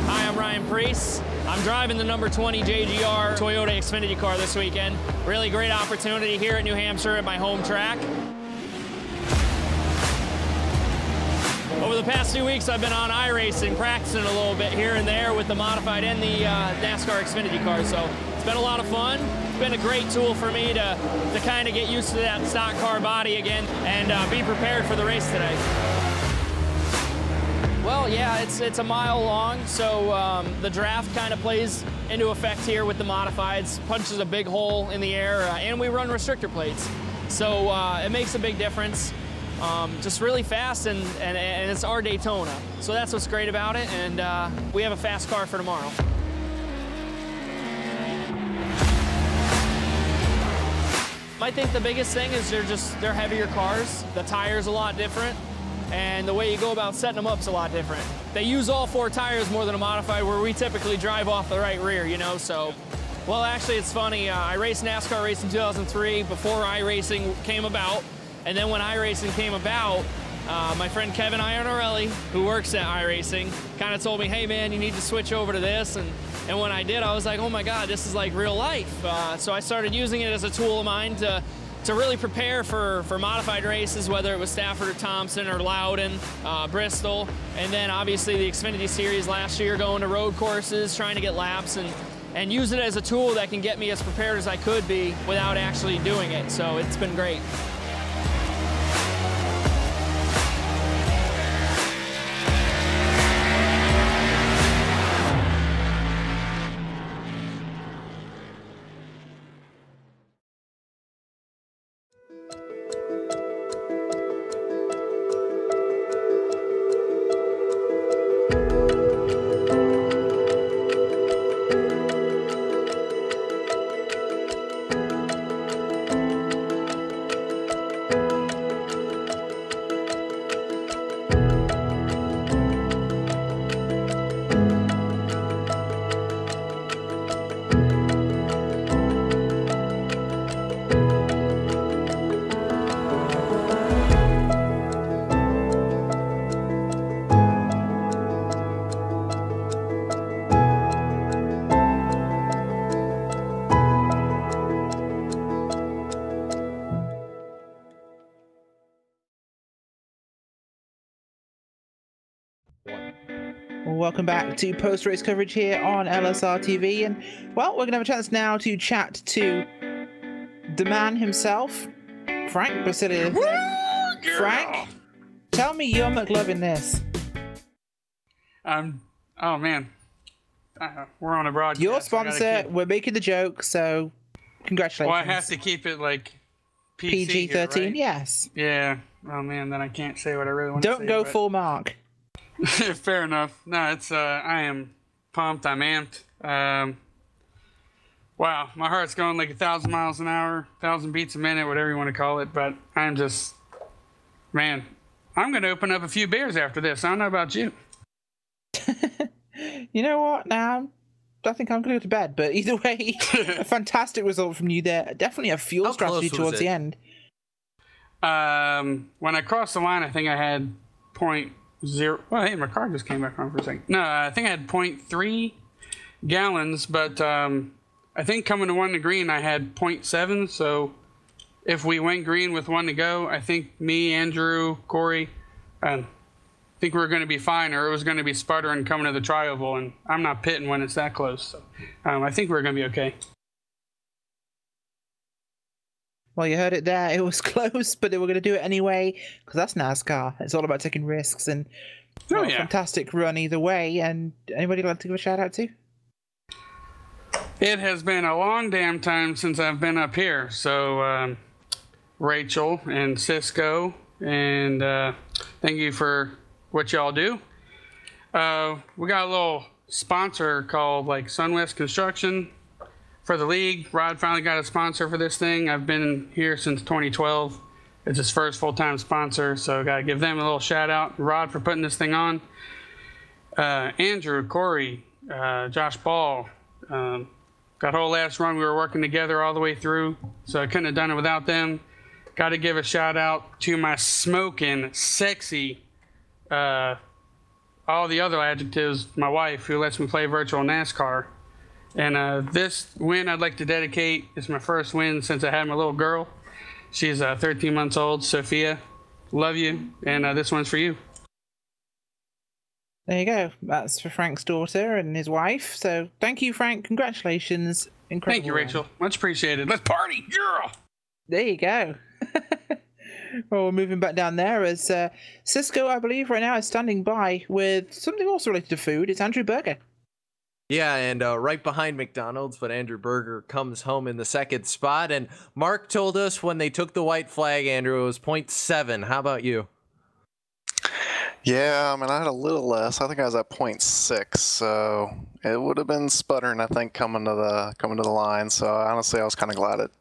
Hi, I'm Ryan Priest. I'm driving the number 20 JGR Toyota Xfinity car this weekend. Really great opportunity here at New Hampshire at my home track. Over the past few weeks, I've been on iRacing, practicing a little bit here and there with the modified and the NASCAR Xfinity car, so it's been a lot of fun. It's been a great tool for me to kind of get used to that stock car body again and be prepared for the race today. Well, yeah, it's a mile long, so the draft kind of plays into effect here with the modifieds, punches a big hole in the air, and we run restrictor plates. So it makes a big difference. Just really fast, and it's our Daytona. So that's what's great about it, and we have a fast car for tomorrow. I think the biggest thing is they're heavier cars. The tire's a lot different, and the way you go about setting them up's a lot different. They use all 4 tires more than a modified, where we typically drive off the right rear, you know, so. Well, actually, it's funny. I raced NASCAR race in 2003 before iRacing came about, and then when iRacing came about, my friend Kevin Iannarelli, who works at iRacing, kind of told me, hey man, you need to switch over to this. And when I did, I was like, oh my God, this is like real life. So I started using it as a tool of mine to really prepare for modified races, whether it was Stafford or Thompson or Loudon, Bristol. And then obviously the Xfinity Series last year, going to road courses, trying to get laps, and use it as a tool that can get me as prepared as I could be without actually doing it. So it's been great. Welcome back to post-race coverage here on LSRTV, and well, we're gonna have a chance now to chat to the man himself, Frank Basile. Frank, tell me you're McLovin this. Oh man, we're on a broadcast. Your sponsor, we're making the joke, so congratulations. Well, I have to keep it like PG-13, here, right? yes. Yeah. Oh man, then I can't say what I really want to say. Don't go full mark. Fair enough. No, it's I am pumped. I'm amped. Wow, my heart's going like 1,000 miles an hour, 1,000 beats a minute, whatever you want to call it. But I'm just, man, I'm going to open up a few beers after this. I don't know about you. You know what? Now, I think I'm going to go to bed. But either way, a fantastic result from you there. Definitely a fuel strategy towards the end. When I crossed the line, I think I had 0.0. Well, hey, my car just came back on for a second. No, I think I had 0.3 gallons, but I think coming to 1 to green, I had 0.7. So if we went green with 1 to go, I think me, Andrew, Corey, I think we were going to be fine, or it was going to be sputtering coming to the tri-oval, and I'm not pitting when it's that close. So I think we're going to be okay. Well, you heard it there. It was close, but they were going to do it anyway, because that's NASCAR. It's all about taking risks, and fantastic run either way. And anybody like to give a shout out to? It has been a long damn time since I've been up here. So Rachel and Cisco, and thank you for what y'all do. We got a little sponsor called like Sunwest Construction for the league. Rod finally got a sponsor for this thing. I've been here since 2012. It's his first full-time sponsor, so got to give them a little shout out. Rod for putting this thing on. Andrew, Corey, Josh Ball. That whole last run we were working together all the way through, so I couldn't have done it without them. Got to give a shout out to my smoking, sexy, all the other adjectives, my wife, who lets me play virtual NASCAR. And this win I'd like to dedicate is my first win since I had my little girl. She's 13 months old, Sophia. Love you, and this one's for you. There you go. That's for Frank's daughter and his wife. So thank you, Frank. Congratulations. Incredible. Thank you, Rachel. Much appreciated. Let's party, girl. There you go. Well, we're moving back down there as Cisco, I believe, right now is standing by with something also related to food. It's Andrew Berger. Yeah, and right behind McDonald's, but Andrew Berger comes home in the second spot. And Mark told us when they took the white flag, Andrew, it was 0.7. How about you? Yeah, I mean, I had a little less. I think I was at 0.6, so it would have been sputtering, I think, coming to the line. So honestly, I was kind of glad it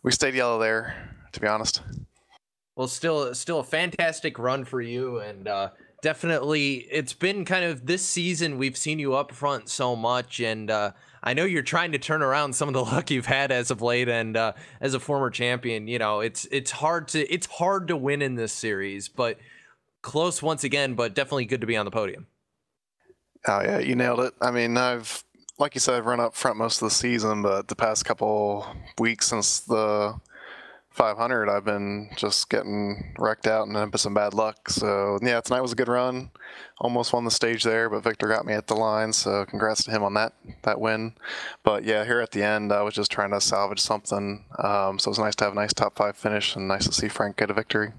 we stayed yellow there, to be honest. Well, still a fantastic run for you, and definitely it's been kind of this season we've seen you up front so much, and I know you're trying to turn around some of the luck you've had as of late, and as a former champion, you know, it's hard to win in this series, but close once again, but definitely good to be on the podium. Oh yeah, you nailed it. I mean, like you said, I've run up front most of the season, but the past couple weeks since the 500, I've been just getting wrecked out and then some bad luck. So yeah, tonight was a good run. Almost won the stage there, but Victor got me at the line, so congrats to him on that win. But yeah, here at the end, I was just trying to salvage something. So it was nice to have a nice top 5 finish and nice to see Frank get a victory.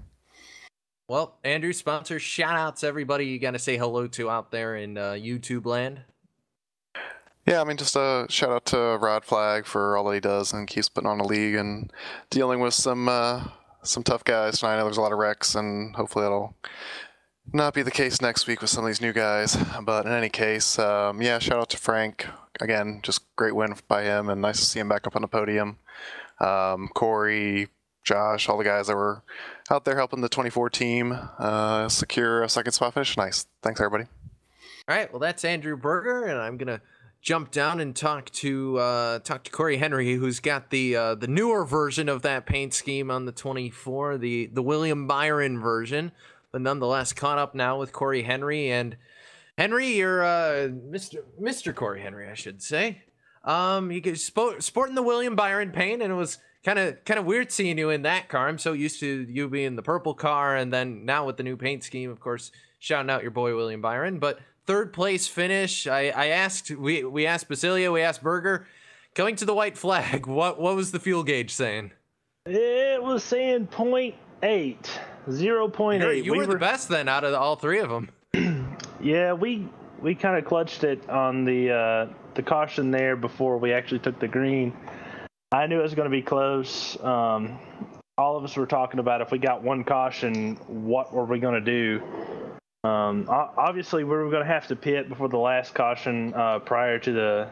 Well, Andrew, sponsor shout outs, everybody you got to say hello to out there in YouTube land. Yeah, I mean, just a shout out to Rod Flag for all that he does and keeps putting on a league and dealing with some tough guys tonight. I know there's a lot of wrecks, and hopefully that'll not be the case next week with some of these new guys. But in any case, yeah, shout out to Frank. Again, just great win by him, and nice to see him back up on the podium. Corey, Josh, all the guys that were out there helping the 24 team secure a second spot finish. Nice. Thanks, everybody. All right, well, that's Andrew Berger, and I'm going to jump down and talk to Corey Henry, who's got the newer version of that paint scheme on the 24, the William Byron version, but nonetheless caught up now with Corey Henry. And Henry, you're Mr. Corey Henry, I should say. You get sporting the William Byron paint, and it was kind of weird seeing you in that car. I'm so used to you being the purple car, and then now with the new paint scheme, of course, shouting out your boy William Byron, but. Third place finish. We asked Basilia, we asked Berger, going to the white flag, what was the fuel gauge saying? It was saying 0.8, 0.8. You were the best then out of all three of them. Yeah, we kind of clutched it on the caution there before we actually took the green. I knew it was going to be close. All of us were talking about if we got one caution, what were we going to do? Obviously, we were going to have to pit before the last caution prior to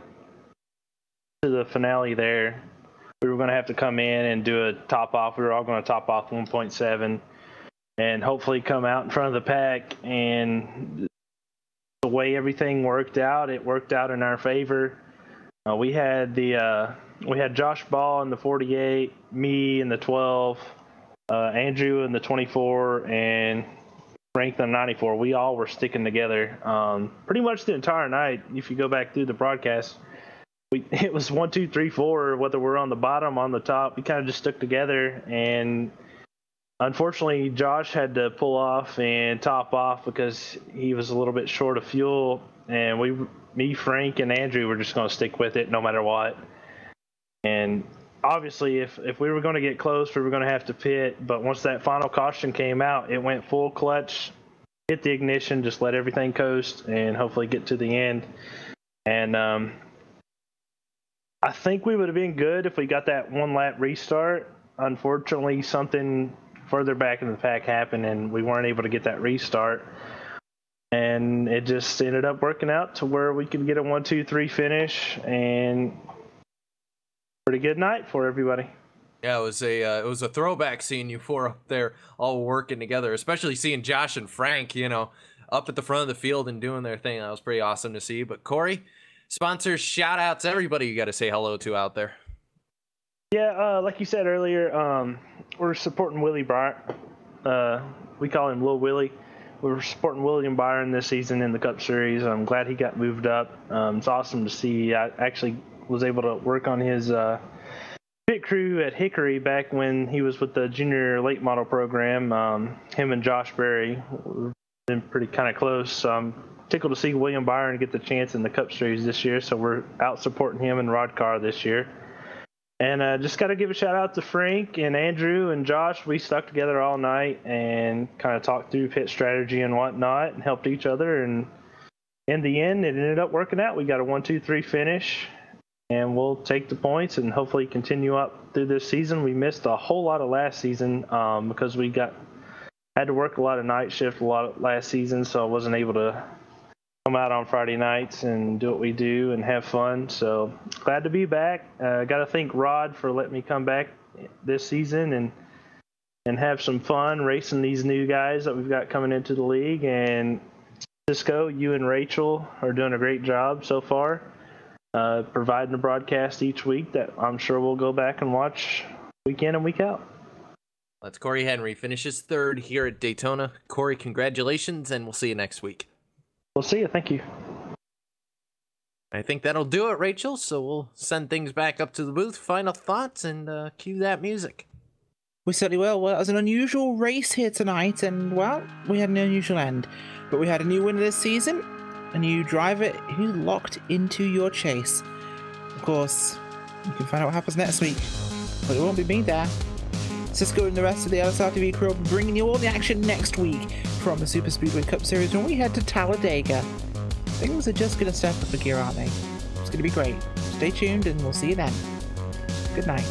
the finale there. We were going to have to come in and do a top off. We were all going to top off 1.7 and hopefully come out in front of the pack. And the way everything worked out, it worked out in our favor. We had Josh Ball in the 48, me in the 12, Andrew in the 24, and Frank in the 94. We all were sticking together pretty much the entire night. If you go back through the broadcast, it was 1, 2, 3, 4. Whether we're on the bottom, on the top, we kind of just stuck together. And unfortunately, Josh had to pull off and top off because he was a little bit short of fuel. And me, Frank, and Andrew were just going to stick with it no matter what. And obviously, if we were going to get close, we were going to have to pit. But once that final caution came out, it went full clutch, hit the ignition, just let everything coast, and hopefully get to the end. And I think we would have been good if we got that one lap restart. Unfortunately, something further back in the pack happened, and we weren't able to get that restart. And it just ended up working out to where we could get a 1, 2, 3 finish, and pretty good night for everybody. Yeah, it was a throwback seeing you four up there all working together, especially seeing Josh and Frank, up at the front of the field and doing their thing. That was pretty awesome to see. But Corey, sponsors, shout outs, everybody you got to say hello to out there. Yeah, like you said earlier, we're supporting Willie Byron. We call him Lil Willie. We're supporting William Byron this season in the Cup Series. I'm glad he got moved up. It's awesome to see. I actually was able to work on his pit crew at Hickory back when he was with the junior late model program. Him and Josh Berry were been pretty kind of close. So I'm tickled to see William Byron get the chance in the Cup Series this year. So we're out supporting him and Rod Carr this year. And just got to give a shout out to Frank and Andrew and Josh. We stuck together all night and kind of talked through pit strategy and whatnot and helped each other. And in the end, it ended up working out. We got a 1, 2, 3 finish, and we'll take the points and hopefully continue up through this season. We missed a whole lot of last season because we had to work a lot of night shift a lot of last season, so I wasn't able to come out on Friday nights and do what we do and have fun. So glad to be back. Got to thank Rod for letting me come back this season and have some fun racing these new guys that we've got coming into the league. And Cisco, you and Rachel are doing a great job so far, providing a broadcast each week that I'm sure we'll go back and watch week in and week out. That's Corey Henry, finishes third here at Daytona. Corey, congratulations, and we'll see you next week. We'll see you. Thank you. I think that'll do it, Rachel, so we'll send things back up to the booth. Final thoughts, and cue that music. We certainly will. Well, it was an unusual race here tonight, and, well, we had an unusual end. But we had a new winner this season, a new driver who locked into your chase. Of course, you can find out what happens next week, but it won't be me there. Cisco and the rest of the LSRTV crew will be bringing you all the action next week from the Superspeedway Cup Series when we head to Talladega. Things are just going to step up a gear, aren't they? It's going to be great. Stay tuned and we'll see you then. Good night.